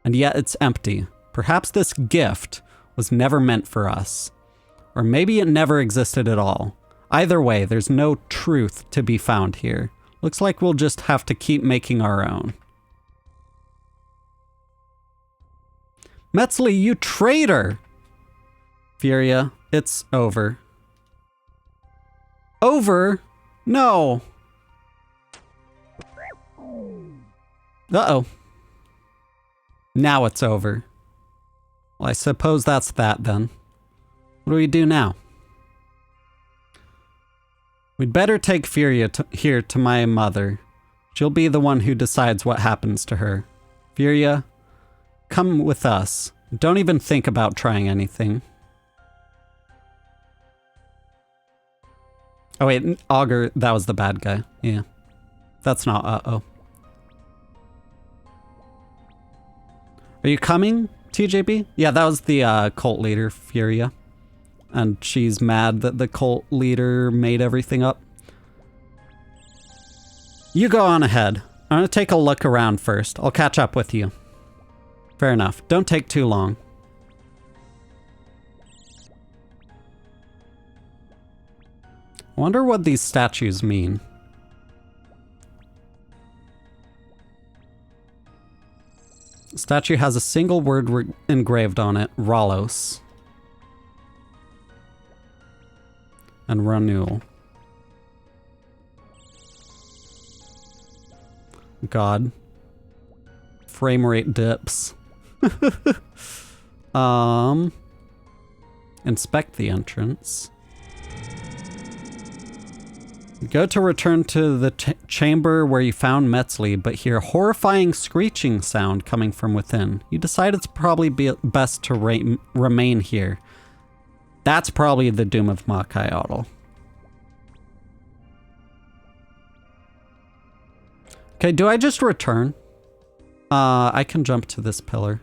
And yet it's empty. Perhaps this gift was never meant for us. Or maybe it never existed at all. Either way, there's no truth to be found here. Looks like we'll just have to keep making our own. Metzli, you traitor! Furia, it's over. Over? No! Uh-oh. Now it's over. Well, I suppose that's that then. What do we do now? We'd better take Furia here to my mother. She'll be the one who decides what happens to her. Furia, come with us. Don't even think about trying anything. Oh wait, Augur, that was the bad guy. Yeah. That's not uh-oh. Are you coming, TJB? Yeah, that was the cult leader, Furia. And she's mad that the cult leader made everything up. You go on ahead. I'm gonna take a look around first. I'll catch up with you. Fair enough. Don't take too long. I wonder what these statues mean. The statue has a single word engraved on it, Rollos. And Ranul. God. Frame rate dips. Inspect the entrance. Go to return to the chamber where you found Metzli, but hear a horrifying screeching sound coming from within. You decide it's probably best to remain here. That's probably the Doom of Mokayotl. Okay, do I just return? I can jump to this pillar.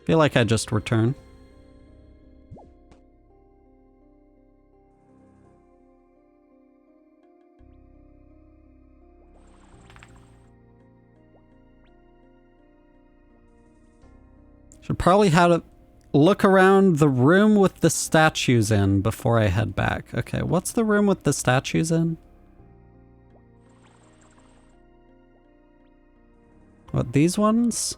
Feel like I just return. Should probably have a look around the room with the statues in before I head back. Okay, what's the room with the statues in? What, these ones?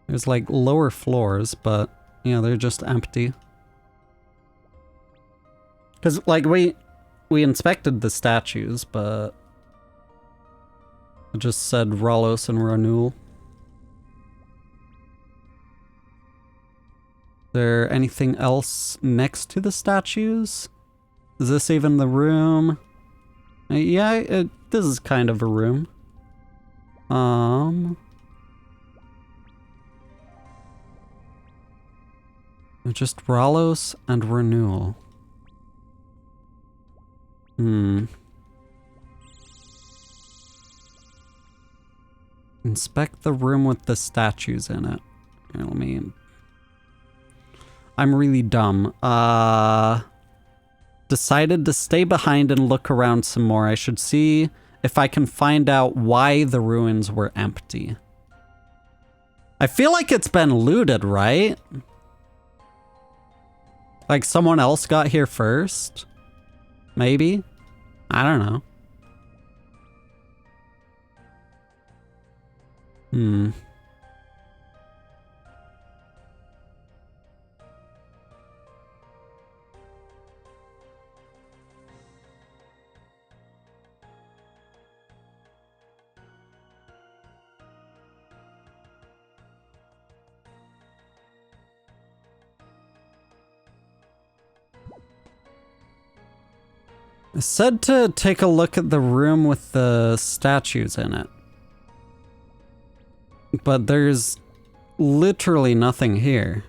There's like lower floors, but yeah, they're just empty. Because like we inspected the statues, but it just said Rollos and Ranul. Is there anything else next to the statues? Is this even the room? Yeah, this is kind of a room. Just Rollos and Ranul. Inspect the room with the statues in it. Here, let me... I'm really dumb. Decided to stay behind and look around some more. I should see if I can find out why the ruins were empty. I feel like it's been looted, right? Like someone else got here first? Maybe? I don't know. I said to take a look at the room with the statues in it. But there's literally nothing here.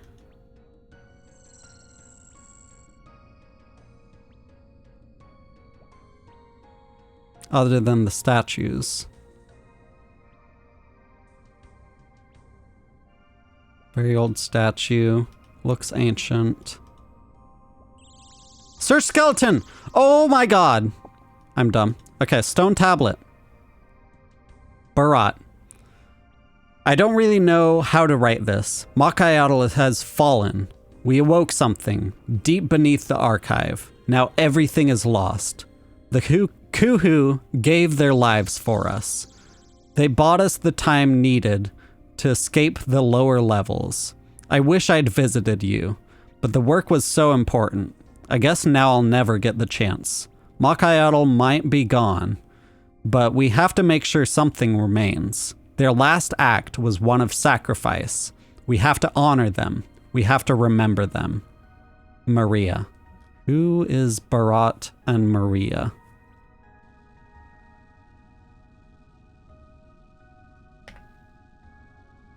Other than the statues. Very old statue. Looks ancient. Sir Skeleton! Oh my god! I'm dumb. Okay, stone tablet. Barat. I don't really know how to write this. Makayatl has fallen. We awoke something deep beneath the archive. Now everything is lost. The Kuhu gave their lives for us. They bought us the time needed to escape the lower levels. I wish I'd visited you, but the work was so important. I guess now I'll never get the chance. Makayatl might be gone, but we have to make sure something remains. Their last act was one of sacrifice. We have to honor them. We have to remember them. Maria. Who is Barat and Maria?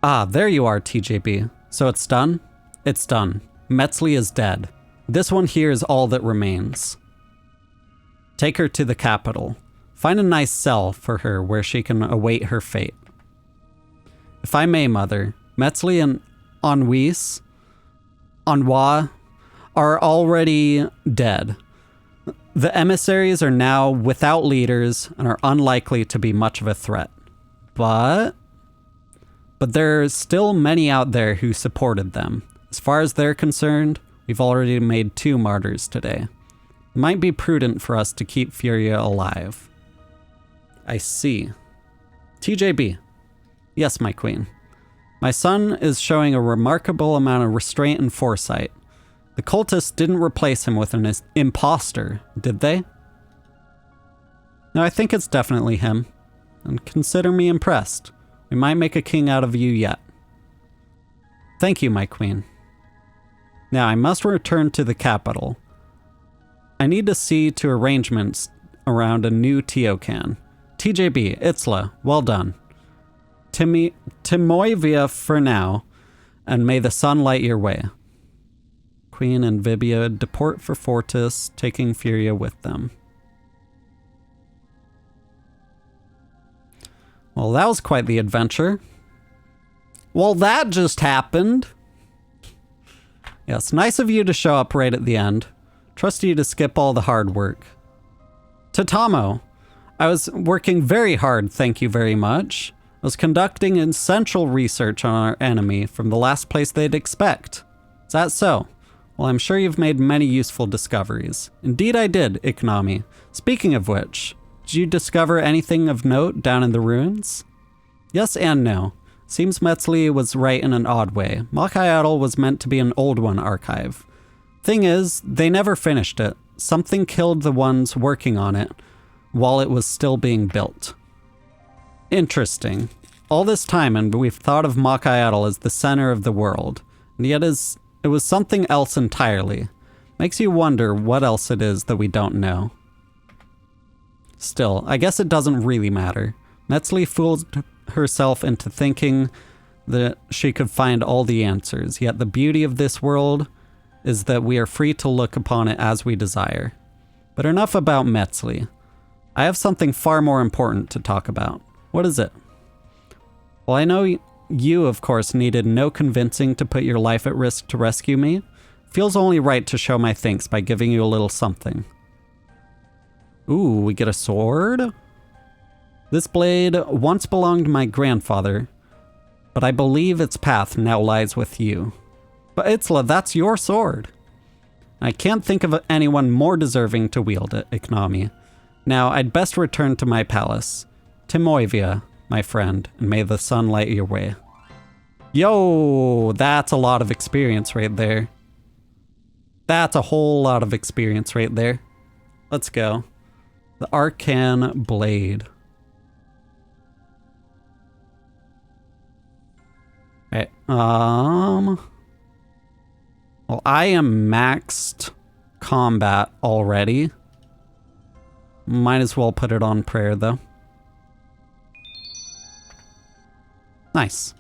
Ah, there you are, TJB. So it's done? It's done. Metzli is dead. This one here is all that remains. Take her to the capital. Find a nice cell for her where she can await her fate. If I may, Mother, Metzli and Anwis are already dead. The emissaries are now without leaders and are unlikely to be much of a threat. But there's still many out there who supported them. As far as they're concerned, we've already made 2 martyrs today. It might be prudent for us to keep Furia alive. I see. TJB. Yes, my queen. My son is showing a remarkable amount of restraint and foresight. The cultists didn't replace him with an imposter, did they? No, I think it's definitely him. And consider me impressed. We might make a king out of you yet. Thank you, my queen. Now, I must return to the capital. I need to see to arrangements around a new Teocan. TJB, Itzla, well done. Timoivia for now, and may the sun light your way. Queen and Vibia depart for Fortis, taking Furia with them. Well, that was quite the adventure. Well, that just happened. Yes, nice of you to show up right at the end. Trust you to skip all the hard work. Tatamo, I was working very hard, thank you very much. I was conducting essential research on our enemy from the last place they'd expect. Is that so? Well, I'm sure you've made many useful discoveries. Indeed I did, Iknami. Speaking of which, did you discover anything of note down in the ruins? Yes and no. Seems Metzli was right in an odd way. Makayatl was meant to be an old one archive. Thing is, they never finished it. Something killed the ones working on it while it was still being built. Interesting. All this time and we've thought of Makayatl as the center of the world, and yet it was something else entirely. Makes you wonder what else it is that we don't know. Still, I guess it doesn't really matter. Metzli fooled herself into thinking that she could find all the answers, yet the beauty of this world is that we are free to look upon it as we desire. But enough about Metzli. I have something far more important to talk about. What is it? Well, I know you, of course, needed no convincing to put your life at risk to rescue me. Feels only right to show my thanks by giving you a little something. Ooh, we get a sword? This blade once belonged to my grandfather, but I believe its path now lies with you. But Itzla, that's your sword. I can't think of anyone more deserving to wield it, Iknami. Now, I'd best return to my palace. Timoivia, my friend, and may the sun light your way. Yo, that's a lot of experience right there. That's a whole lot of experience right there. Let's go. The Arcan Blade. Okay, well, I am maxed combat already. Might as well put it on prayer, though. Nice.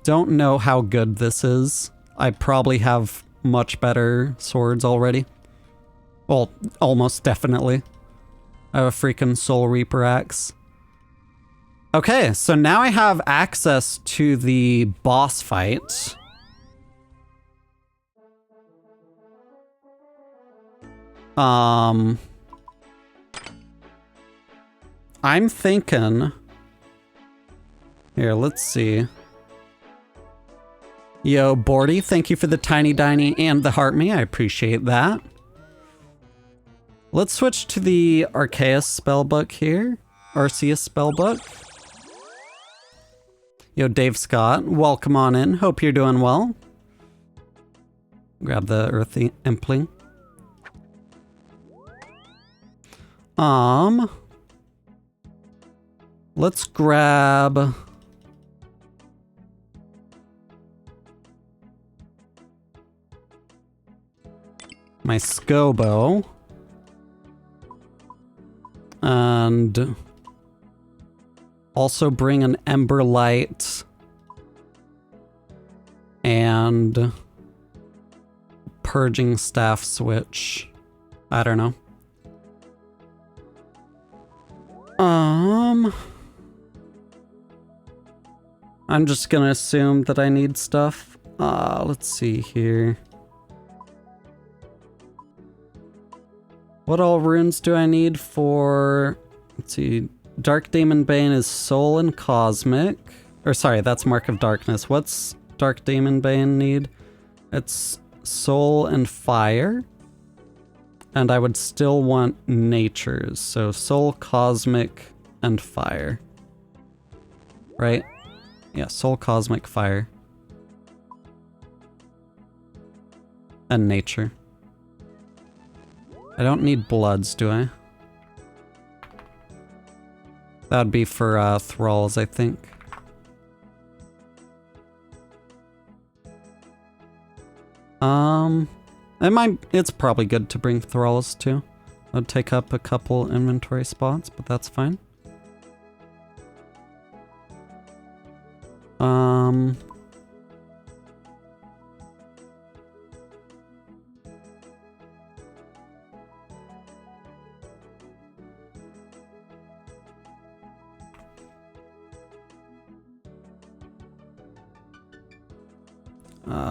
Don't know how good this is. I probably have much better swords already. Well, almost definitely. I have a freaking Soul Reaper axe. Okay, so now I have access to the boss fight. I'm thinking... Here, let's see. Yo, Bordy, thank you for the Tiny Diny and the Heart Me. I appreciate that. Let's switch to the Arceus spellbook here. Arceus spellbook. Yo, Dave Scott, welcome on in. Hope you're doing well. Grab the Earthy Impling. Let's grab... my Scobo. And also bring an Ember Light and Purging Staff switch. I don't know. I'm just gonna assume that I need stuff. Let's see here. What all runes do I need for... Let's see. Dark Demon Bane is Soul and Cosmic. Or sorry, that's Mark of Darkness. What's Dark Demon Bane need? It's Soul and Fire. And I would still want Natures. So Soul, Cosmic, and Fire. Right? Yeah, Soul, Cosmic, Fire. And Nature. I don't need Bloods, do I? That would be for Thralls, I think. It's probably good to bring Thralls too. I'd take up a couple inventory spots, but that's fine.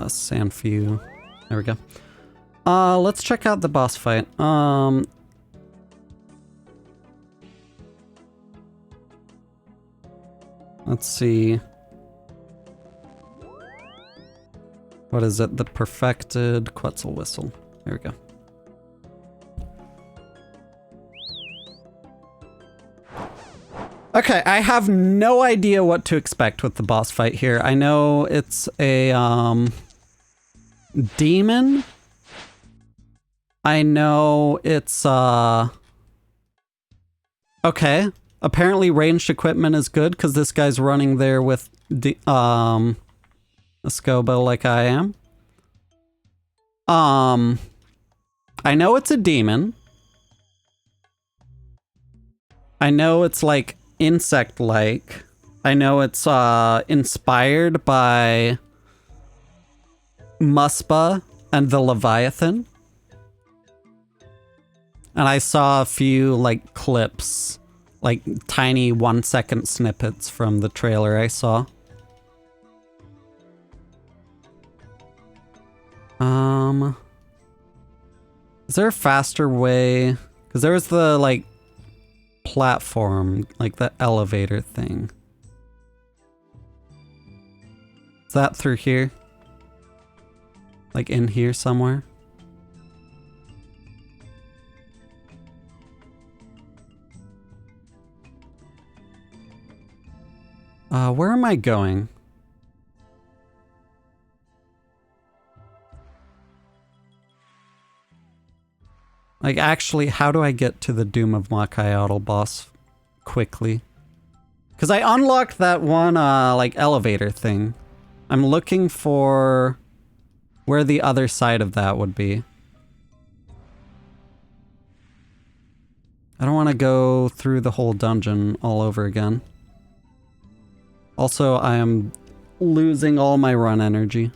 Sanfew. There we go. Let's check out the boss fight. Let's see. What is it? The Perfected Quetzal Whistle. There we go. Okay, I have no idea what to expect with the boss fight here. I know it's a, demon. I know it's, okay. Apparently ranged equipment is good, because this guy's running there with the, a Scobo like I am. I know it's a demon. I know it's, like, insect-like. I know it's inspired by Muspa and the Leviathan. And I saw a few like clips, like tiny 1-second snippets from the trailer I saw. Is there a faster way? Because there was the like platform, like the elevator thing. Is that through here? Like in here somewhere? Where am I going? Like, actually, how do I get to the Doom of Makayotl boss quickly? Because I unlocked that one, like, elevator thing. I'm looking for where the other side of that would be. I don't want to go through the whole dungeon all over again. Also, I am losing all my run energy.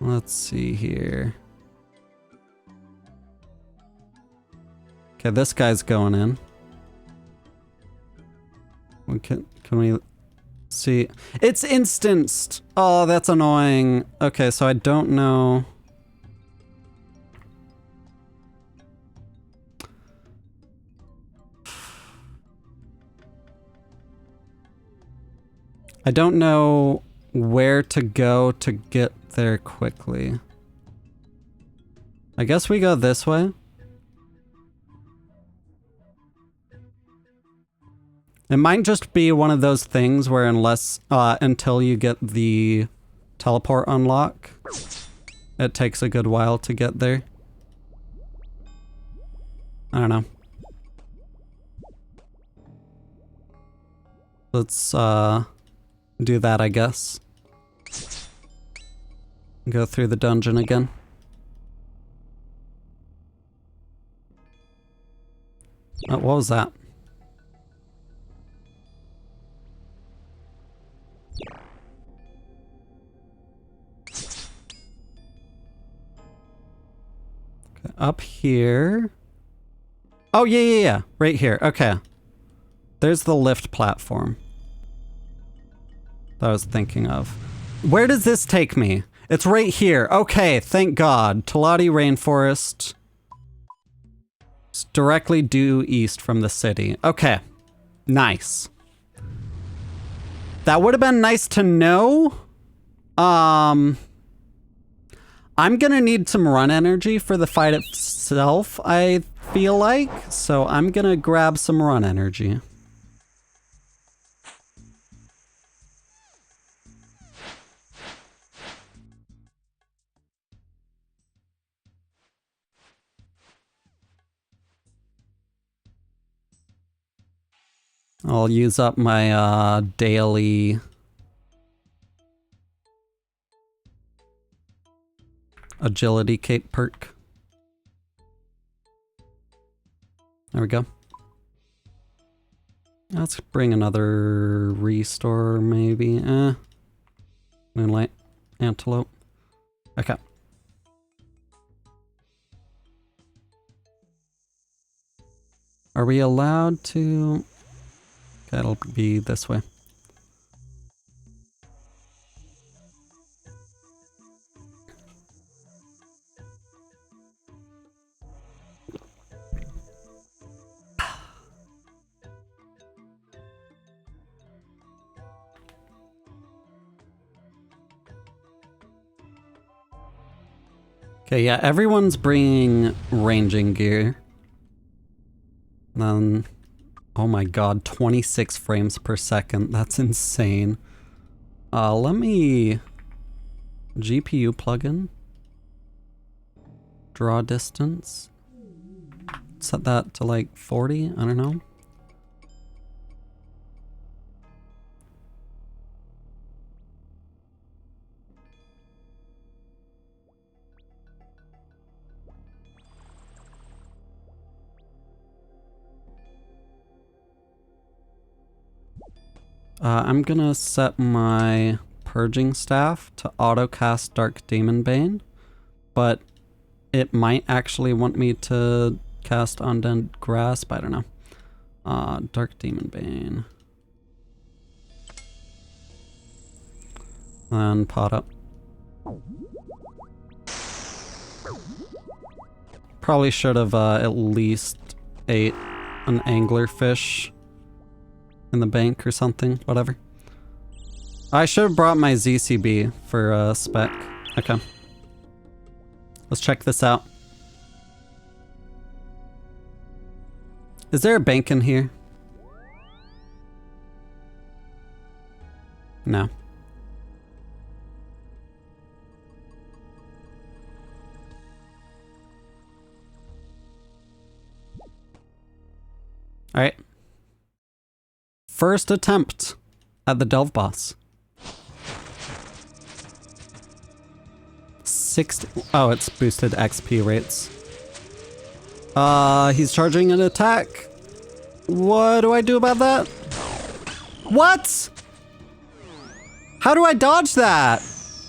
Let's see here. Okay, this guy's going in. Can we see? It's instanced! Oh, that's annoying. Okay, so I don't know. I don't know where to go to get there quickly. I guess we go this way. It might just be one of those things where until you get the teleport unlock, it takes a good while to get there. I don't know. Let's do that, I guess. Go through the dungeon again. Oh, what was that? Okay, up here. Oh, yeah. Right here. Okay. There's the lift platform that I was thinking of. Where does this take me? It's right here. Okay, thank God. Talati Rainforest. It's directly due east from the city. Okay. Nice. That would have been nice to know. I'm gonna need some run energy for the fight itself, I feel like. So I'm gonna grab some run energy. I'll use up my daily agility cape perk. There we go. Let's bring another restore, maybe. Moonlight. Antelope. Okay. Are we allowed to... That'll be this way. Okay, yeah, everyone's bringing ranging gear. Then, oh my god, 26 frames per second. That's insane. Let me... GPU plugin. Draw distance. Set that to like 40, I don't know. I'm gonna set my purging staff to auto cast Dark Demon Bane, but it might actually want me to cast Undead Grasp, I don't know. Dark Demon Bane. And pot up. Probably should have at least ate an anglerfish in the bank or something, whatever. I should have brought my ZCB for spec. Okay. Let's check this out. Is there a bank in here? No. Alright. First attempt at the Delve boss. 60. Oh, it's boosted XP rates. He's charging an attack. What do I do about that? What? How do I dodge that?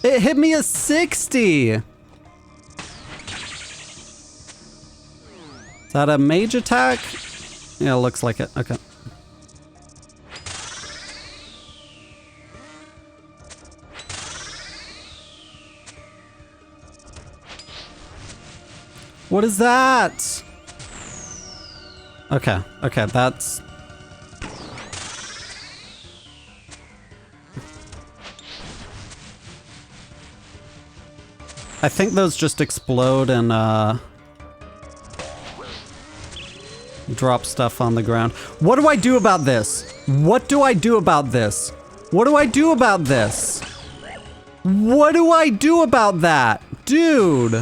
It hit me at 60. Is that a mage attack? Yeah, it looks like it. Okay. What is that? Okay, okay, that's... I think those just explode and, drop stuff on the ground. What do I do about this? What do I do about this? What do I do about this? What do I do about that? Dude!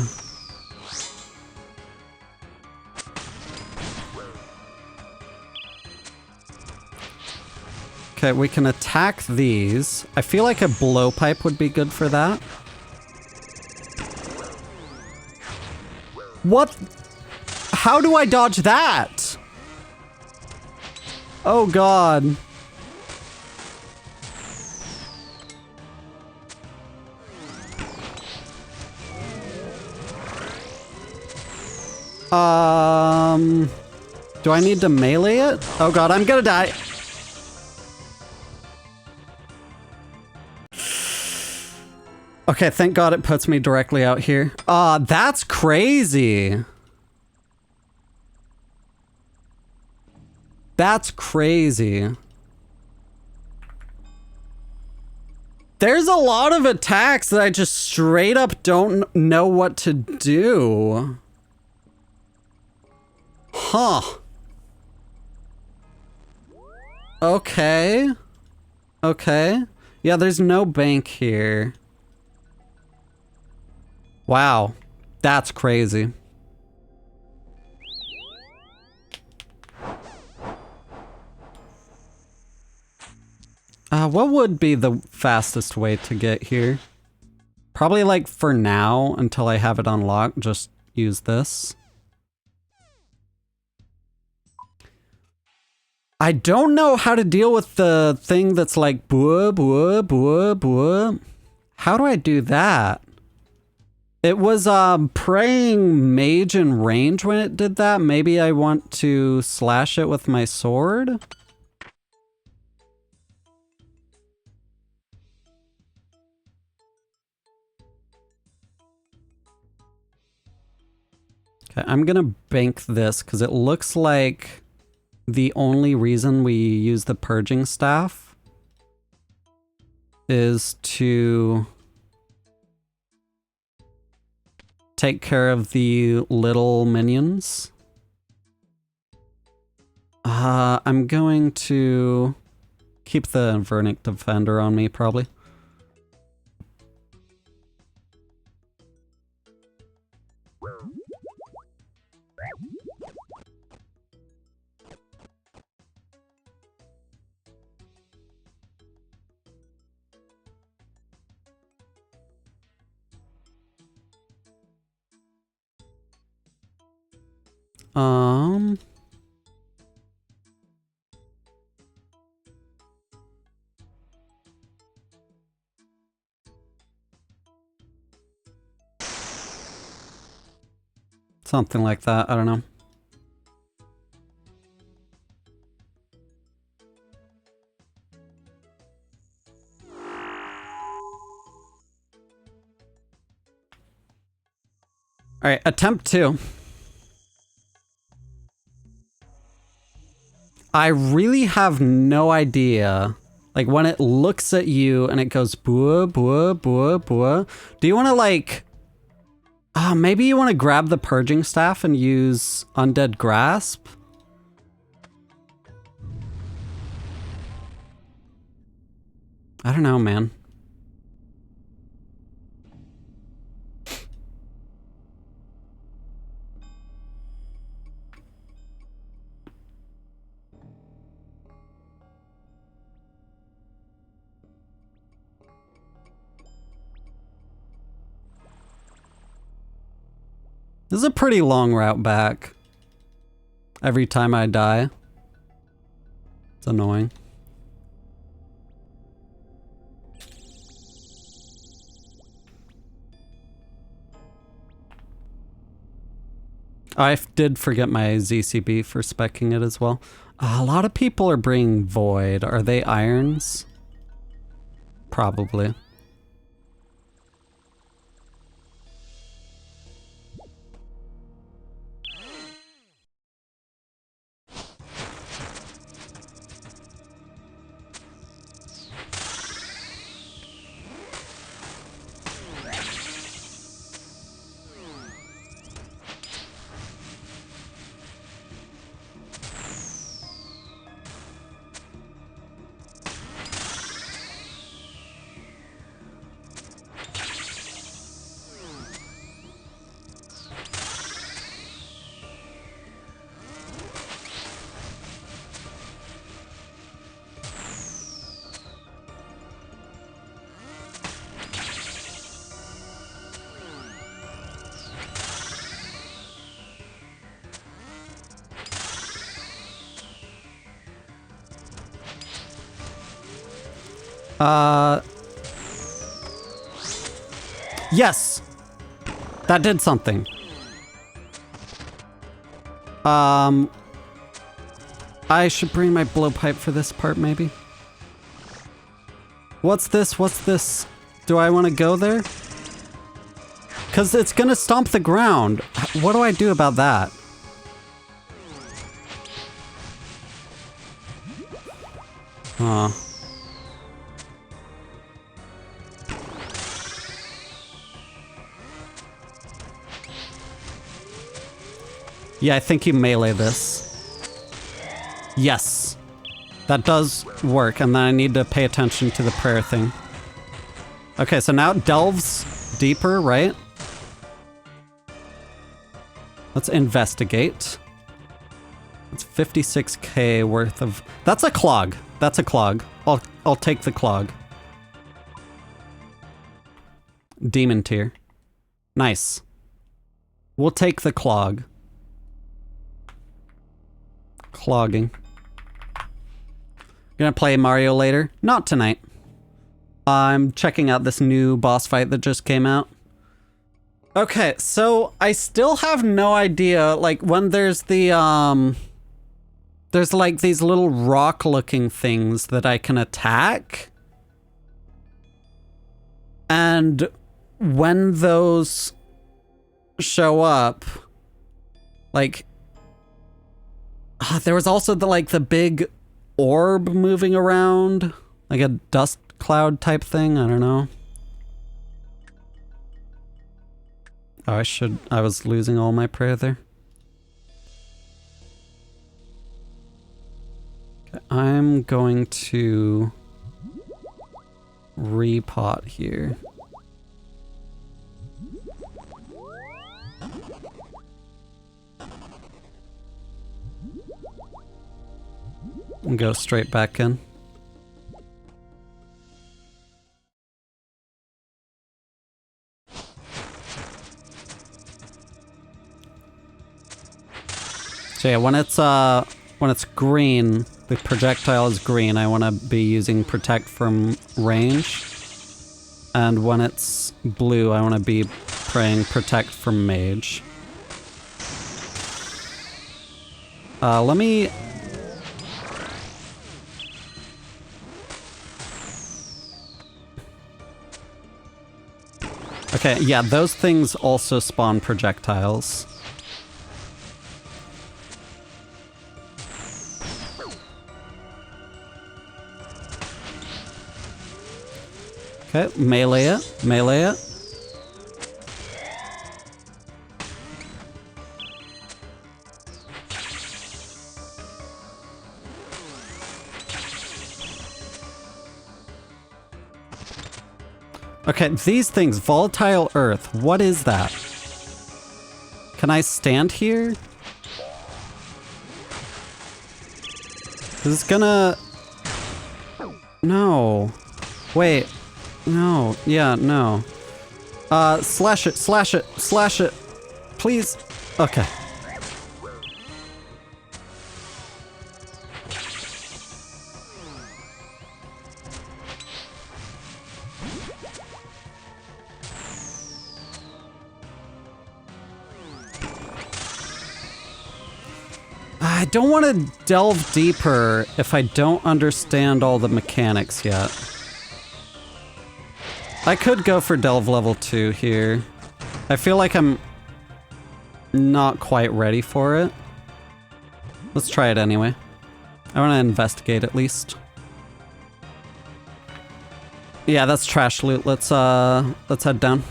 Okay, we can attack these. I feel like a blowpipe would be good for that. What? How do I dodge that? Oh god. Do I need to melee it? Oh god, I'm gonna die. Okay, thank god it puts me directly out here. That's crazy. That's crazy. There's a lot of attacks that I just straight up don't know what to do. Huh. Okay. Okay. Yeah, there's no bank here. Wow. That's crazy. What would be the fastest way to get here? Probably like for now, until I have it unlocked, just use this. I don't know how to deal with the thing that's like bua, bua, bua, bua. How do I do that? It was praying mage in range when it did that. Maybe I want to slash it with my sword? Okay, I'm gonna bank this because it looks like the only reason we use the purging staff is to take care of the little minions. I'm going to keep the Vernic Defender on me, probably. Something like that, I don't know. All right, attempt 2. I really have no idea. Like when it looks at you and it goes bua, bua, bua, bua. Do you want to like... maybe you want to grab the purging staff and use Undead Grasp? I don't know, man. This is a pretty long route back. Every time I die. It's annoying. I did forget my ZCB for speccing it as well. A lot of people are bringing Void. Are they irons? Probably. Yes! That did something. I should bring my blowpipe for this part, maybe? What's this? What's this? Do I want to go there? Because it's gonna stomp the ground. What do I do about that? Huh. Yeah, I think you melee this. Yes. That does work, and then I need to pay attention to the prayer thing. Okay, so now it delves deeper, right? Let's investigate. It's 56k worth of... That's a clog. That's a clog. I'll take the clog. Demon tier. Nice. We'll take the clog. Clogging. Gonna play Mario later? Not tonight. I'm checking out this new boss fight that just came out. Okay, so I still have no idea, like, when there's the, there's like these little rock-looking things that I can attack. And when those show up, like, there was also the big orb moving around, like a dust cloud type thing. I don't know. Oh, I was losing all my prayer there. Okay, I'm going to repot here. And go straight back in. So yeah, when it's green, the projectile is green, I want to be using protect from range. And when it's blue, I want to be praying protect from mage. Let me... Okay, yeah, those things also spawn projectiles. Okay, melee it, melee it. Okay, these things, volatile earth, what is that? Can I stand here? 'Cause it's gonna... No. Wait. No. Yeah, no. Slash it, slash it, slash it. Please. Okay. I don't want to delve deeper if I don't understand all the mechanics yet. I could go for delve level 2 here. I feel like I'm not quite ready for it. Let's try it anyway. I want to investigate at least. Yeah, that's trash loot. Let's head down.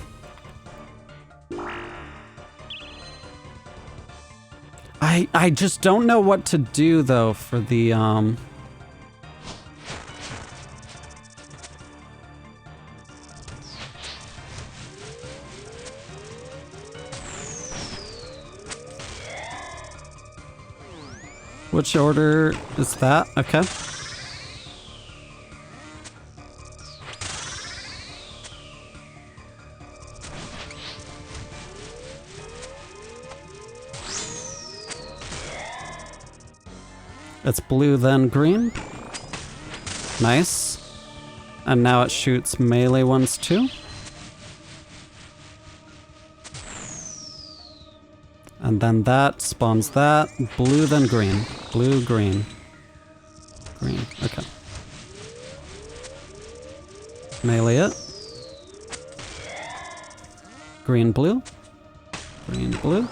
I just don't know what to do though for the which order is that? Okay. It's blue, then green. Nice. And now it shoots melee ones too. And then that spawns that. Blue, then green. Blue, green. Green. Okay. Melee it. Green, blue. Green, blue.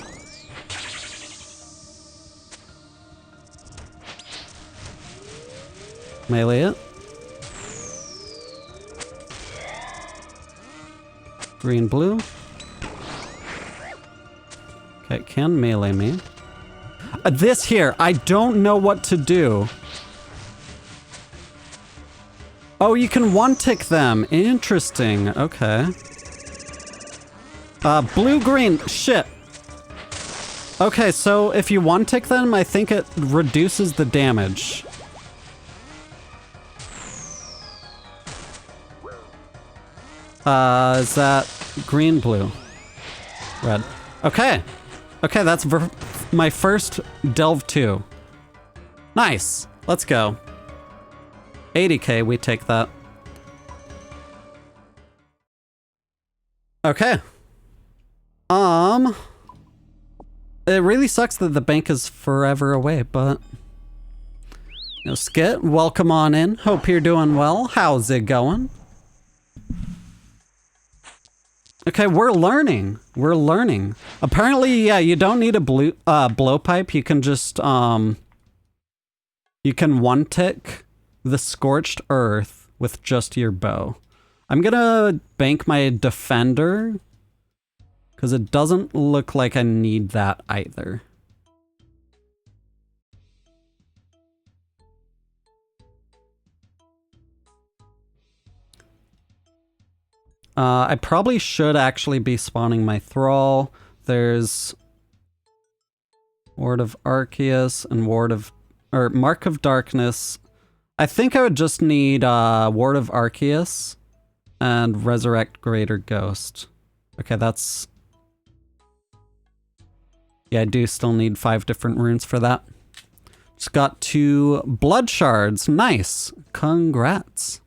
Melee it. Green, blue. Okay, it can melee me. This here, I don't know what to do. Oh, you can one-tick them. Interesting. Okay. Blue, green. Shit. Okay, so if you one-tick them, I think it reduces the damage. Is that green, blue, red? Okay. Okay, that's my first delve 2. Nice. Let's go. 80k, we take that. Okay. It really sucks that the bank is forever away, but... You know, Skit, welcome on in. Hope you're doing well. How's it going? Okay, we're learning. We're learning. Apparently, yeah, you don't need a blowpipe. You can just, you can one-tick the scorched earth with just your bow. I'm gonna bank my defender, because it doesn't look like I need that either. I probably should actually be spawning my thrall. There's Ward of Arceus and Mark of Darkness. I think I would just need Ward of Arceus and Resurrect Greater Ghost. Okay, that's... Yeah, I do still need 5 different runes for that. Just got 2 blood shards. Nice. Congrats.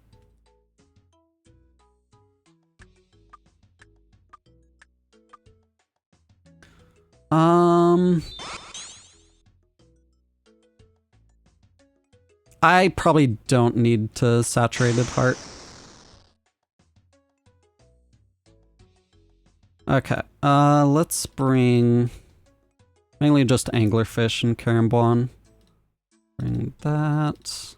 I probably don't need to saturated heart. Okay, let's bring mainly just anglerfish and caramboin. Bring that.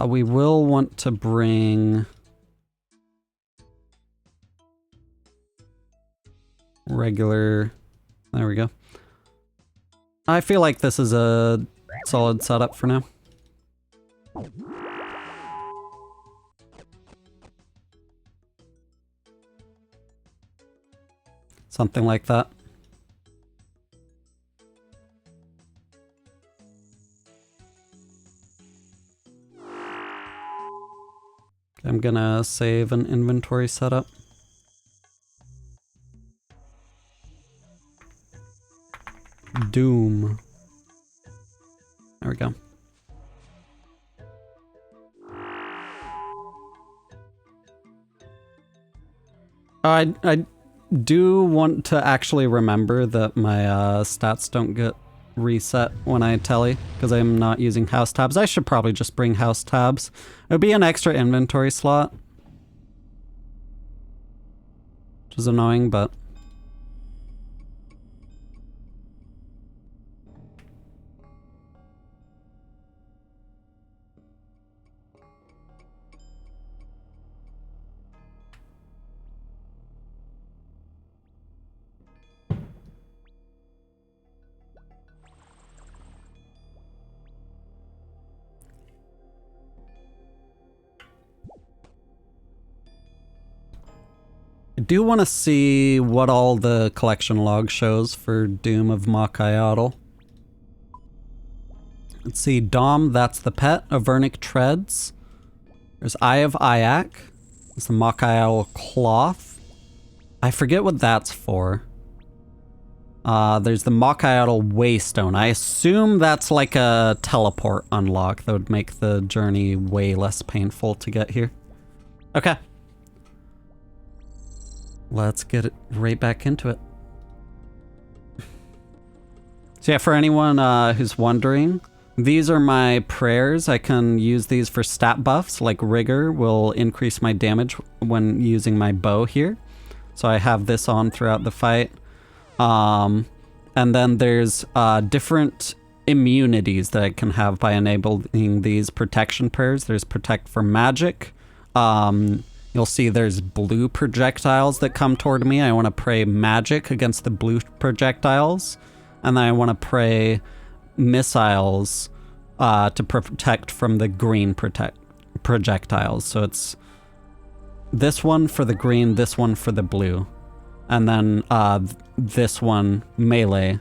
We will want to bring regular. There we go. I feel like this is a solid setup for now. Something like that. I'm gonna save an inventory setup. Doom. There we go. I do want to actually remember that my stats don't get reset when I telly, because I'm not using house tabs. I should probably just bring house tabs. It would be an extra inventory slot, which is annoying, but... I do want to see what all the collection log shows for Doom of Machayotl. Let's see, Dom, that's the pet. Avernic Treads. There's Eye of Ayak. There's the Machayotl Cloth. I forget what that's for. There's the Machayotl Waystone. I assume that's like a teleport unlock that would make the journey way less painful to get here. Okay. Let's get it right back into it. So yeah, for anyone who's wondering, these are my prayers. I can use these for stat buffs, like Rigor will increase my damage when using my bow here. So I have this on throughout the fight. And then there's different immunities that I can have by enabling these protection prayers. There's Protect from Magic. You'll see there's blue projectiles that come toward me. I want to pray magic against the blue projectiles. And then I want to pray missiles to protect from the green projectiles. So it's this one for the green, this one for the blue. And then this one, melee,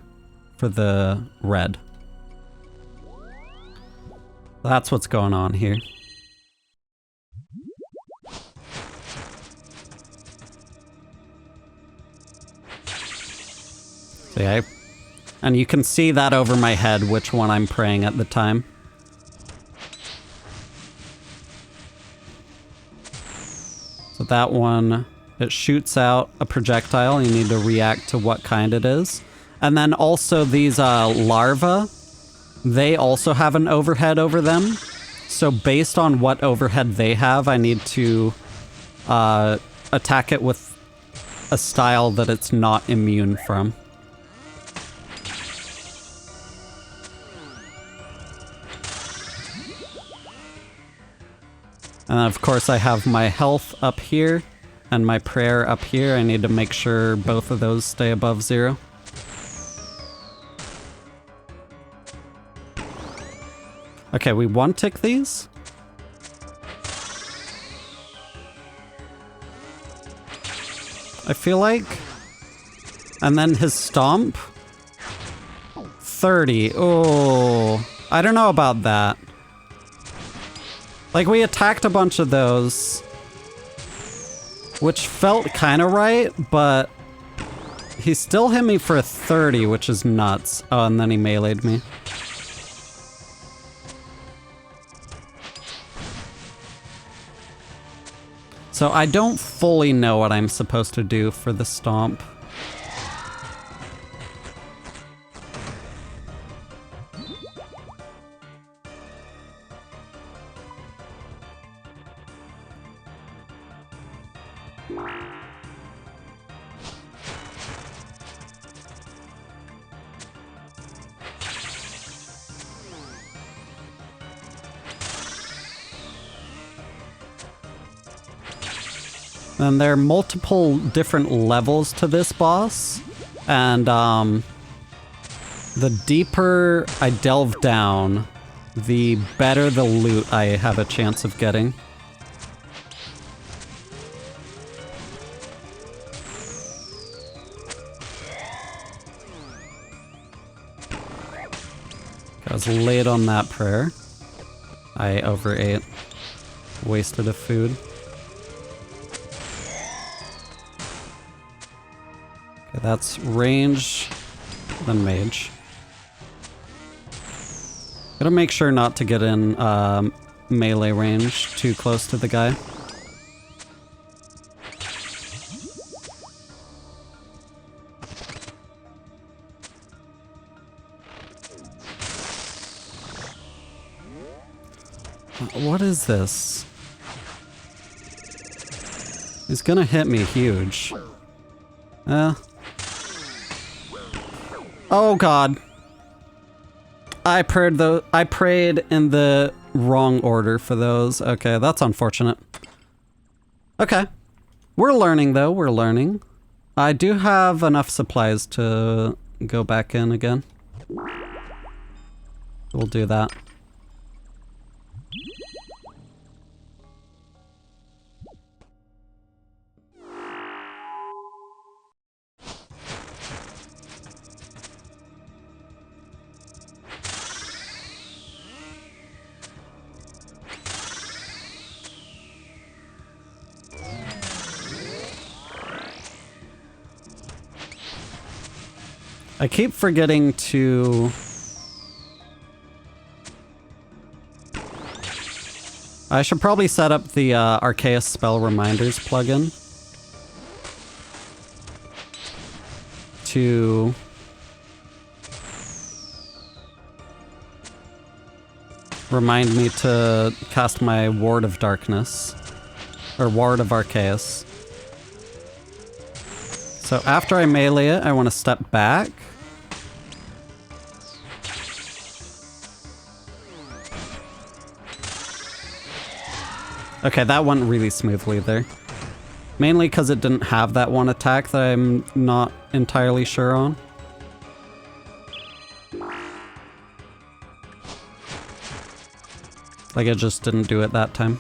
for the red. That's what's going on here. So yeah, and you can see that over my head, which one I'm praying at the time. So that one, it shoots out a projectile. You need to react to what kind it is. And then also these larvae, they also have an overhead over them. So based on what overhead they have, I need to attack it with a style that it's not immune from. And of course I have my health up here and my prayer up here. I need to make sure both of those stay above 0. Okay, we one-tick these. I feel like. And then his stomp. 30. Oh, I don't know about that. Like, we attacked a bunch of those, which felt kind of right, but he still hit me for a 30, which is nuts. Oh, and then he meleeed me. So I don't fully know what I'm supposed to do for the stomp. And there are multiple different levels to this boss, and the deeper I delve down, the better the loot I have a chance of getting. I was late on that prayer. I overate. Wasted of food. That's range, then mage. Gotta make sure not to get in melee range too close to the guy. What is this? He's gonna hit me huge. Oh god. I prayed in the wrong order for those. Okay, that's unfortunate. Okay. We're learning though, we're learning. I do have enough supplies to go back in again. We'll do that. I keep forgetting to... I should probably set up the Arceus Spell Reminders plugin to remind me to cast my Ward of Darkness, or Ward of Arceus. So after I melee it, I want to step back. Okay, that went really smoothly there. Mainly because it didn't have that one attack that I'm not entirely sure on. Like, it just didn't do it that time.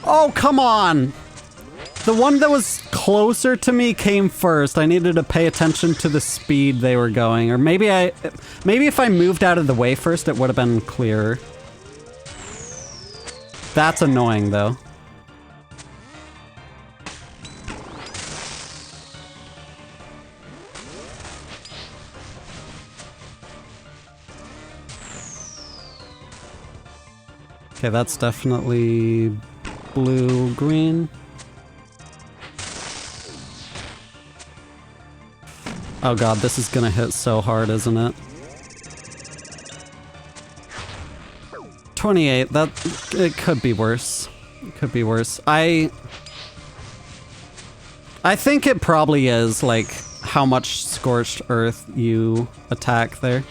Oh, come on! The one that was closer to me came first. I needed to pay attention to the speed they were going. Or maybe if I moved out of the way first, it would have been clearer. That's annoying, though. Okay, that's definitely blue, green. Oh god, this is gonna hit so hard, isn't it? 28, it could be worse. It could be worse. I think it probably is, like, how much Scorched Earth you attack there.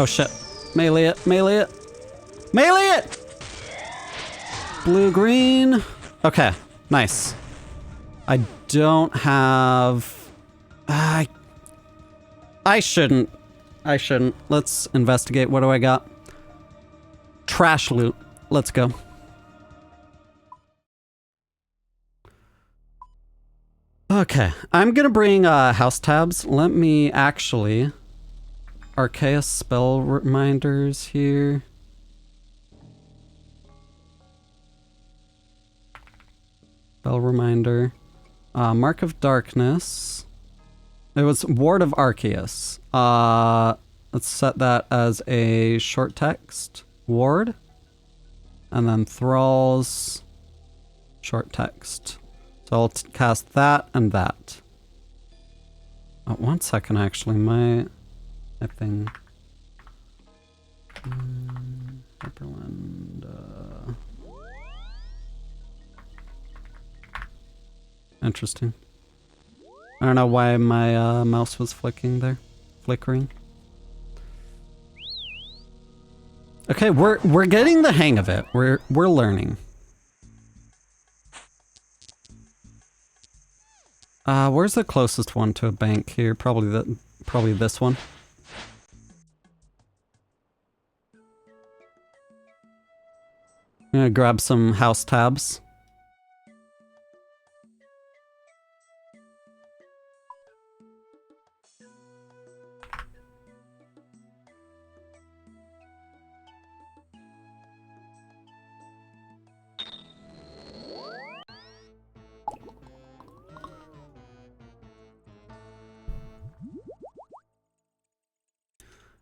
Oh shit. Melee it, melee it. Melee it! Blue, green. Okay, nice. I don't have... I shouldn't. I shouldn't. Let's investigate. What do I got? Trash loot. Let's go. Okay, I'm gonna bring house tabs. Let me actually... Arceus spell reminders here. Spell reminder. Mark of Darkness. It was Ward of Arceus. Let's set that as a short text. Ward. And then Thralls. Short text. So I'll cast that and that. Oh, 1 second actually, my thing. Hyperland. Interesting. I don't know why my mouse was flickering there. Flickering. Okay, we're getting the hang of it. We're learning. Where's the closest one to a bank here? Probably this one. I'm gonna grab some house tabs.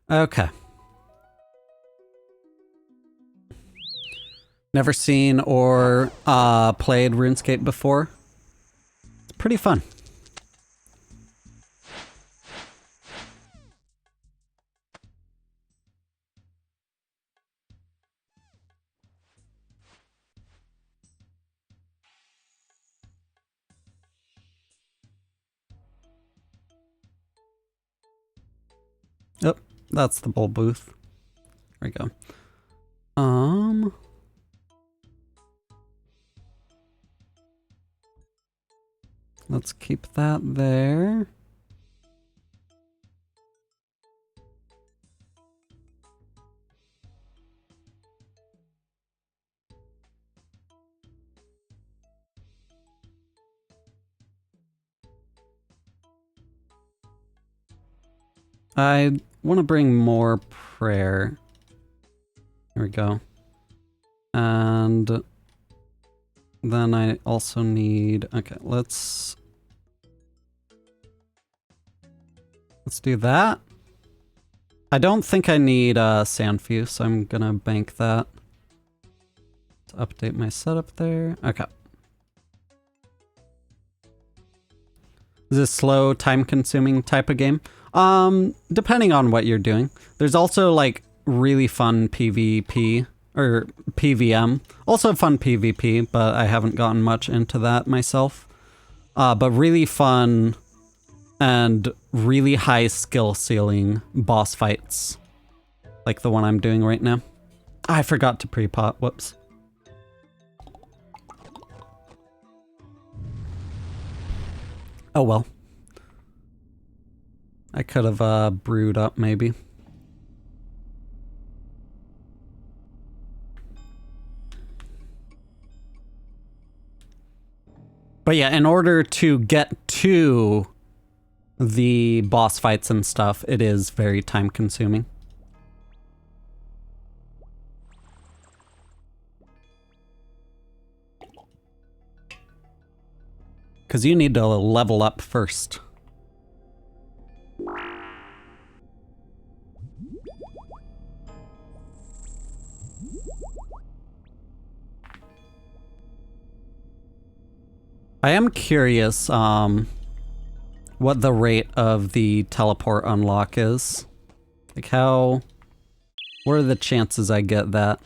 Okay. Never seen or played RuneScape before. It's pretty fun. Oh, that's the bull booth. There we go. Let's keep that there. I want to bring more prayer. Here we go. And then I also need... Okay, let's do that. I don't think I need Sandfuse, so I'm gonna bank that. To update my setup there. Okay. Is this slow, time-consuming type of game? Depending on what you're doing. There's also like really fun PvP or PVM. Also fun PvP, but I haven't gotten much into that myself. But really fun and really high skill ceiling boss fights. Like the one I'm doing right now. I forgot to pre-pot, whoops. Oh well. I could have brewed up maybe. But yeah, in order to get to the boss fights and stuff, it is very time consuming. Because you need to level up first. I am curious what the rate of the teleport unlock is. Like what are the chances I get that?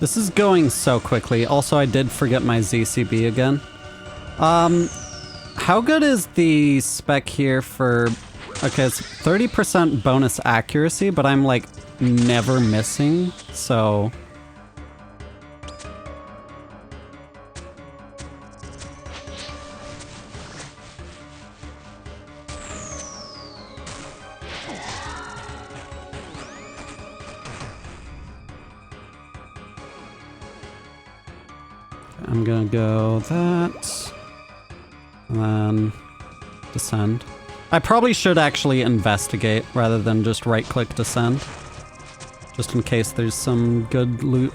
This is going so quickly. Also, I did forget my ZCB again. How good is the spec here for... Okay, it's 30% bonus accuracy, but I'm like never missing, so... I'm gonna go that, and then descend. I probably should actually investigate rather than just right-click descend, just in case there's some good loot.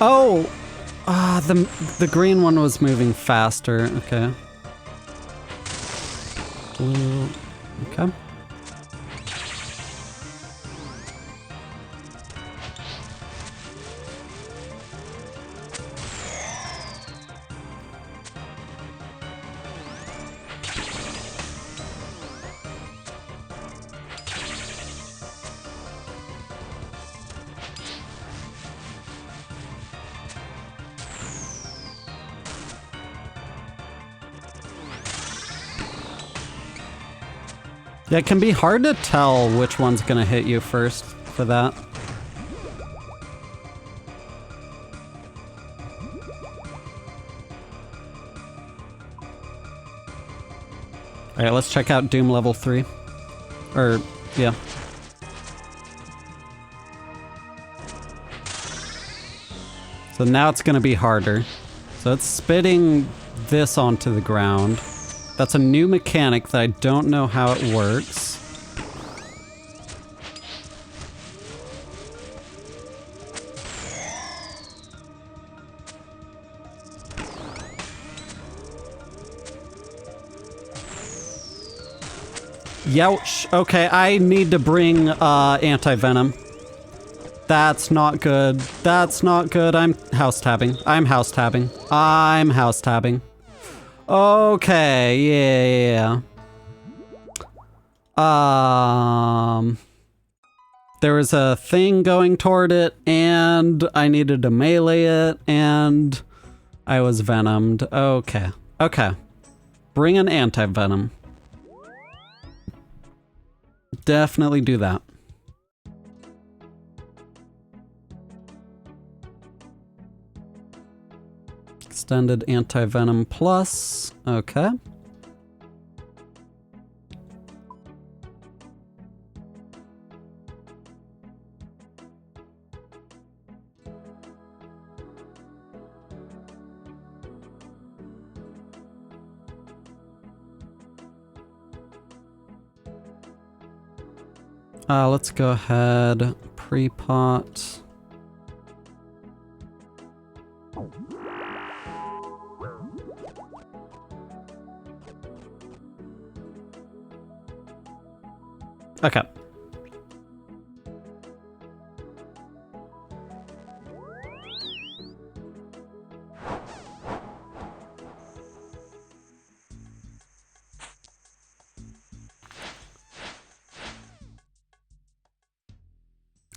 Oh! The green one was moving faster. Okay. Ooh, okay. Yeah, it can be hard to tell which one's gonna hit you first for that. Alright, let's check out Doom level 3. Or, yeah. So now it's gonna be harder. So it's spitting this onto the ground. That's a new mechanic that I don't know how it works. Youch. Okay, I need to bring anti-venom. That's not good. That's not good. I'm house tabbing. I'm house tabbing. I'm house tabbing. Okay, yeah. There was a thing going toward it, and I needed to melee it, and I was venomed. Okay. Okay. Bring an anti-venom. Definitely do that. Extended anti-venom plus. Okay. Let's go ahead, pre-pot. Okay.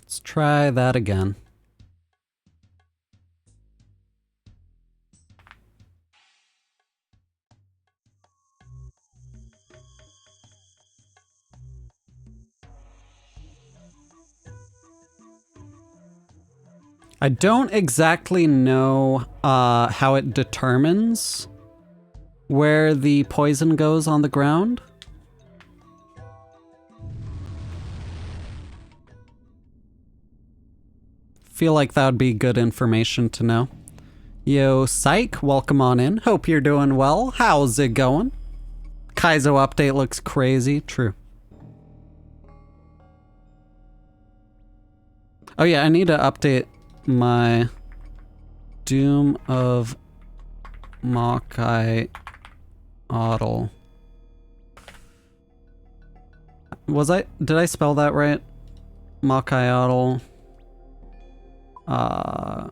Let's try that again. I don't exactly know how it determines where the poison goes on the ground. Feel like that would be good information to know. Yo, Psych, welcome on in. Hope you're doing well. How's it going? Kaizo update looks crazy. True. Oh yeah, I need to update my Doom of Makai Audle. Did I spell that right? Makai Audle. I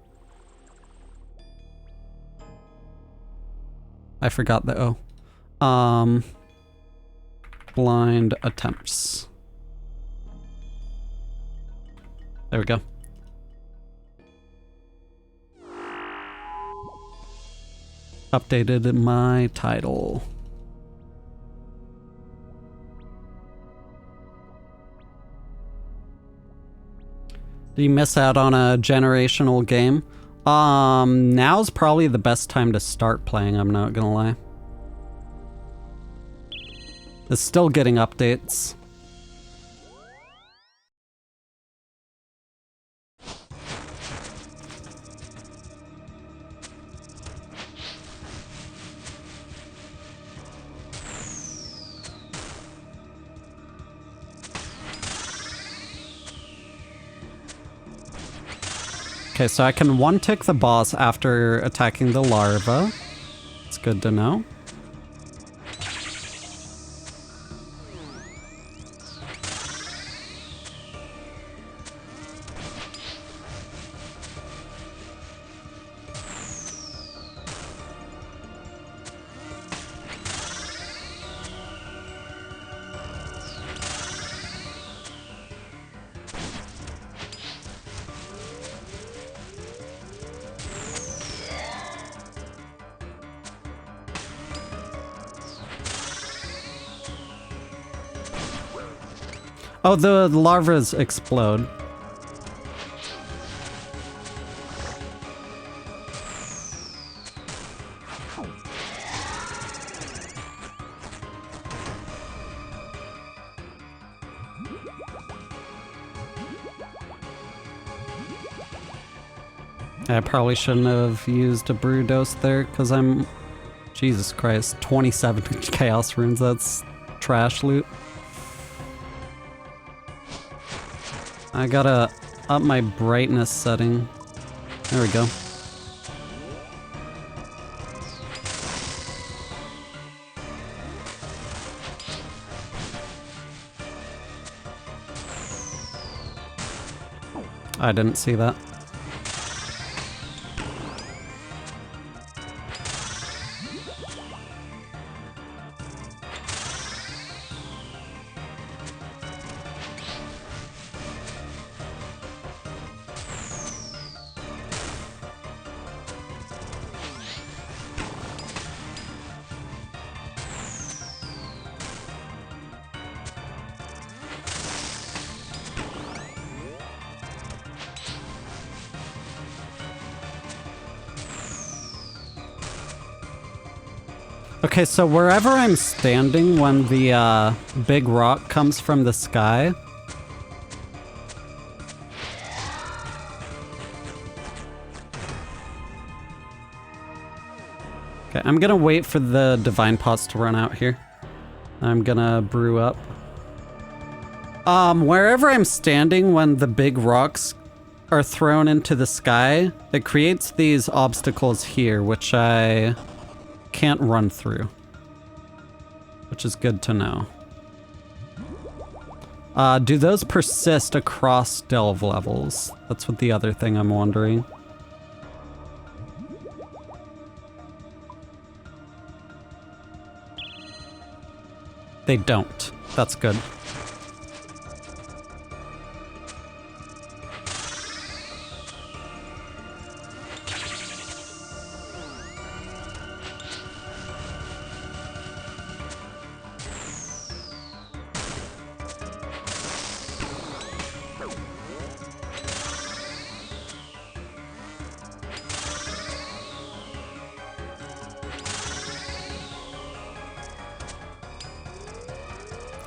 forgot the O. Blind attempts. There we go. Updated my title. Did you miss out on a generational game? Now's probably the best time to start playing, I'm not gonna lie. It's still getting updates. Okay, so I can one-tick the boss after attacking the larva. It's good to know. Oh, the larvas explode. I probably shouldn't have used a brew dose there because I'm... Jesus Christ, 27 chaos runes, that's trash loot. I gotta up my brightness setting. There we go. I didn't see that. Okay, so wherever I'm standing when the big rock comes from the sky... Okay, I'm gonna wait for the divine pots to run out here. I'm gonna brew up. Wherever I'm standing when the big rocks are thrown into the sky, it creates these obstacles here, which I can't run through, which is good to know. Do those persist across delve levels? That's what the other thing I'm wondering. They don't. That's good.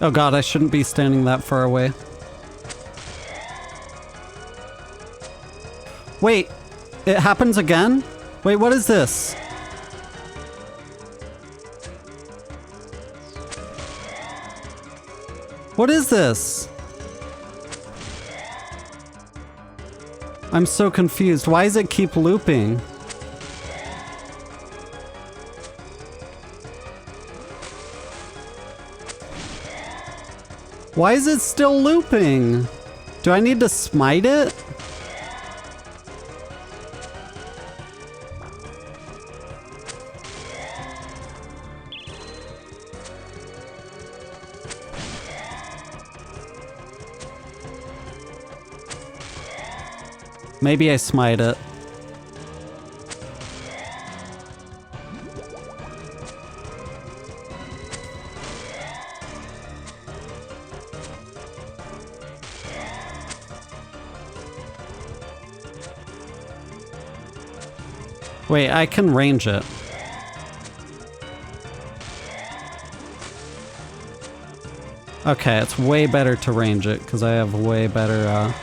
Oh god, I shouldn't be standing that far away. Wait, it happens again? Wait, what is this? What is this? I'm so confused. Why does it keep looping? Why is it still looping? Do I need to smite it? Maybe I smite it. Wait, I can range it. Okay, it's way better to range it because I have way better,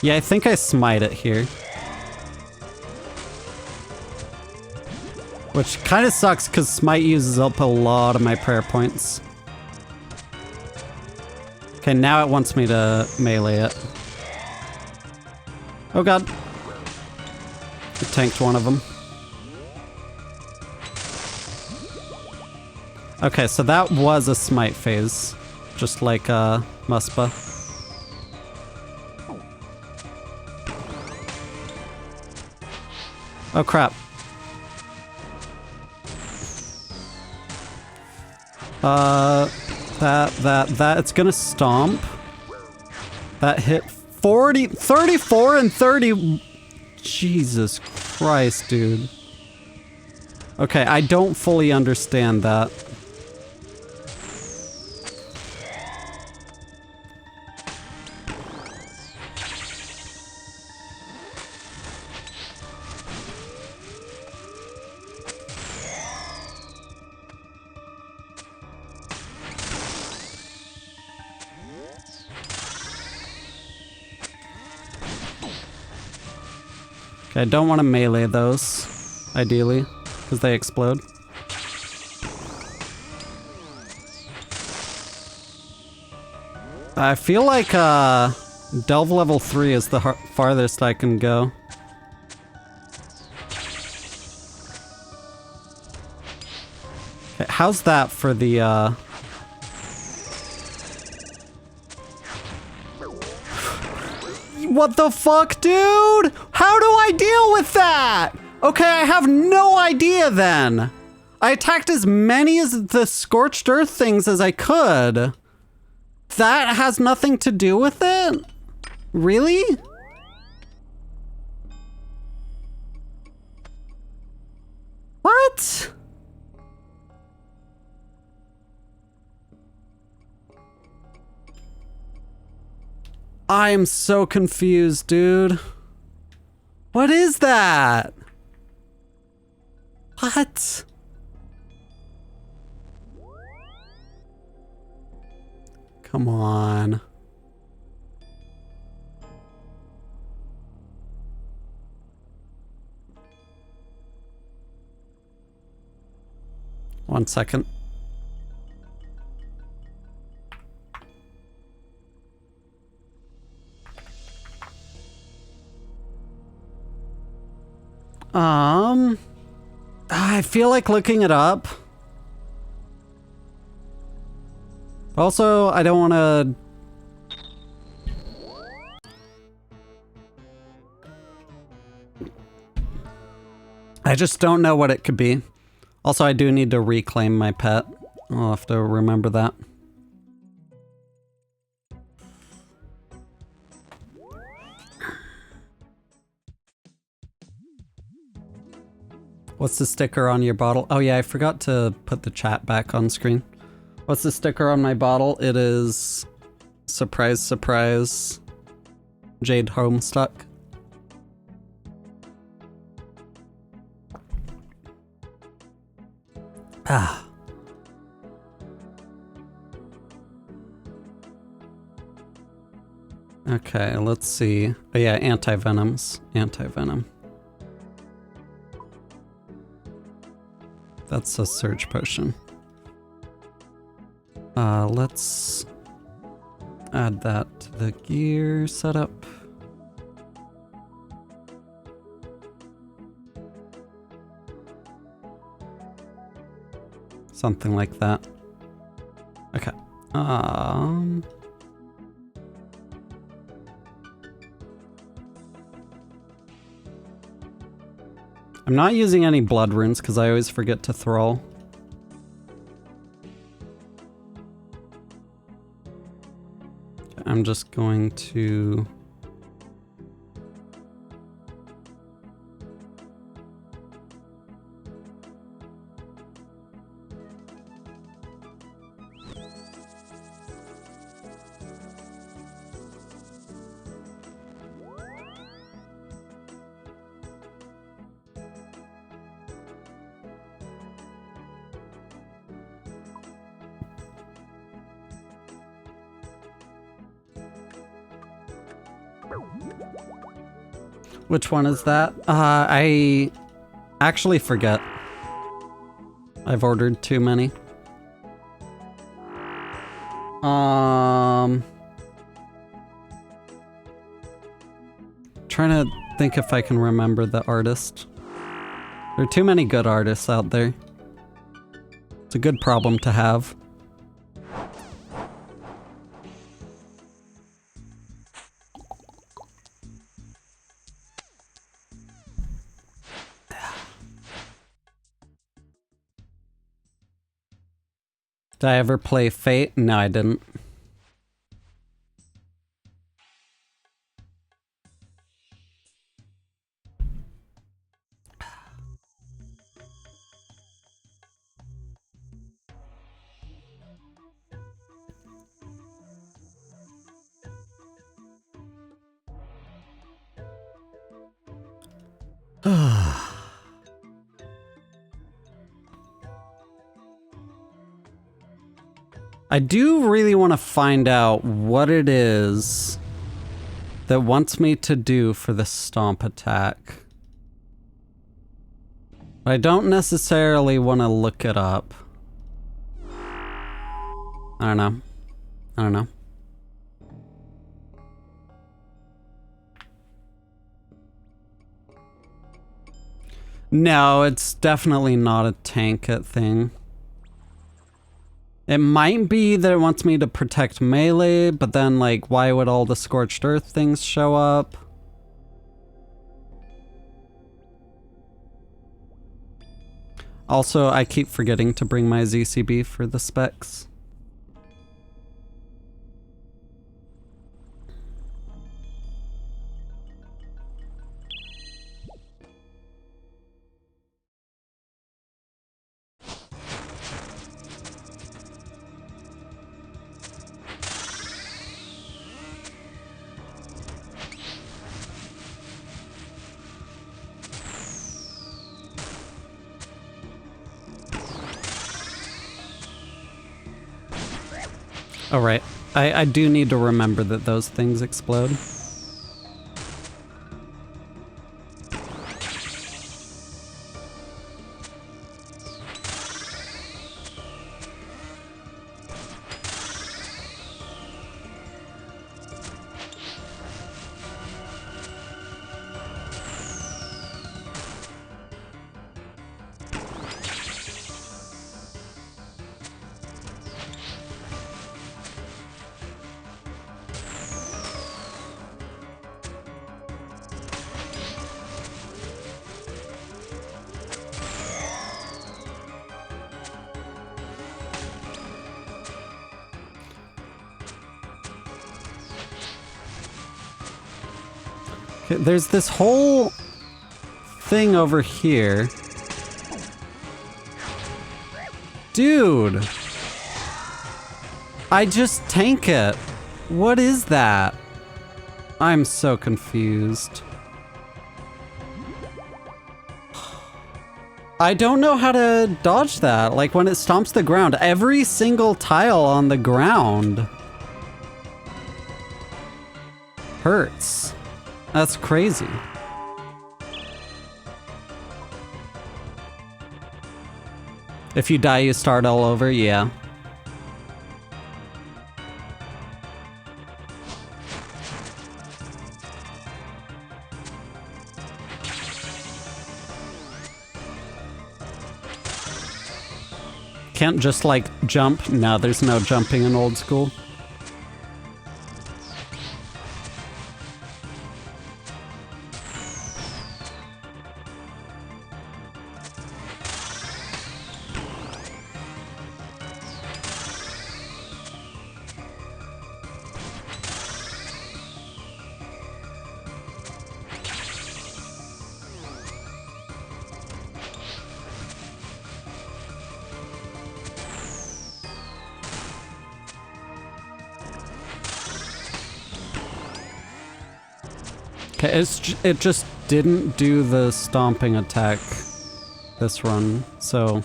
Yeah, I think I smite it here. Which kind of sucks because smite uses up a lot of my prayer points. Okay, now it wants me to melee it. Oh god. I tanked one of them. Okay, so that was a smite phase. Just like Muspa. Oh crap. It's gonna stomp. That hit 34 and 30. Jesus Christ, dude. Okay, I don't fully understand that. Okay, I don't want to melee those, ideally, because they explode. I feel like Delve level 3 is the farthest I can go. Okay, how's that for the What the fuck, dude? How do I deal with that? Okay, I have no idea then. I attacked as many as the Scorched Earth things as I could. That has nothing to do with it? Really? What? I am so confused, dude. What is that? What? Come on. One second. I feel like looking it up. Also, I don't want to... I just don't know what it could be. Also, I do need to reclaim my pet. I'll have to remember that. What's the sticker on your bottle? Oh yeah, I forgot to put the chat back on screen. What's the sticker on my bottle? It is... Surprise, surprise. Jade Homestuck. Ah. Okay, let's see. Oh yeah, anti-venoms. Anti-venom. That's a surge potion. Let's add that to the gear setup. Something like that. Okay. I'm not using any blood runes because I always forget to thrall. I'm just going to... Which one is that? I actually forget. I've ordered too many. trying to think if I can remember the artist. There are too many good artists out there. It's a good problem to have. Did I ever play Fate? No, I didn't. I do really want to find out what it is that wants me to do for the stomp attack. I don't necessarily want to look it up. I don't know. I don't know. No, it's definitely not a tank it thing. It might be that it wants me to protect melee, but then, like, why would all the Scorched Earth things show up? Also, I keep forgetting to bring my ZCB for the specs. Oh, right. I do need to remember that those things explode. Okay, there's this whole thing over here. Dude! I just tank it. What is that? I'm so confused. I don't know how to dodge that. Like when it stomps the ground, every single tile on the ground hurts. That's crazy. If you die, you start all over, yeah. Can't just like jump? No, there's no jumping in old school. Okay, it just didn't do the stomping attack this run, so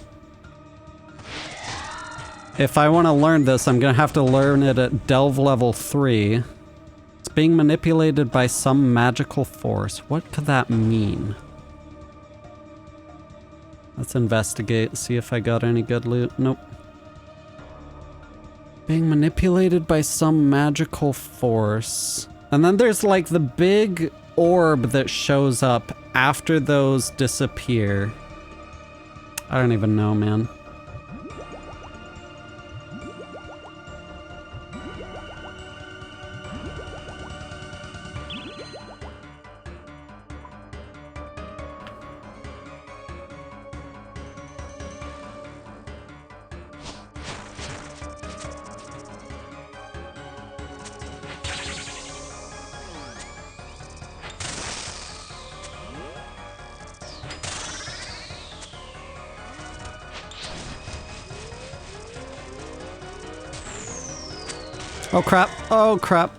if I want to learn this, I'm gonna have to learn it at Delve level 3. It's being manipulated by some magical force. What could that mean? Let's investigate, see if I got any good loot. Nope. Being manipulated by some magical force. And then there's like the big orb that shows up after those disappear. I don't even know, man. Oh crap, oh crap.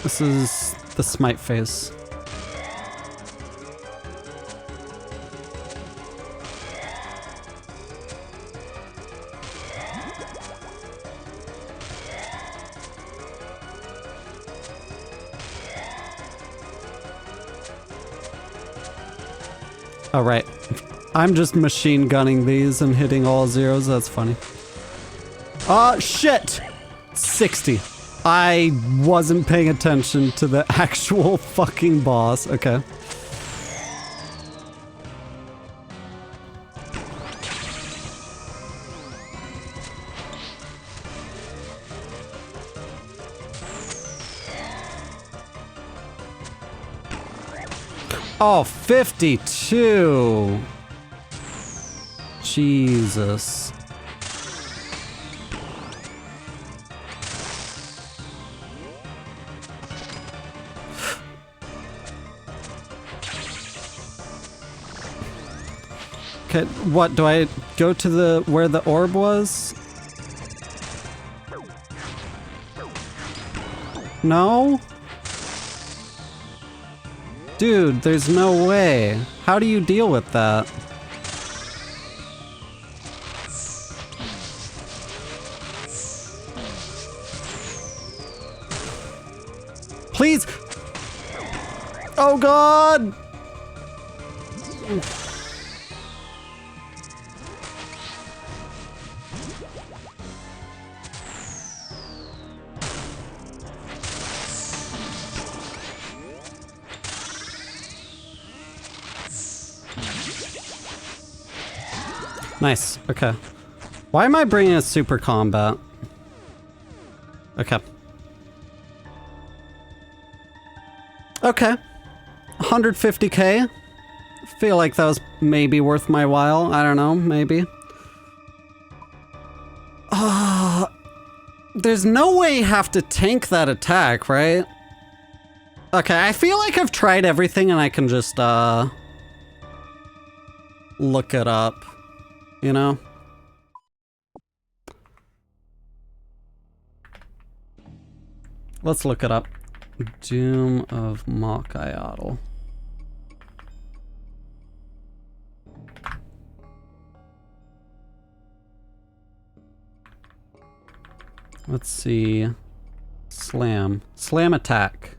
This is the smite phase. Oh, right. I'm just machine gunning these and hitting all zeros. That's funny. Shit! 60. I wasn't paying attention to the actual fucking boss. Okay. Oh, 52. Jesus. Okay, what, do I go to the, where the orb was? No? Dude, there's no way. How do you deal with that? Please! Oh god! Nice, okay. Why am I bringing a super combat? Okay. Okay. 150k. Feel like that was maybe worth my while. I don't know, maybe. There's no way you have to tank that attack, right? Okay, I feel like I've tried everything and I can just, look it up. You know? Let's look it up. Doom of Mokayotl. Let's see. Slam. Slam attack.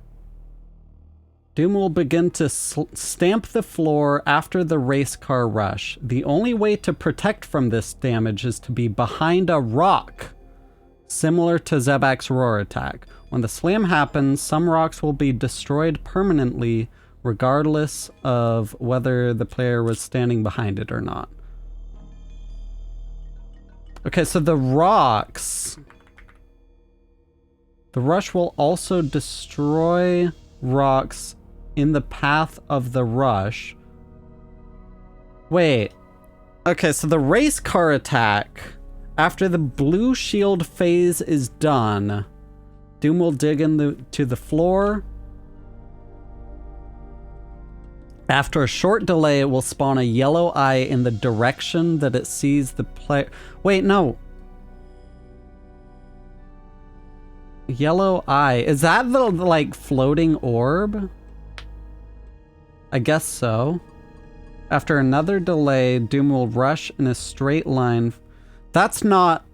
Doom will begin to stamp the floor after the race car rush. The only way to protect from this damage is to be behind a rock, similar to Zebak's roar attack. When the slam happens, some rocks will be destroyed permanently, regardless of whether the player was standing behind it or not. Okay, so the rocks... The rush will also destroy rocks in the path of the rush. Wait. Okay, so the race car attack, after the blue shield phase is done, Doom will dig into the floor. After a short delay, it will spawn a yellow eye in the direction that it sees the player. Wait, no. Yellow eye. Is that the, like, floating orb? I guess so. After another delay, Doom will rush in a straight line. That's not...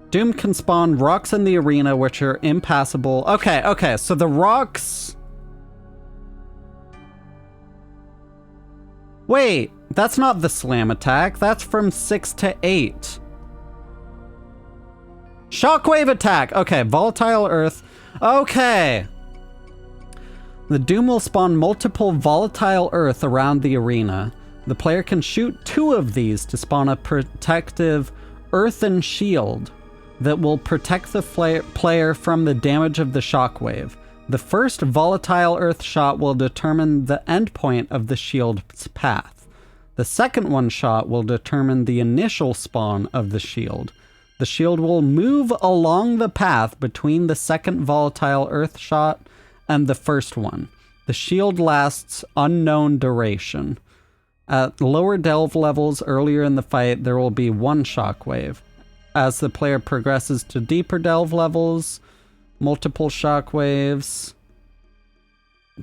Doom can spawn rocks in the arena which are impassable. Okay, okay, so the rocks... Wait, that's not the slam attack. That's from 6 to 8. Shockwave attack. Okay, volatile earth. Okay. The Doom will spawn multiple volatile earth around the arena. The player can shoot 2 of these to spawn a protective earthen shield that will protect the player from the damage of the shockwave. The first volatile earth shot will determine the endpoint of the shield's path. The second one shot will determine the initial spawn of the shield. The shield will move along the path between the second volatile earth shot and the first one. The shield lasts unknown duration. At lower delve levels earlier in the fight, there will be 1 shockwave. As the player progresses to deeper delve levels, multiple shockwaves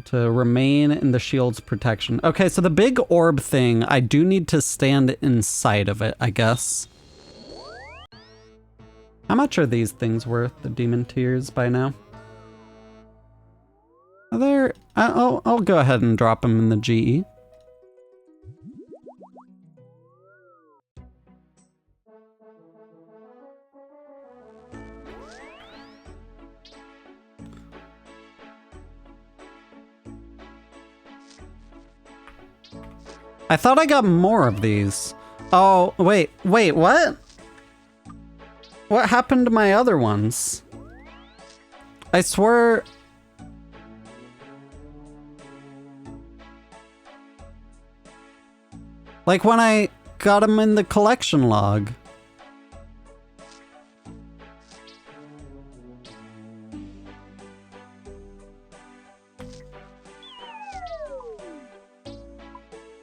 to remain in the shield's protection. Okay, so the big orb thing, I do need to stand inside of it, I guess. How much are these things worth, the demon tears, by now? Are there... I'll go ahead and drop them in the GE. I thought I got more of these. Oh, wait, what? What happened to my other ones? I swear... Like when I got them in the collection log.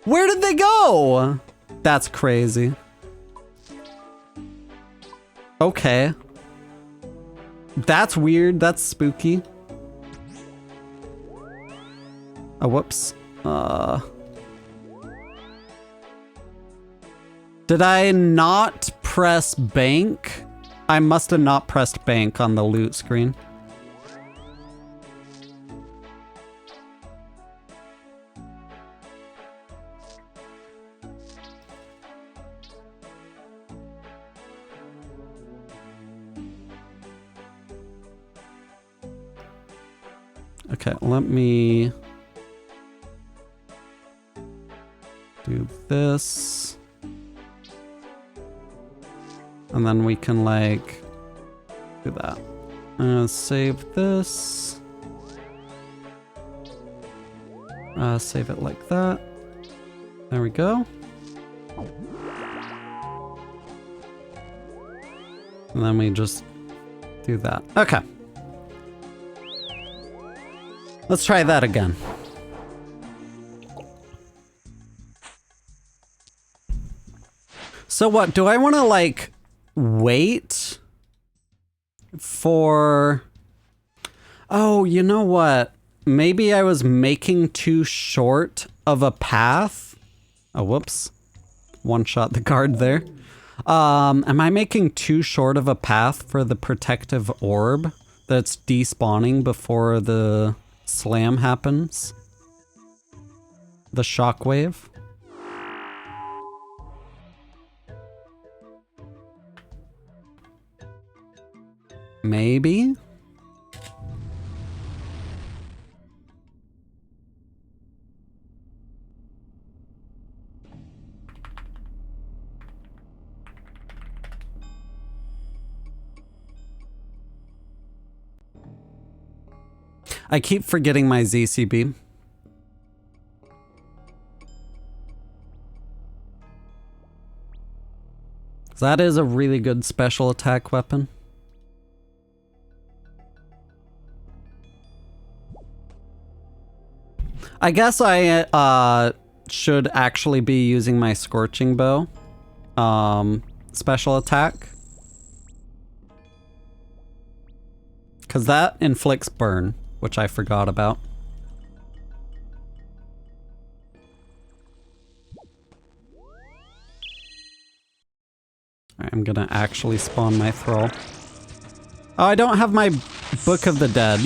Where did they go? That's crazy. Okay. That's weird. That's spooky. Oh, whoops. Did I not press bank? I must have not pressed bank on the loot screen. Okay, let me do this. And then we can, like, do that. I'm gonna save this. Save it like that. There we go. And then we just do that. Okay. Let's try that again. So what, do I want to, like, wait for... Oh, you know what? Maybe I was making too short of a path. Oh, whoops. One shot the guard there. Am I making too short of a path for the protective orb that's despawning before the slam happens? The shockwave? Maybe? I keep forgetting my ZCB. That is a really good special attack weapon. I guess I should actually be using my Scorching Bow special attack. Because that inflicts burn, which I forgot about. Alright, I'm gonna actually spawn my thrall. Oh, I don't have my Book of the Dead.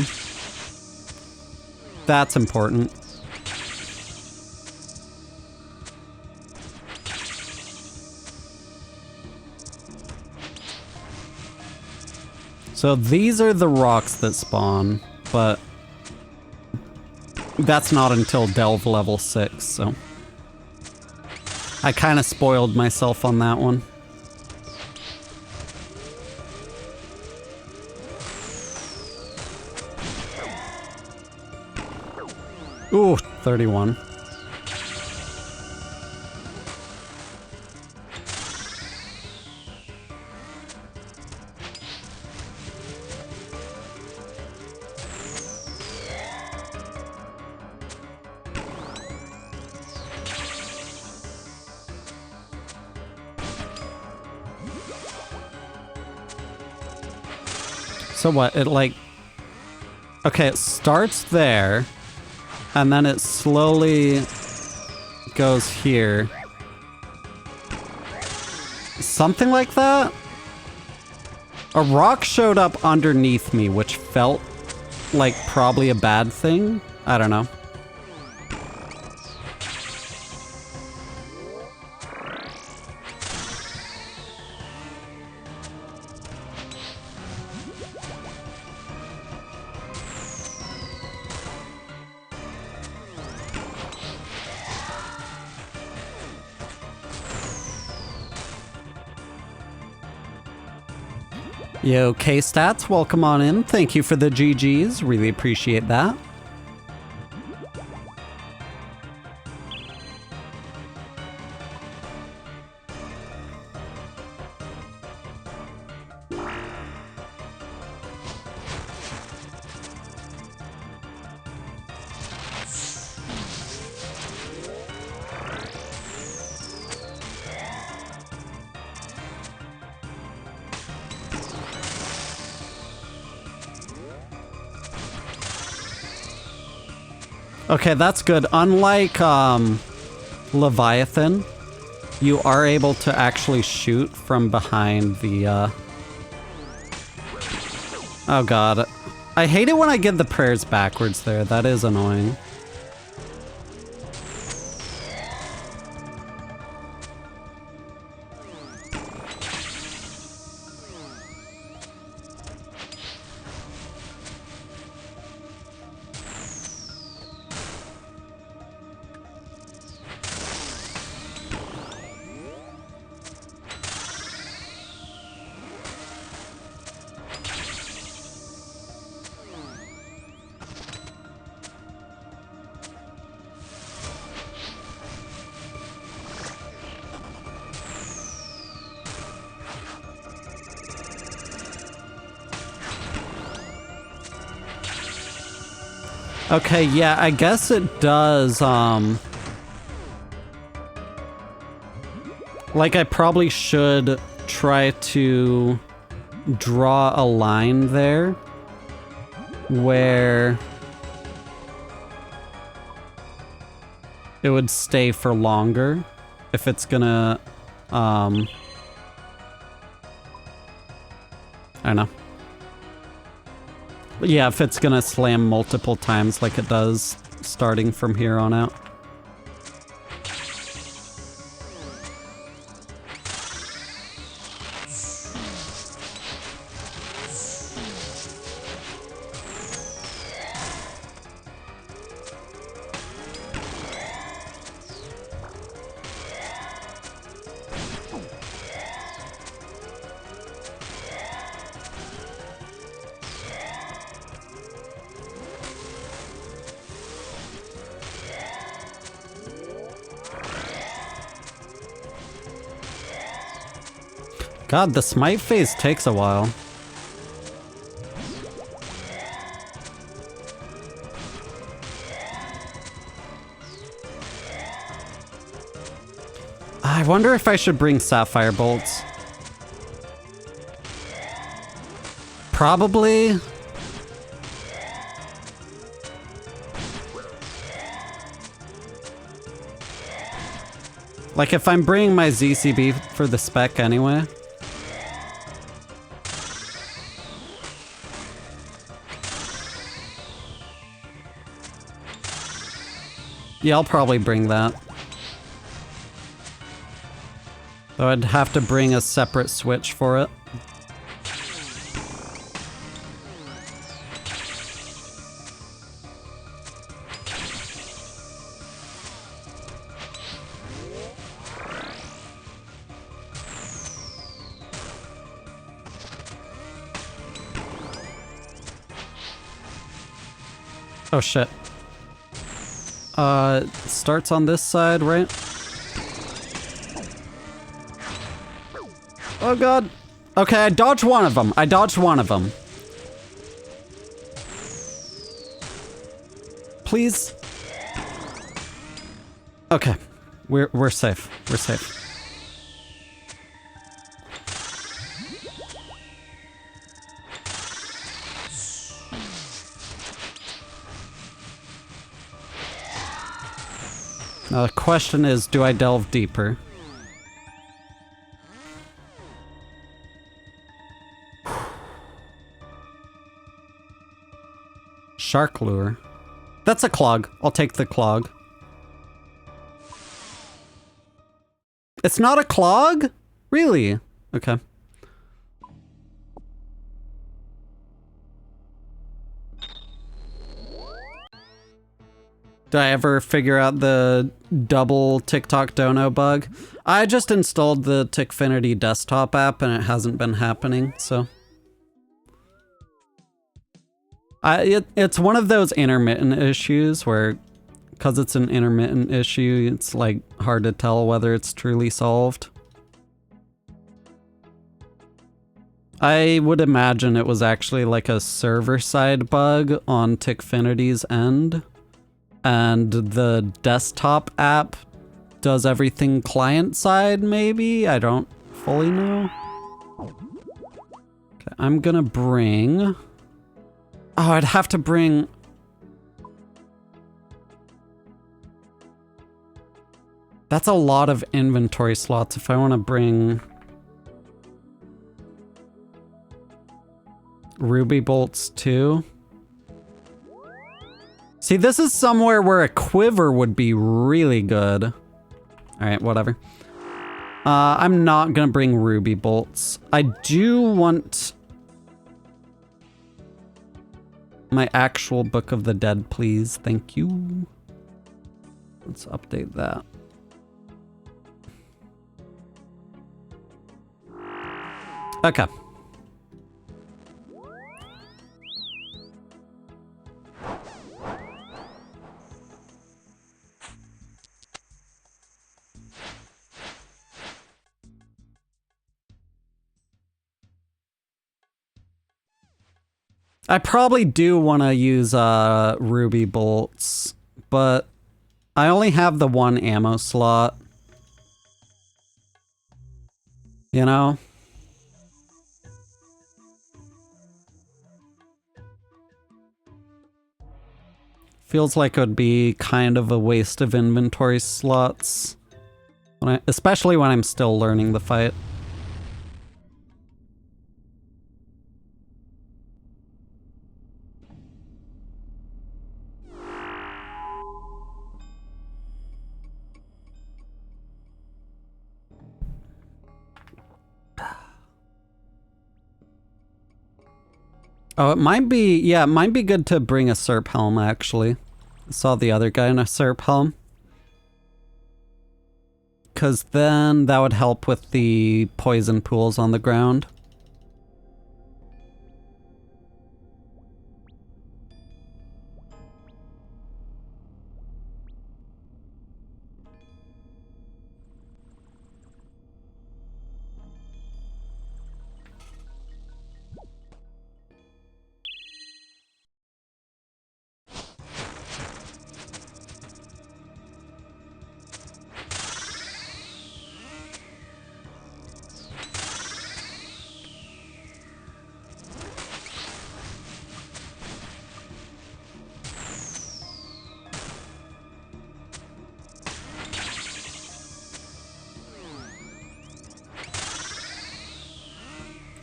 That's important. So these are the rocks that spawn, but that's not until delve level 6, so I kind of spoiled myself on that one. Ooh, 31. So what, it like... Okay, it starts there, and then it slowly goes here. Something like that? A rock showed up underneath me, which felt like probably a bad thing. I don't know. Yo, K-Stats, welcome on in. Thank you for the GGs. Really appreciate that. Okay, that's good. Unlike Leviathan, you are able to actually shoot from behind the Oh god. I hate it when I get the prayers backwards there. That is annoying. Okay, yeah, I guess it does, like, I probably should try to draw a line there where it would stay for longer if it's gonna, I don't know. Yeah, if it's gonna slam multiple times like it does starting from here on out. God, the smite phase takes a while. I wonder if I should bring sapphire bolts. Probably. Like if I'm bringing my ZCB for the spec anyway. Yeah, I'll probably bring that. Though I'd have to bring a separate switch for it. Oh shit. Starts on this side, right? Oh god. Okay, I dodged one of them. I dodged one of them. Please. Okay. We're safe. We're safe. Now the question is, do I delve deeper? Shark lure. That's a clog. I'll take the clog. It's not a clog? Really? Okay. Did I ever figure out the double TikTok dono bug? I just installed the Tickfinity desktop app and it hasn't been happening, so. It's one of those intermittent issues where, because it's an intermittent issue, it's like hard to tell whether it's truly solved. I would imagine it was actually like a server-side bug on Tickfinity's end. And the desktop app does everything client-side, maybe? I don't fully know. Okay, I'm gonna bring... Oh, I'd have to bring... That's a lot of inventory slots if I want to bring... ruby bolts too. See, this is somewhere where a quiver would be really good. Alright, whatever. I'm not gonna bring ruby bolts. I do want... my actual Book of the Dead, please. Thank you. Let's update that. Okay. I probably do want to use ruby bolts, but I only have the one ammo slot. You know? Feels like it would be kind of a waste of inventory slots, especially when I'm still learning the fight. Oh, it might be, yeah, it might be good to bring a Serp helm, actually. I saw the other guy in a Serp helm. Because then that would help with the poison pools on the ground.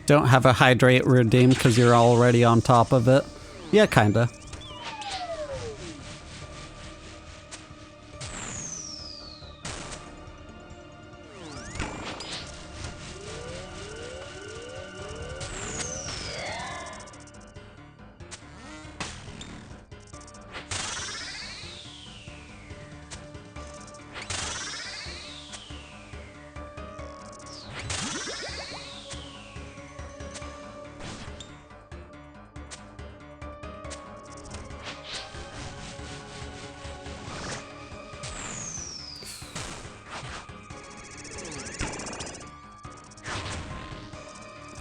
Don't have a hydrate redeem because you're already on top of it. Yeah, kinda.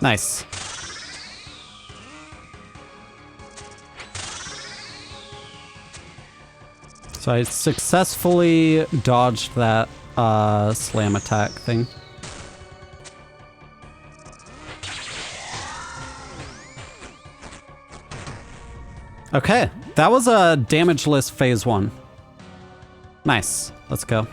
Nice. So I successfully dodged that slam attack thing. Okay, that was a damageless phase 1. Nice. Let's go.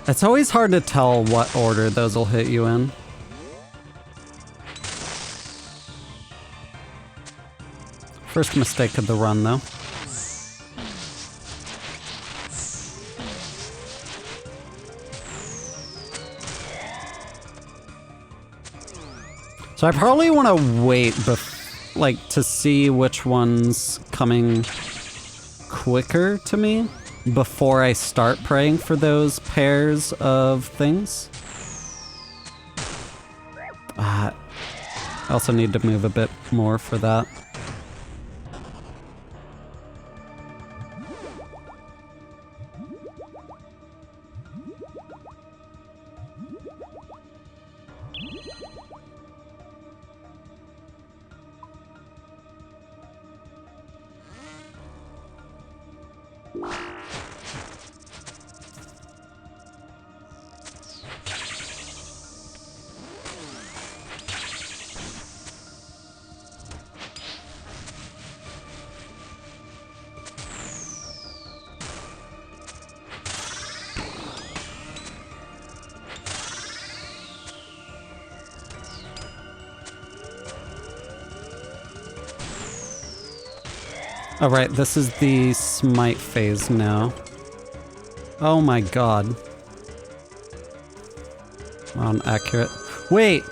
It's always hard to tell what order those will hit you in. First mistake of the run, though. So I probably want to wait, to see which one's coming quicker to me before I start praying for those pairs of things. I also need to move a bit more for that. All right, this is the smite phase now. Oh my god. On accurate. Wait!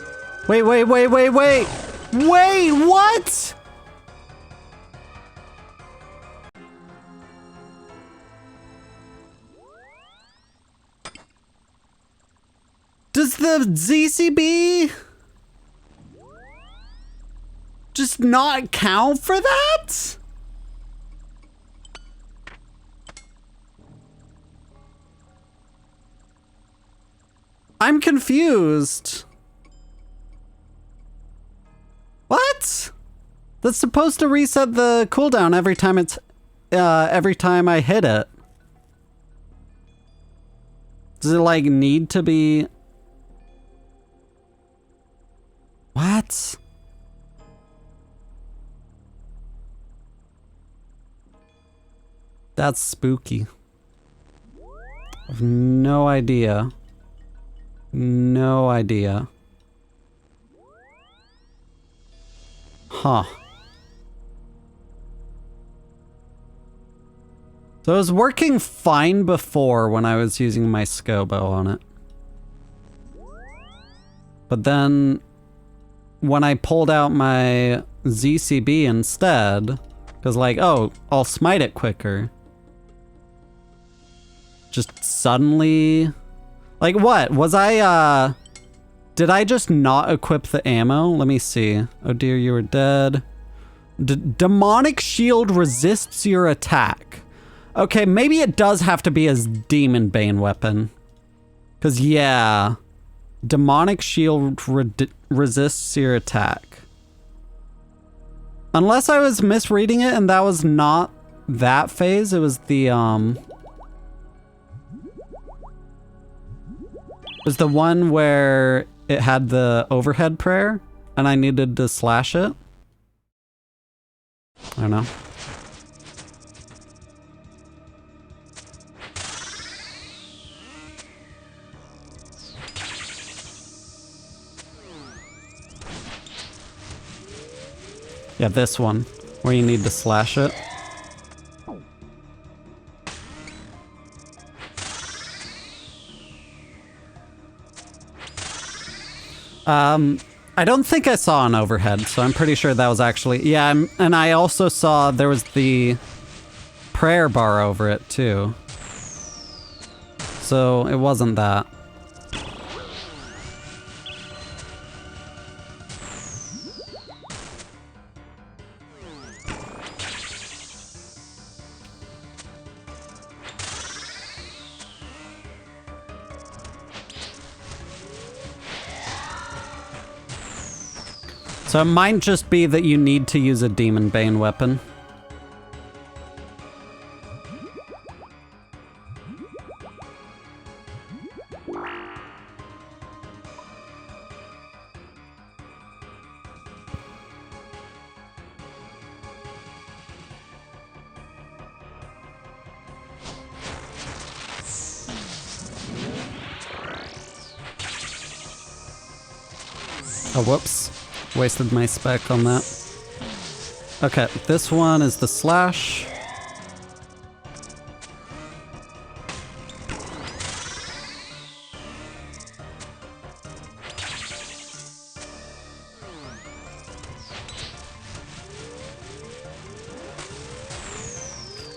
Wait, wait, wait, wait, wait! Wait, what?! Does the ZCB just not count for that? I'm confused. What? That's supposed to reset the cooldown every time every time I hit it. Does it like need to be? What? That's spooky. I have no idea. No idea. Huh. So it was working fine before when I was using my Scobo on it. But then when I pulled out my ZCB instead, because like, oh, I'll smite it quicker. Just suddenly... Like what? Was I, did I just not equip the ammo? Let me see. Oh dear, you are dead. Demonic shield resists your attack. Okay, maybe it does have to be a demon bane weapon. Cause yeah, demonic shield resists your attack. Unless I was misreading it and that was not that phase, it was the, it was the one where it had the overhead prayer and I needed to slash it. I don't know. Yeah, this one, where you need to slash it. I don't think I saw an overhead, so I'm pretty sure that was actually... Yeah, and I also saw there was the prayer bar over it, too. So it wasn't that. So it might just be that you need to use a Demon Bane weapon. Oh, whoops. Wasted my spec on that. Okay, this one is the slash.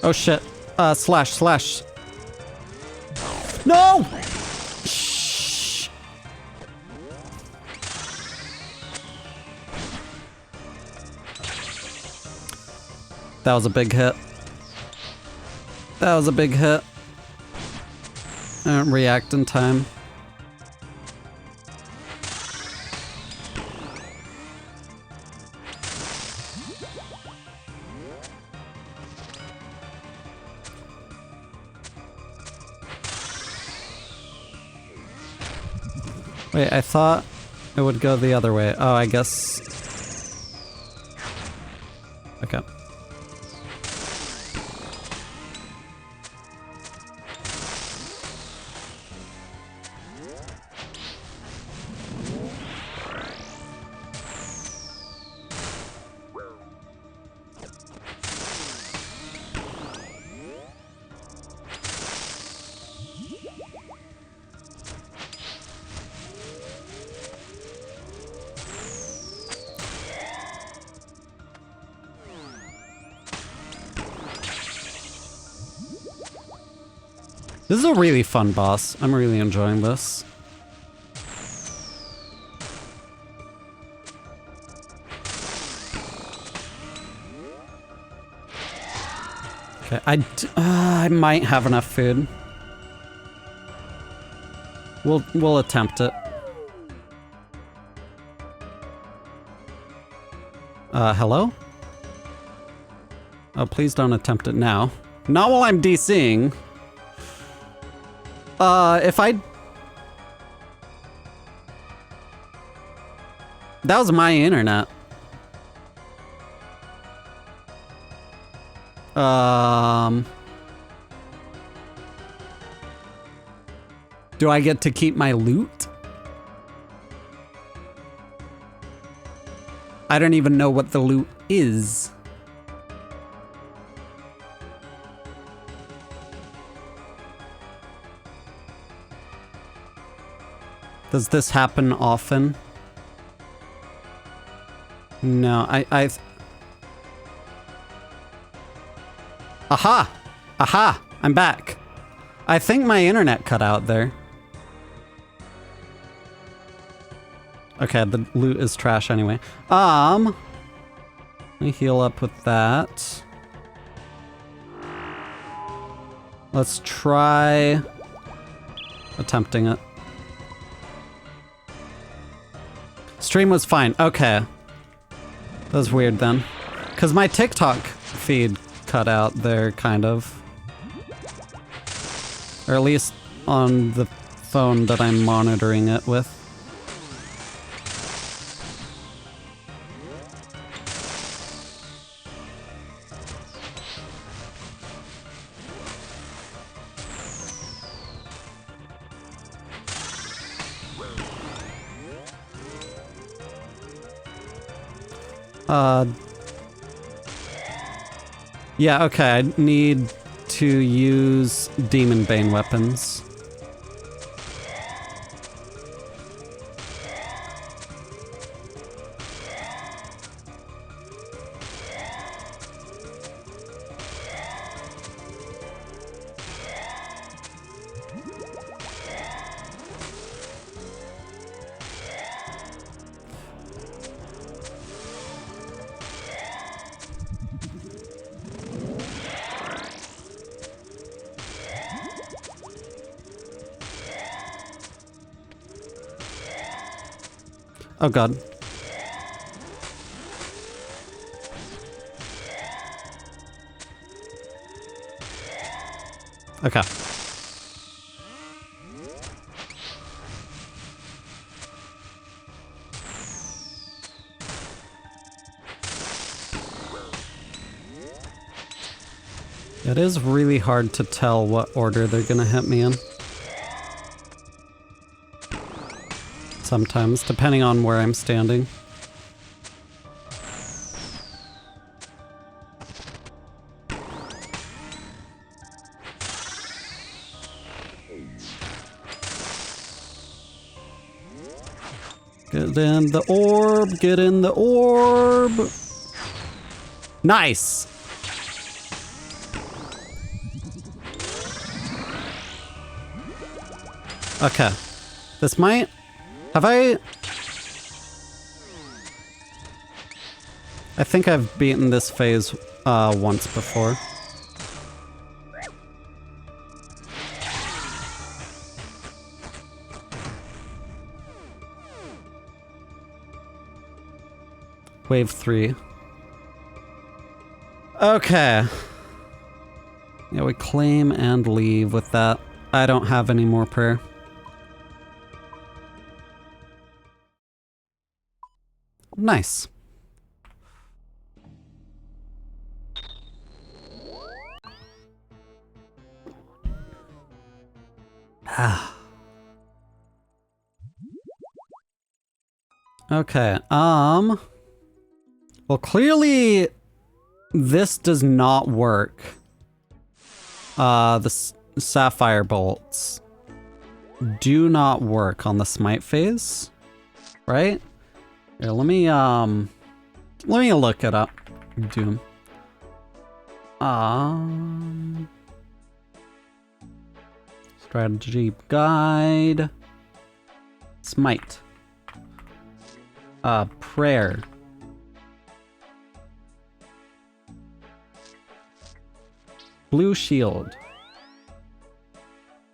Oh shit. Slash. No! Shh. That was a big hit. That was a big hit. I don't react in time. Wait, I thought it would go the other way. Oh, I guess... Okay. This is a really fun boss. I'm really enjoying this. Okay, I might have enough food. We'll attempt it. Hello? Oh, please don't attempt it now. Not while I'm DCing. If I... That was my internet. Do I get to keep my loot? I don't even know what the loot is. Does this happen often? No, Aha! Aha! I'm back. I think my internet cut out there. Okay, the loot is trash anyway. Let me heal up with that. Let's try attempting it. Stream was fine. Okay. That was weird then. Because my TikTok feed cut out there, kind of. Or at least on the phone that I'm monitoring it with. Yeah, okay, I need to use Demon Bane weapons. Oh god. Okay. It is really hard to tell what order they're gonna hit me in. Sometimes, depending on where I'm standing. Get in the orb, get in the orb. Nice. Okay. This might... Have I think I've beaten this phase once before. Wave 3. Okay. Yeah, we claim and leave with that. I don't have any more prayer. Nice. Okay, well clearly this does not work. The sapphire bolts do not work on the smite phase, right? Here, let me look it up. Doom. Strategy guide. Smite. Prayer. Blue shield.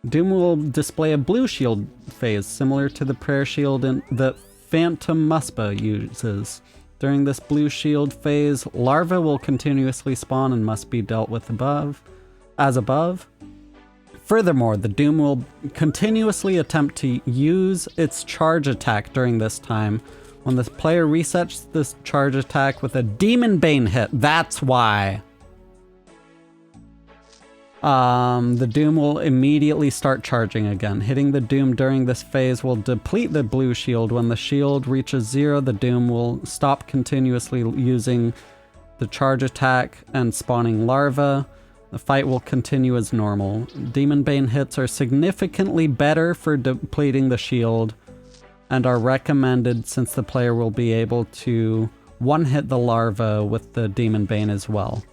Doom will display a blue shield phase similar to the prayer shield that Phantom Muspa uses. During this blue shield phase, larvae will continuously spawn and must be dealt with as above. Furthermore, the Doom will continuously attempt to use its charge attack during this time. When the player resets this charge attack with a Demon Bane hit, that's why. The Doom will immediately start charging again. Hitting the Doom during this phase will deplete the blue shield. When the shield reaches 0, the Doom will stop continuously using the charge attack and spawning larvae. The fight will continue as normal. Demon Bane hits are significantly better for depleting the shield and are recommended since the player will be able to one-hit the larva with the Demon Bane as well.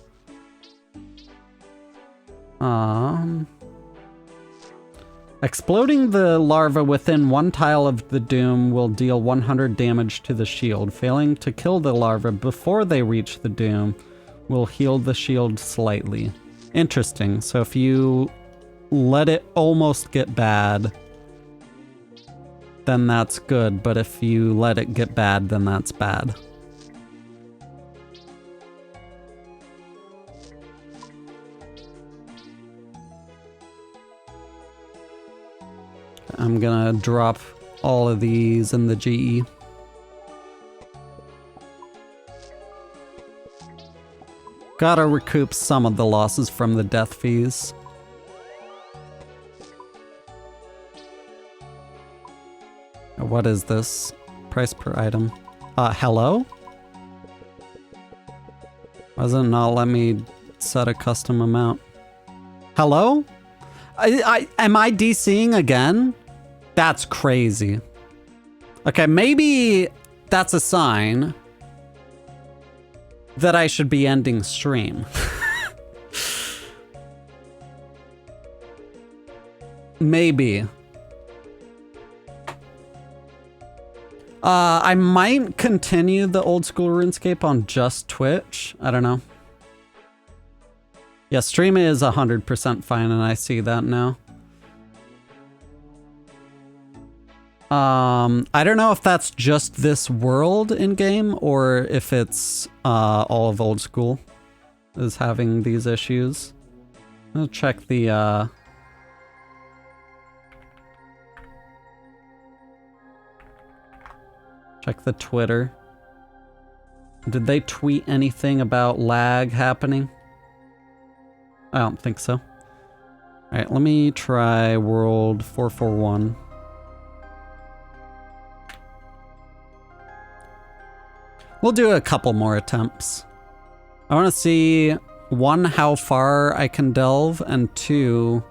Exploding the larva within one tile of the Doom will deal 100 damage to the shield. Failing to kill the larva before they reach the Doom will heal the shield slightly. Interesting. So if you let it almost get bad, then that's good. But if you let it get bad, then that's bad. I'm gonna drop all of these in the GE. Gotta recoup some of the losses from the death fees. What is this? Price per item. Hello? Why does it not let me set a custom amount? Hello? Am I DCing again? That's crazy. Okay, maybe that's a sign that I should be ending stream. Maybe. I might continue the old school RuneScape on just Twitch. I don't know. Yeah, stream is 100% fine and I see that now. I don't know if that's just this world in game or if it's all of old school is having these issues. I'll check the check the Twitter. Did they tweet anything about lag happening? I don't think so. All right, let me try World 441. We'll do a couple more attempts. I want to see, one, how far I can delve, and two,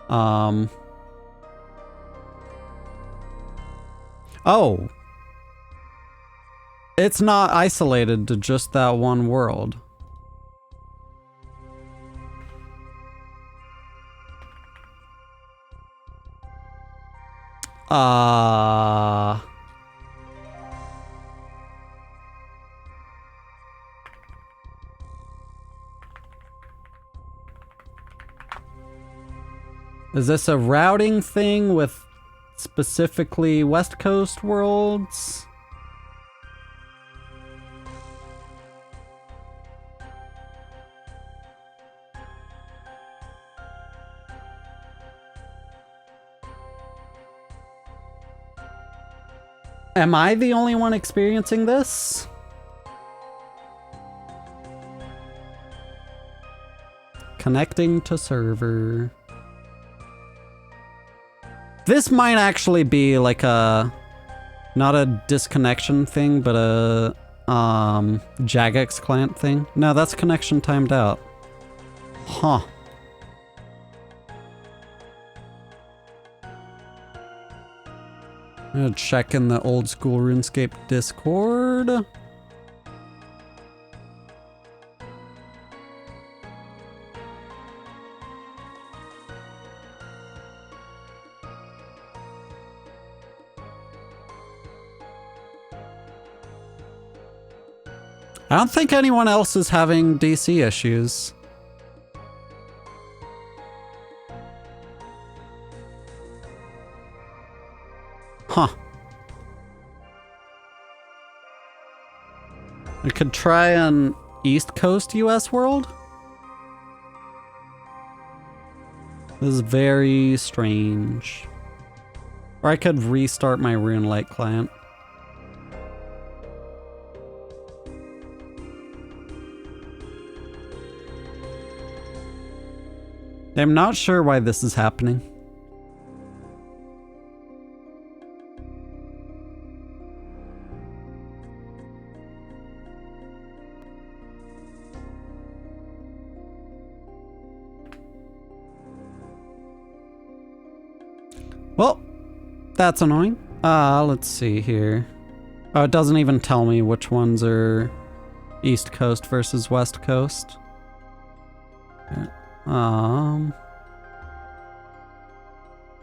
oh. It's not isolated to just that one world. Is this a routing thing with specifically West Coast worlds? Am I the only one experiencing this? Connecting to server. This might actually be like a, not a disconnection thing, but a Jagex client thing. No, that's connection timed out. Huh. I'm gonna check in the old school RuneScape Discord. I don't think anyone else is having DC issues. Huh. I could try an East Coast US world. This is very strange. Or I could restart my RuneLite client. I'm not sure why this is happening. Well, that's annoying. Let's see here. Oh, it doesn't even tell me which ones are East Coast versus West Coast.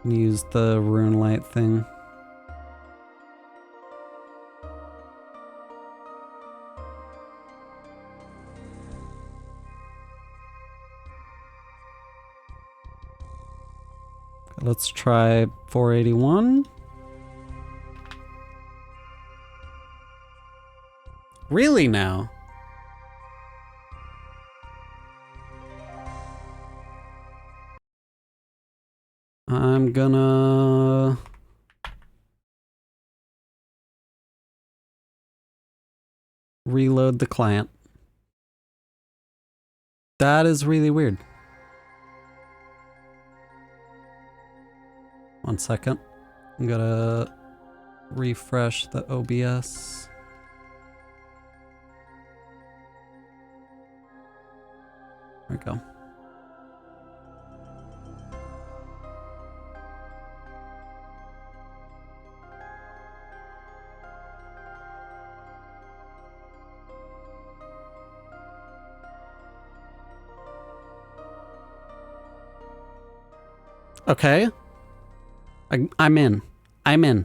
Use the RuneLite thing. Let's try 481. Really now? I'm gonna reload the client. That is really weird. 1 second. I'm gonna refresh the OBS. There we go. Okay. I'm in. I'm in.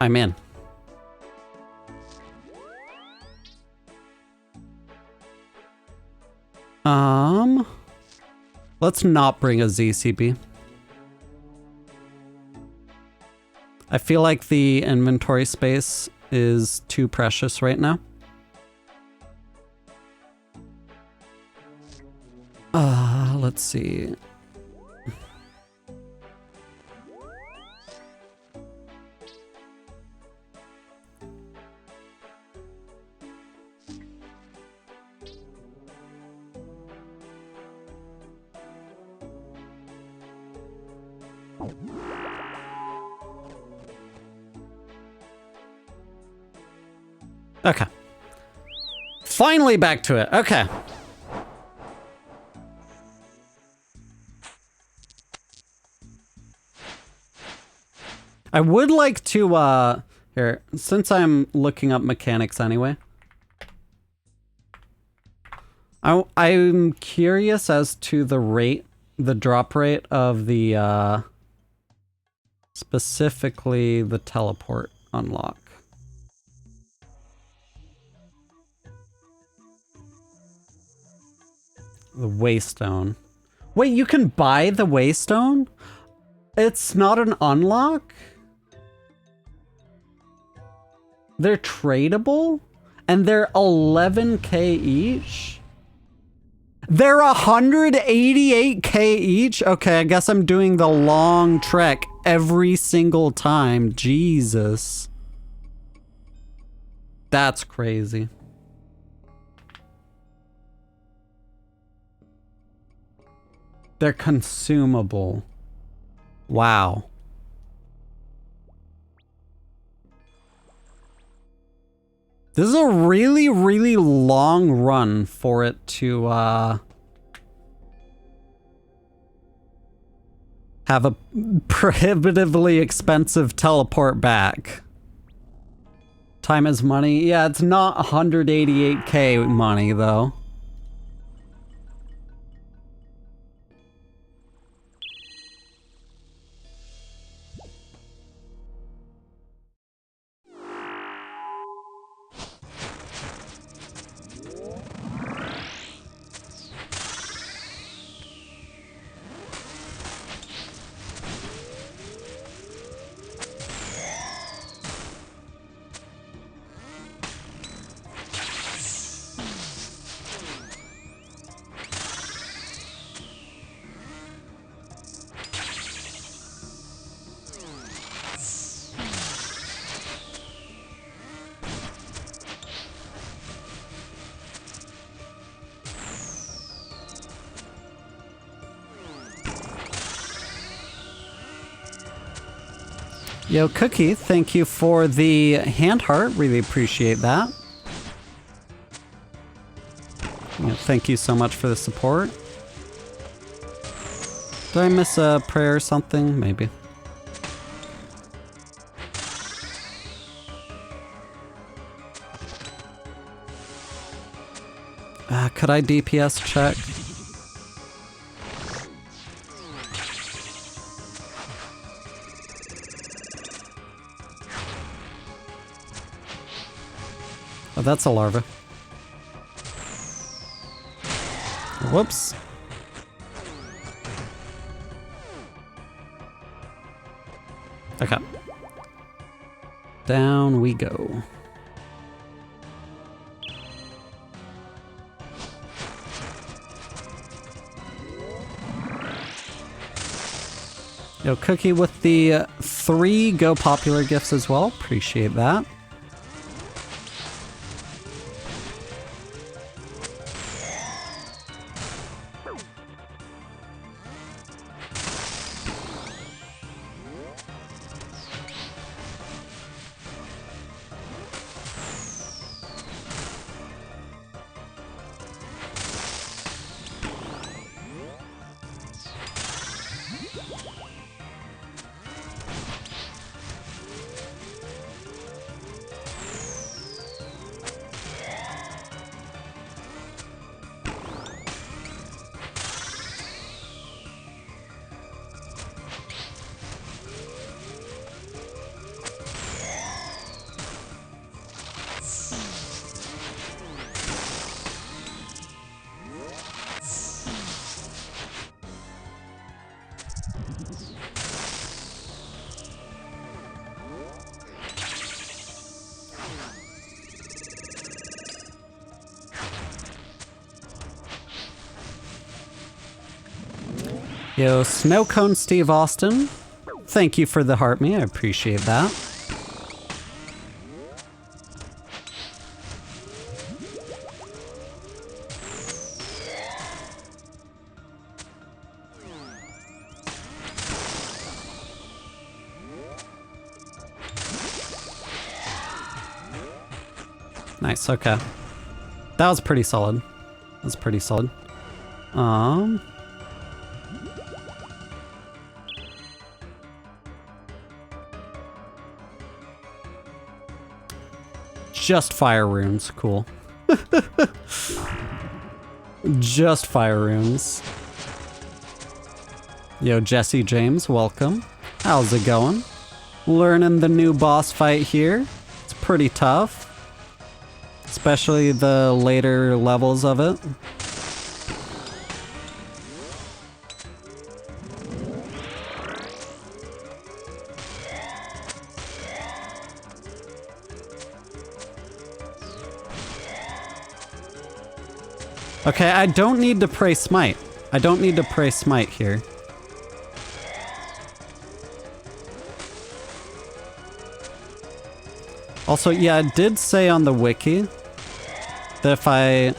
I'm in. Let's not bring a ZCB. I feel like the inventory space is too precious right now. Let's see. Okay. Finally back to it. Okay. I would like to, here, since I'm looking up mechanics anyway. I'm curious as to the drop rate of the, specifically the teleport unlock. The Waystone. Wait, you can buy the Waystone? It's not an unlock? They're tradable? And they're 11k each? They're 188k each? Okay, I guess I'm doing the long trek every single time. Jesus. That's crazy. They're consumable. Wow. This is a really, really long run for it to have a prohibitively expensive teleport back. Time is money. Yeah, it's not 188k money though. Yo, Cookie, thank you for the hand heart. Really appreciate that. Yeah, thank you so much for the support. Did I miss a prayer or something? Maybe. Could I DPS check? Oh, that's a larva. Whoops. Okay. Down we go. Yo, Cookie with the 3 Go Popular gifts as well. Appreciate that. Yo, Snowcone Steve Austin. Thank you for the heart me. I appreciate that. Nice, okay. That was pretty solid. That was pretty solid. Just fire runes, cool. Just fire runes. Yo, Jesse James, welcome. How's it going? Learning the new boss fight here. It's pretty tough. Especially the later levels of it. Okay, I don't need to pray smite. I don't need to pray smite here. Also, yeah, it did say on the wiki that if I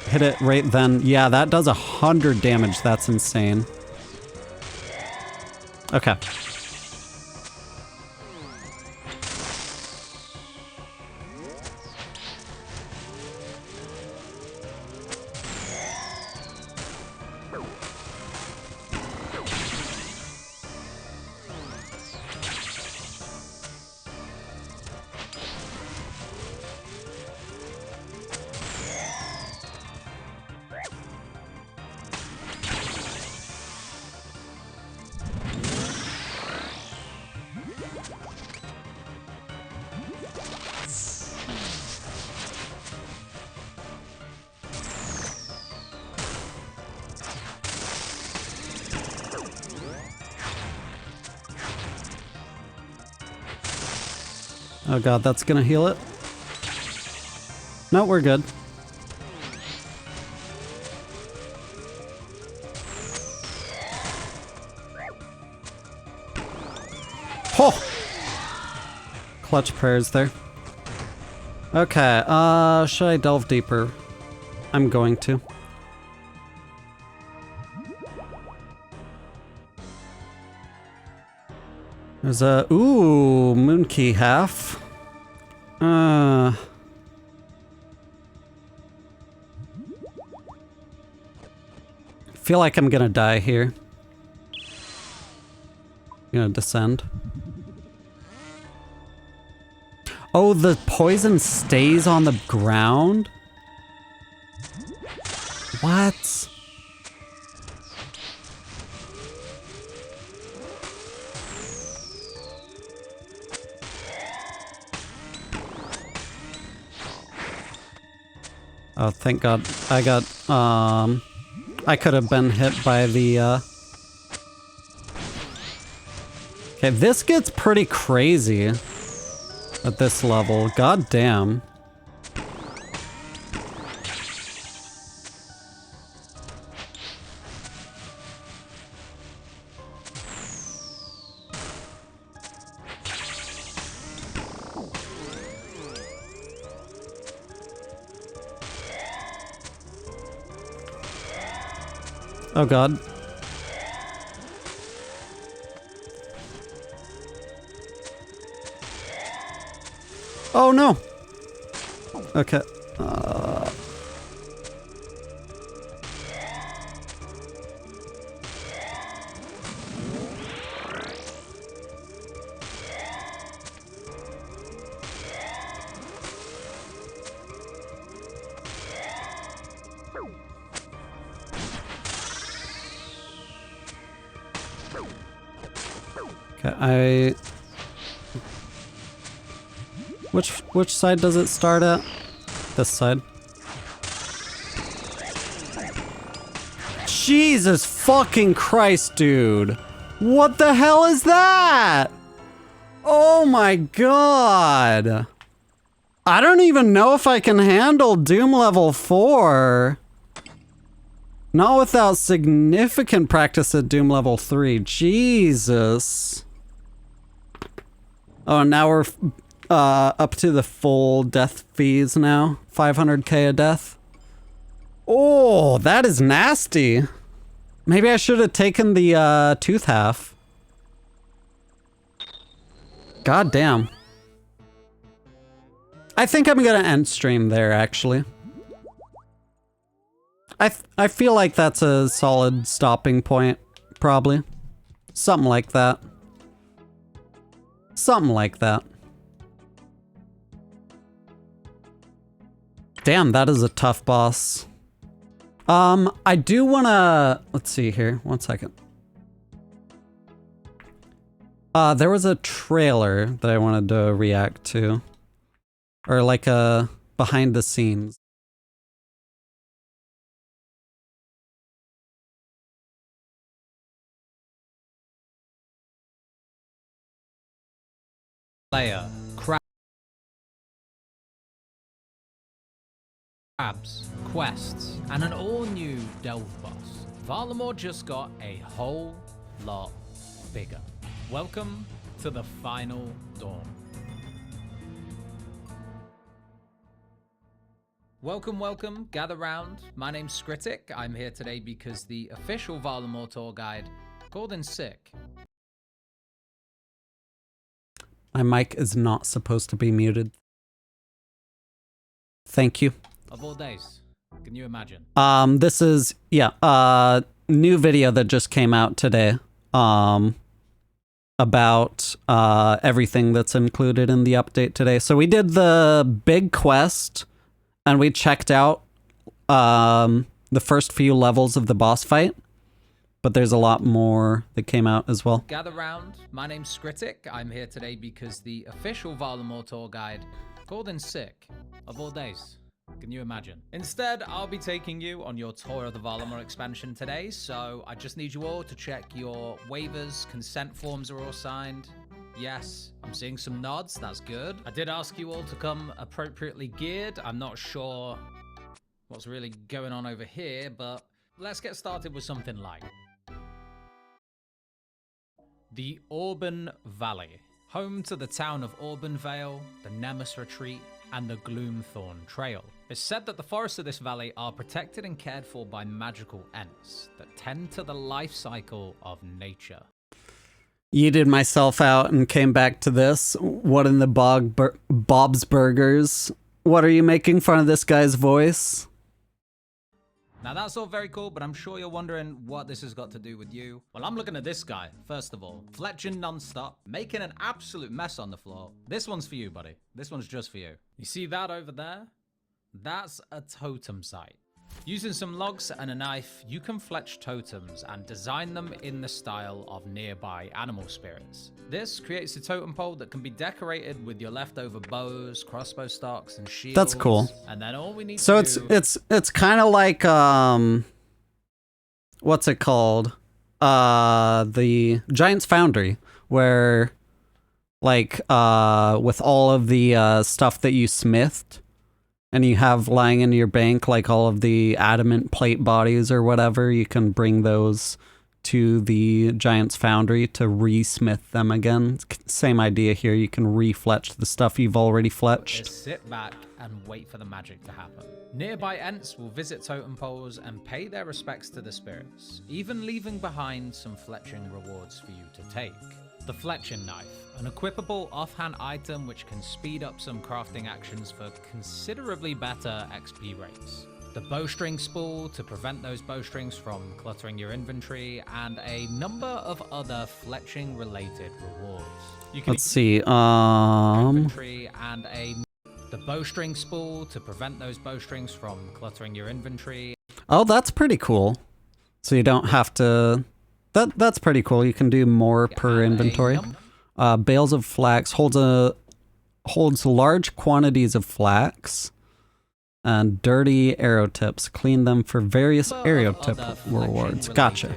hit it right then, yeah, that does 100 damage. That's insane. Okay. Oh god, that's gonna heal it. No, we're good. Oh! Clutch prayers there. Okay, should I delve deeper? I'm going to. There's a... Ooh, Moonkey half. Feel like I'm gonna die here. I'm gonna descend. Oh, the poison stays on the ground? What? Oh, thank God. I got, I could have been hit by the, Okay, this gets pretty crazy at this level. God damn. Oh god. Oh no! Okay. Okay, Which side does it start at? This side. Jesus fucking Christ, dude. What the hell is that? Oh my god. I don't even know if I can handle Doom level 4. Not without significant practice at Doom level 3. Jesus. Oh, now we're up to the full death fees now. 500k a death. Oh, that is nasty. Maybe I should have taken the tooth half. God damn. I think I'm gonna end stream there, actually. I feel like that's a solid stopping point, probably. Something like that. Something like that. Damn, that is a tough boss. I do wanna... Let's see here, 1 second. There was a trailer that I wanted to react to. Or like a behind the scenes. Layer, crabs, quests, and an all-new delve boss. Varlamore just got a whole lot bigger. Welcome to the final dawn. Welcome, gather round. My name's Skritic. I'm here today because the official Varlamore tour guide called in sick. My mic is not supposed to be muted. Thank you. Of all days, can you imagine? This is, yeah, new video that just came out today, about, everything that's included in the update today. So we did the big quest, and we checked out, the first few levels of the boss fight. But there's a lot more that came out as well. Gather round. My name's Skritic. I'm here today because the official Varlamore tour guide called in sick. Of all days. Can you imagine? Instead, I'll be taking you on your tour of the Varlamore expansion today, so I just need you all to check your waivers, consent forms are all signed. Yes, I'm seeing some nods, that's good. I did ask you all to come appropriately geared. I'm not sure what's really going on over here, but let's get started with something light. The Auburn Valley, home to the town of Auburn-Vale, the Nemes Retreat, and the Gloomthorn Trail. It's said that the forests of this valley are protected and cared for by magical ents that tend to the life cycle of nature. Yeeted myself out and came back to this. What in the Bob's Burgers? What are you making fun of this guy's voice? Now that's all very cool, but I'm sure you're wondering what this has got to do with you. Well, I'm looking at this guy, first of all. Fletching non-stop, making an absolute mess on the floor. This one's for you, buddy. This one's just for you. You see that over there? That's a totem site. Using some logs and a knife, you can fletch totems and design them in the style of nearby animal spirits. This creates a totem pole that can be decorated with your leftover bows, crossbow stocks, and shields. That's cool. And then all we need so to do... it's kind of like what's it called? The Giant's Foundry, where like with all of the stuff that you smithed. And you have lying in your bank, like all of the adamant plate bodies or whatever, you can bring those to the Giant's Foundry to re-smith them again. Same idea here, you can re-fletch the stuff you've already fletched. Just sit back and wait for the magic to happen. Nearby ents will visit totem poles and pay their respects to the spirits, even leaving behind some fletching rewards for you to take. The Fletching Knife, an equipable offhand item which can speed up some crafting actions for considerably better XP rates. The Bowstring Spool to prevent those bowstrings from cluttering your inventory, and a number of other fletching related rewards. You can Let's see, inventory and the Bowstring Spool to prevent those bowstrings from cluttering your inventory. Oh, that's pretty cool. So you don't have to... That's pretty cool. You can do more per inventory. Bales of flax holds large quantities of flax. And dirty arrow tips. Clean them for various arrow tip rewards. Gotcha.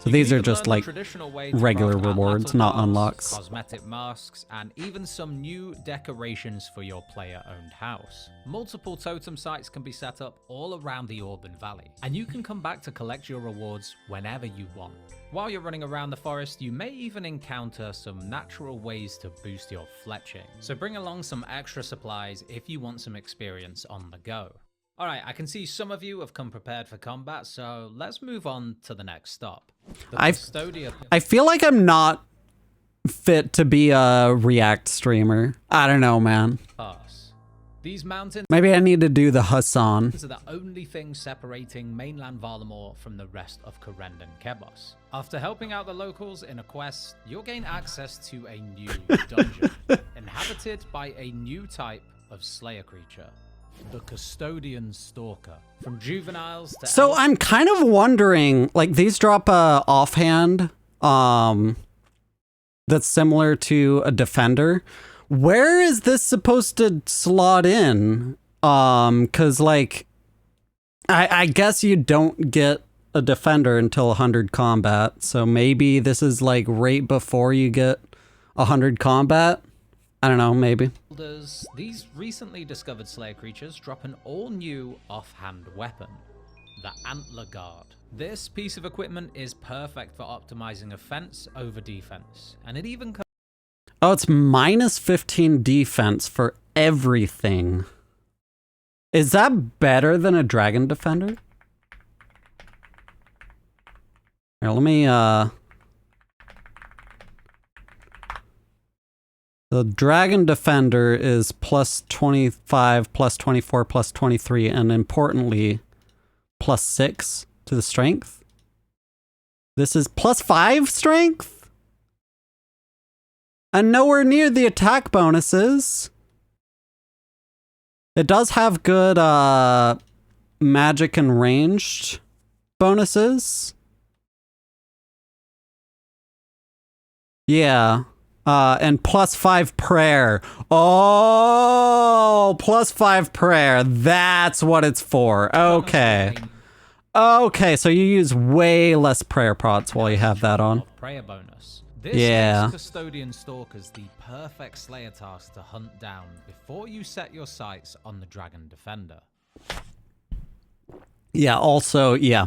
So these are can just learn the like traditional way to regular craft rewards, atlatl not bars, unlocks. cosmetic masks, and even some new decorations for your player-owned house. Multiple totem sites can be set up all around the Auburn Valley, and you can come back to collect your rewards whenever you want. While you're running around the forest, you may even encounter some natural ways to boost your fletching. So bring along some extra supplies if you want some experience on the go. Alright, I can see some of you have come prepared for combat, so let's move on to the next stop. I feel like I'm not fit to be a React streamer. I don't know, man. Pass. These mountains Maybe I need to do the Hassan. are the only thing separating mainland Varlamore from the rest of Corendon Kebos. After helping out the locals in a quest, you'll gain access to a new dungeon, inhabited by a new type of Slayer creature. The Custodian Stalker. From juveniles to So I'm kind of wondering, like, these drop a offhand that's similar to a defender. Where is this supposed to slot in? Cause like I guess you don't get a defender until 100 combat. So maybe this is like right before you get 100 combat. I don't know, maybe. These recently discovered Slayer creatures drop an all-new offhand weapon, the Antler Guard. This piece of equipment is perfect for optimizing offense over defense, and it even Oh, it's minus 15 defense for everything. Is that better than a Dragon Defender? Here, let me, the Dragon Defender is plus 25, plus 24, plus 23, and importantly, plus 6 to the strength. This is plus 5 strength? And nowhere near the attack bonuses. It does have good magic and ranged bonuses. Yeah. And plus 5 prayer. Oh, plus 5 prayer. That's what it's for. Okay. Okay, so you use way less prayer pots while you have that on. prayer bonus. This Yeah. makes Custodian Stalkers the perfect Slayer task to hunt down before you set your sights on the Dragon Defender. Yeah, also, yeah.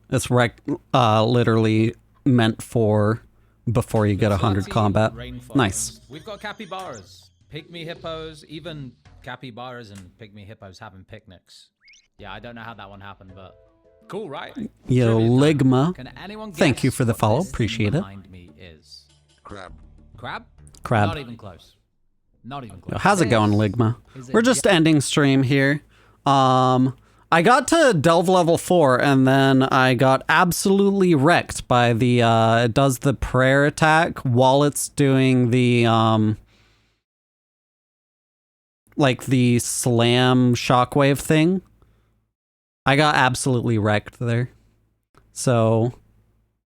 It's literally meant for before you get 100 combat. Rainforest. Nice. We've got capybaras, pygmy hippos, even capybaras and pygmy hippos having picnics. Yeah, I don't know how that one happened, but cool, right? Yo, Trivia time. Ligma. Can anyone Thank you guess for the what follow. this thing Appreciate it. behind me is? Crab. Crab? Crab. Not even close. Not even close. Yo, how's it going, Ligma? Is it We're just ending stream here. I got to Delve level 4 and then I got absolutely wrecked by the it does the prayer attack while it's doing the like the slam shockwave thing. I got absolutely wrecked there. So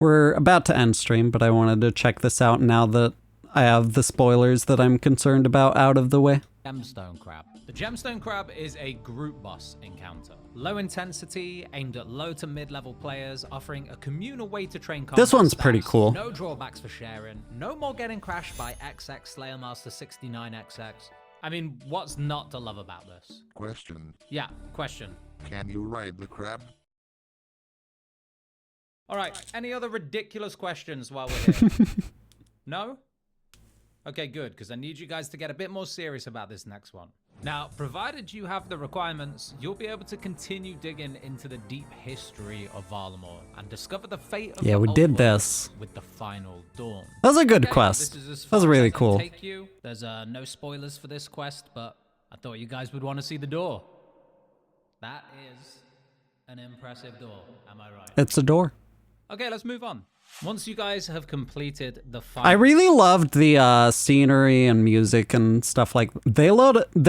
we're about to end stream, but I wanted to check this out now that I have the spoilers that I'm concerned about out of the way. Gemstone Crab. The Gemstone Crab is a group boss encounter. Low intensity, aimed at low to mid-level players, offering a communal way to train combat. This one's pretty stats, cool. No drawbacks for sharing. No more getting crashed by XX Slayer Master 69XX. I mean, what's not to love about this? Question. Yeah, question. Can you ride the crab? Alright, any other ridiculous questions while we're here? No? Okay, good, because I need you guys to get a bit more serious about this next one. Now, provided you have the requirements, you'll be able to continue digging into the deep history of Varlamore and discover the fate of Yeah, the we old did world this. with the final dawn. That was a good Okay, quest. this is as That was far as really I can cool. take you. There's no spoilers for this quest, but I thought you guys would want to see the door. That is an impressive door, am I right? It's a door. Okay, let's move on. Once you guys have completed the final... I really loved the scenery and music and stuff like they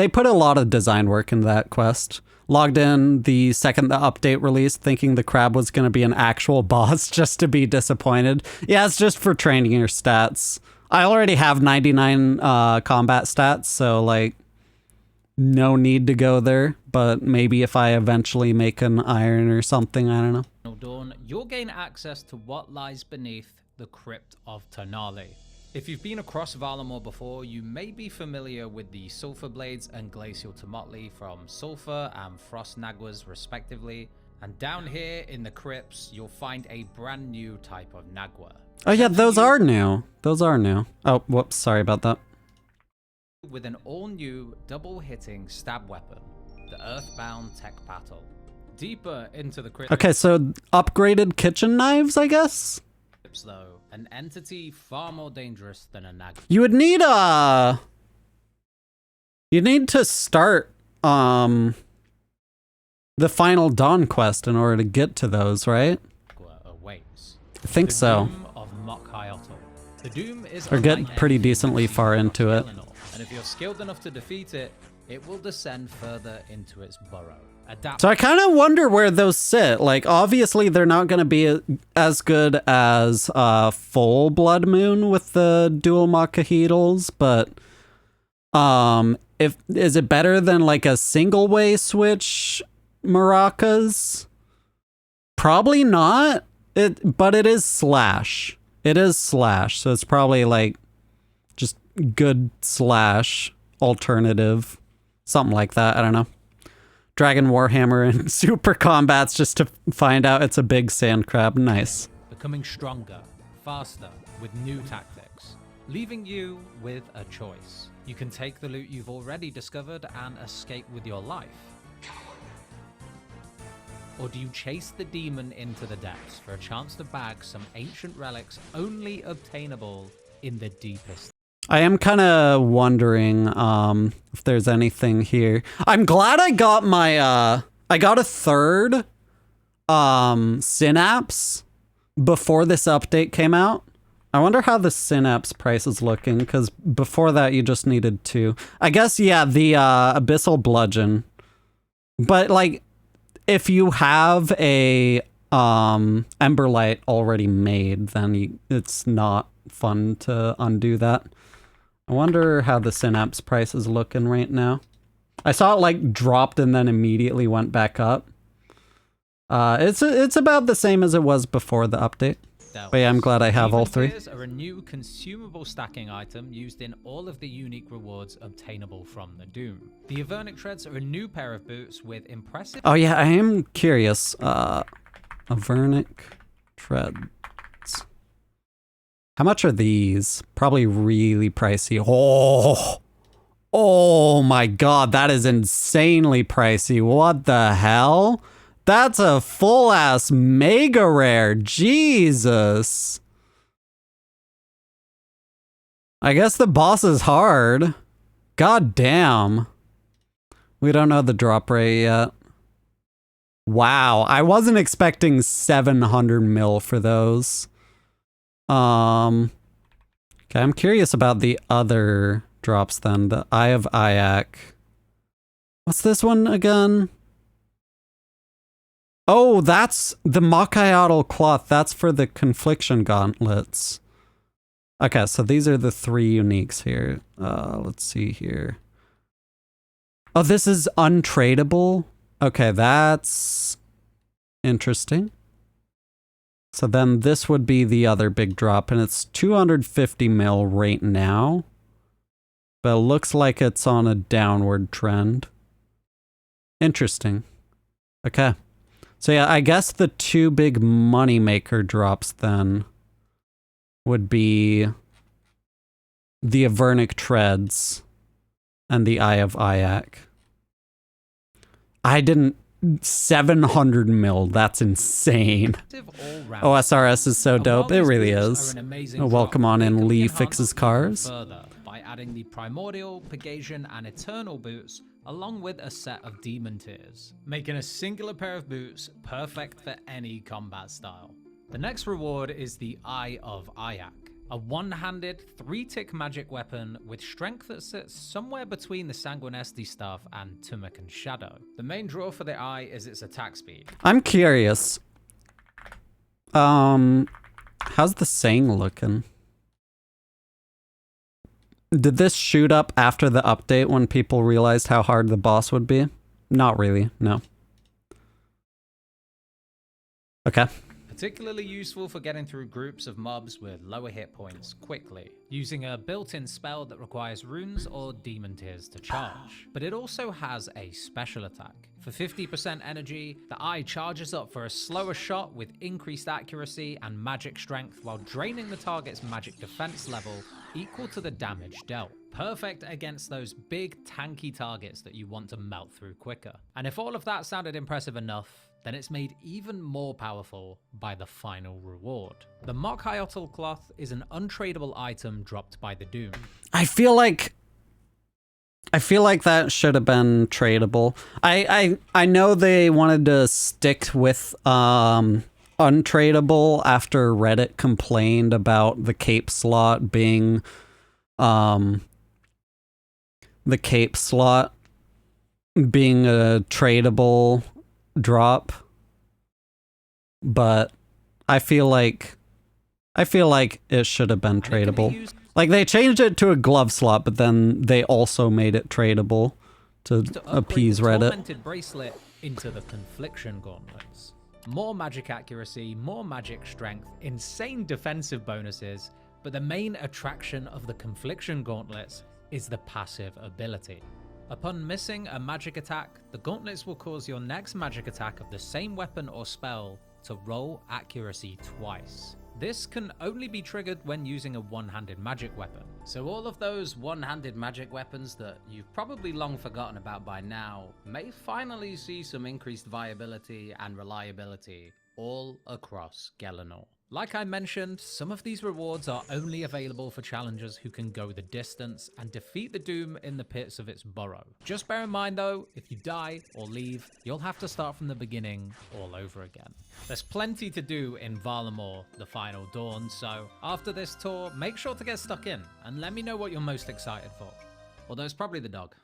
put a lot of design work into that quest. Logged in the second the update released thinking the crab was going to be an actual boss just to be disappointed. Yeah, it's just for training your stats. I already have 99 combat stats, so like no need to go there, but maybe if I eventually make an iron or something, I don't know. Dawn, you'll gain access to what lies beneath the Crypt of Ternali. If you've been across Valamor before, you may be familiar with the Sulphur Blades and Glacial Tomotli from Sulphur and Frost Naguas respectively, and down here in the crypts, you'll find a brand new type of Nagua. Oh yeah, those are new. Those are new. Oh, whoops, sorry about that. With an all-new double-hitting stab weapon, the Earthbound Tech Battle. Deeper into the crypt. Okay, so upgraded kitchen knives, I guess? Though, an entity far more dangerous than a Nagua. You would need you need to start the final Dawn quest in order to get to those, right? Awaits. I think so. Doom of Mokhyotl. The Doom is Or get pretty decently far into it. And if you're skilled enough to defeat it, it will descend further into its burrow. So I kind of wonder where those sit. Like, obviously they're not going to be as good as full Blood Moon with the dual Mokhyotls, but is it better than like a single way switch maracas? Probably not. But it is slash. It is slash, so it's probably like just good slash alternative, something like that. I don't know. Dragon Warhammer and Super Combats just to find out it's a big sand crab. Nice. Becoming stronger, faster, with new tactics, leaving you with a choice. You can take the loot you've already discovered and escape with your life. Or do you chase the demon into the depths for a chance to bag some ancient relics only obtainable in the deepest? I am kind of wondering if there's anything here. I'm glad I got my I got a third synapse before this update came out. I wonder how the synapse price is looking, because before that you just needed 2. I guess, yeah, the abyssal bludgeon. But like, if you have a Emberlight already made, then it's not fun to undo that. I wonder how the synapse price is looking right now. I saw it like dropped and then immediately went back up. It's about the same as it was before the update. But yeah, I'm glad I have all 3. Tears are a new consumable stacking item used in all of the unique rewards obtainable from the Doom. The Avernic Treads are a new pair of boots with impressive... Oh yeah, I am curious. Avernic Treads. How much are these? Probably really pricey. Oh my god, that is insanely pricey. What the hell? That's a full-ass mega rare. Jesus. I guess the boss is hard. God damn. We don't know the drop rate yet. Wow, I wasn't expecting 700 mil for those. Okay, I'm curious about the other drops then. The Eye of Ayak. What's this one again? Oh, that's the Mokhyotl cloth. That's for the Confliction gauntlets. Okay, so these are the 3 uniques here. Let's see here. Oh, this is untradeable? Okay, that's interesting. So then this would be the other big drop, and it's 250 mil right now. But it looks like it's on a downward trend. Interesting. Okay. So yeah, I guess the 2 big moneymaker drops then would be the Avernic Treads and the Eye of Ayak. I didn't... 700 mil, that's insane. OSRS is so dope, it really is. Welcome on in, Lee Fixes Cars. By adding the Primordial, Pegasian, and Eternal boots, along with a set of Demon Tears, making a singular pair of boots perfect for any combat style. The next reward is the Eye of Ayak, a one-handed, 3-tick magic weapon with strength that sits somewhere between the Sanguinesti staff and Tumakan Shadow. The main draw for the eye is its attack speed. I'm curious. How's the saying looking? Did this shoot up after the update when people realized how hard the boss would be? Not really, no. Okay. Particularly useful for getting through groups of mobs with lower hit points quickly, using a built-in spell that requires runes or demon tears to charge. But it also has a special attack. For 50% energy, the eye charges up for a slower shot with increased accuracy and magic strength while draining the target's magic defense level equal to the damage dealt. Perfect against those big tanky targets that you want to melt through quicker. And if all of that sounded impressive enough, then it's made even more powerful by the final reward. The Mock Hyotl cloth is an untradeable item dropped by the Doom. I feel like that should have been tradable. I know they wanted to stick with untradable after Reddit complained about the cape slot being a tradable drop, but I feel like it should have been tradable. Like, they changed it to a glove slot, but then they also made it tradable to appease Reddit. Tormented bracelet into the Confliction gauntlets. More magic accuracy, more magic strength, insane defensive bonuses, but the main attraction of the Confliction gauntlets is the passive ability. Upon missing a magic attack, the gauntlets will cause your next magic attack of the same weapon or spell to roll accuracy twice. This can only be triggered when using a one-handed magic weapon. So all of those one-handed magic weapons that you've probably long forgotten about by now may finally see some increased viability and reliability all across Gelenor. Like I mentioned, some of these rewards are only available for challengers who can go the distance and defeat the Doom in the pits of its burrow. Just bear in mind though, if you die or leave, you'll have to start from the beginning all over again. There's plenty to do in Varlamore, the Final Dawn, so after this tour, make sure to get stuck in and let me know what you're most excited for. Although it's probably the dog.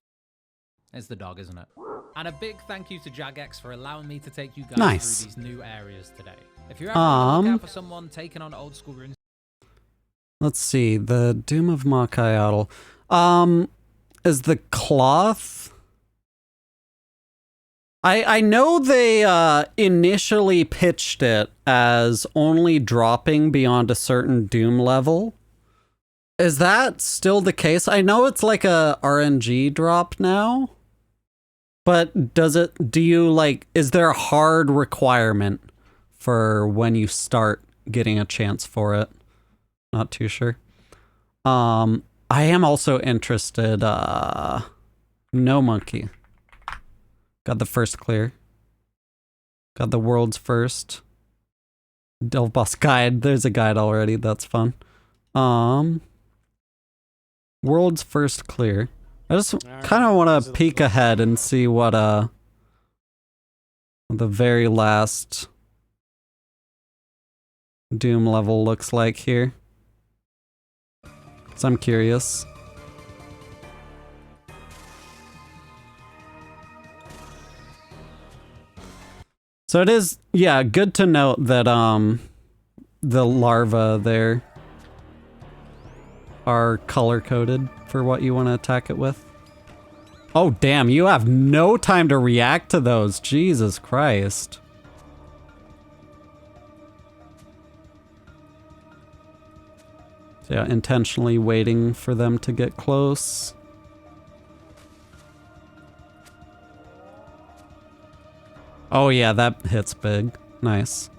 It's the dog, isn't it? And a big thank you to Jagex for allowing me to take you guys through these new areas today. If you're ever on the lookout for someone taking on old school runes, let's see, the Doom of Mock Hyotl. Is the cloth? I know they initially pitched it as only dropping beyond a certain Doom level. Is that still the case? I know it's like a RNG drop now. But is there a hard requirement for when you start getting a chance for it? Not too sure. I am also interested, no monkey. Got the first clear. Got the world's first. Delve boss guide. There's a guide already, that's fun. World's first clear. I just kind of want to peek ahead and see what the very last Doom level looks like here. 'Cause I'm curious. So it is, yeah, good to note that the larvae there are color-coded for what you want to attack it with. Oh, damn, you have no time to react to those. Jesus Christ. So yeah, intentionally waiting for them to get close. Oh yeah, that hits big. Nice.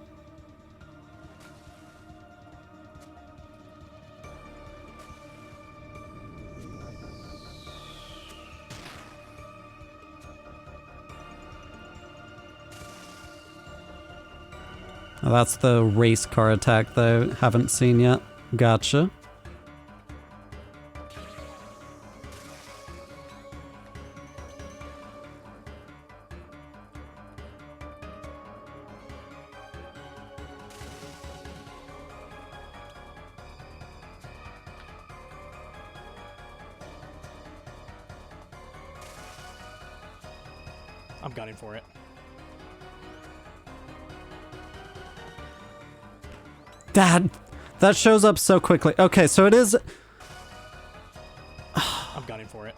Oh, that's the race car attack that I haven't seen yet. Gotcha. I'm gunning for it. That shows up so quickly. Okay, so it is... gunning for it.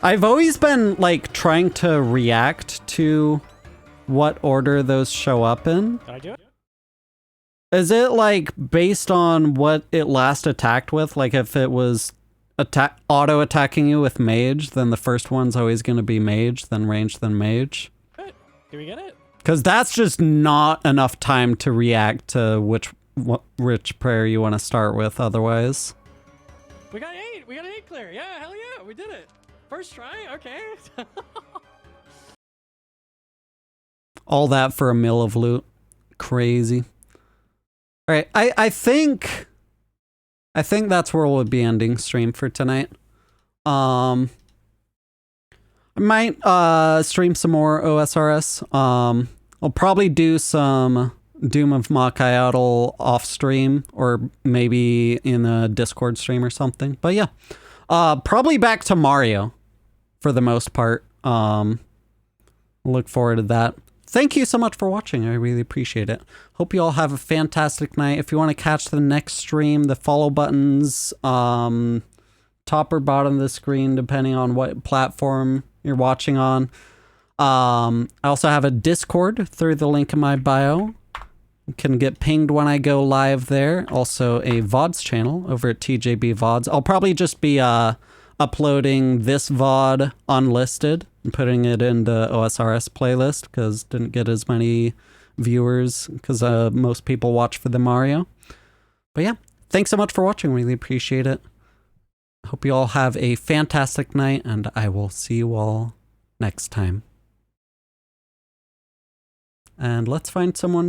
I've always been like trying to react to what order those show up in. Did I do it? Is it like based on what it last attacked with? Like if it was auto attacking you with mage, then the first one's always going to be mage, then range, then mage. Good. Did we get it? Because that's just not enough time to react to which prayer you want to start with otherwise. We got 8. We got 8 clear. Yeah, hell yeah, we did it. First try. Okay. All that for a mill of loot. Crazy. All right, I think that's where we'll be ending stream for tonight. I might stream some more OSRS. I'll probably do some Doom of Machiavel off stream, or maybe in a Discord stream or something. But yeah, probably back to Mario for the most part. Look forward to that. Thank you so much for watching. I really appreciate it. Hope you all have a fantastic night. If you want to catch the next stream, the follow buttons, top or bottom of the screen, depending on what platform you're watching on. I also have a Discord through the link in my bio. You can get pinged when I go live there. Also a VODs channel over at TJB VODs. I'll probably just be uploading this VOD unlisted and putting it in the OSRS playlist because didn't get as many viewers because most people watch for the Mario. But yeah, thanks so much for watching. Really appreciate it. Hope you all have a fantastic night, and I will see you all next time. And let's find someone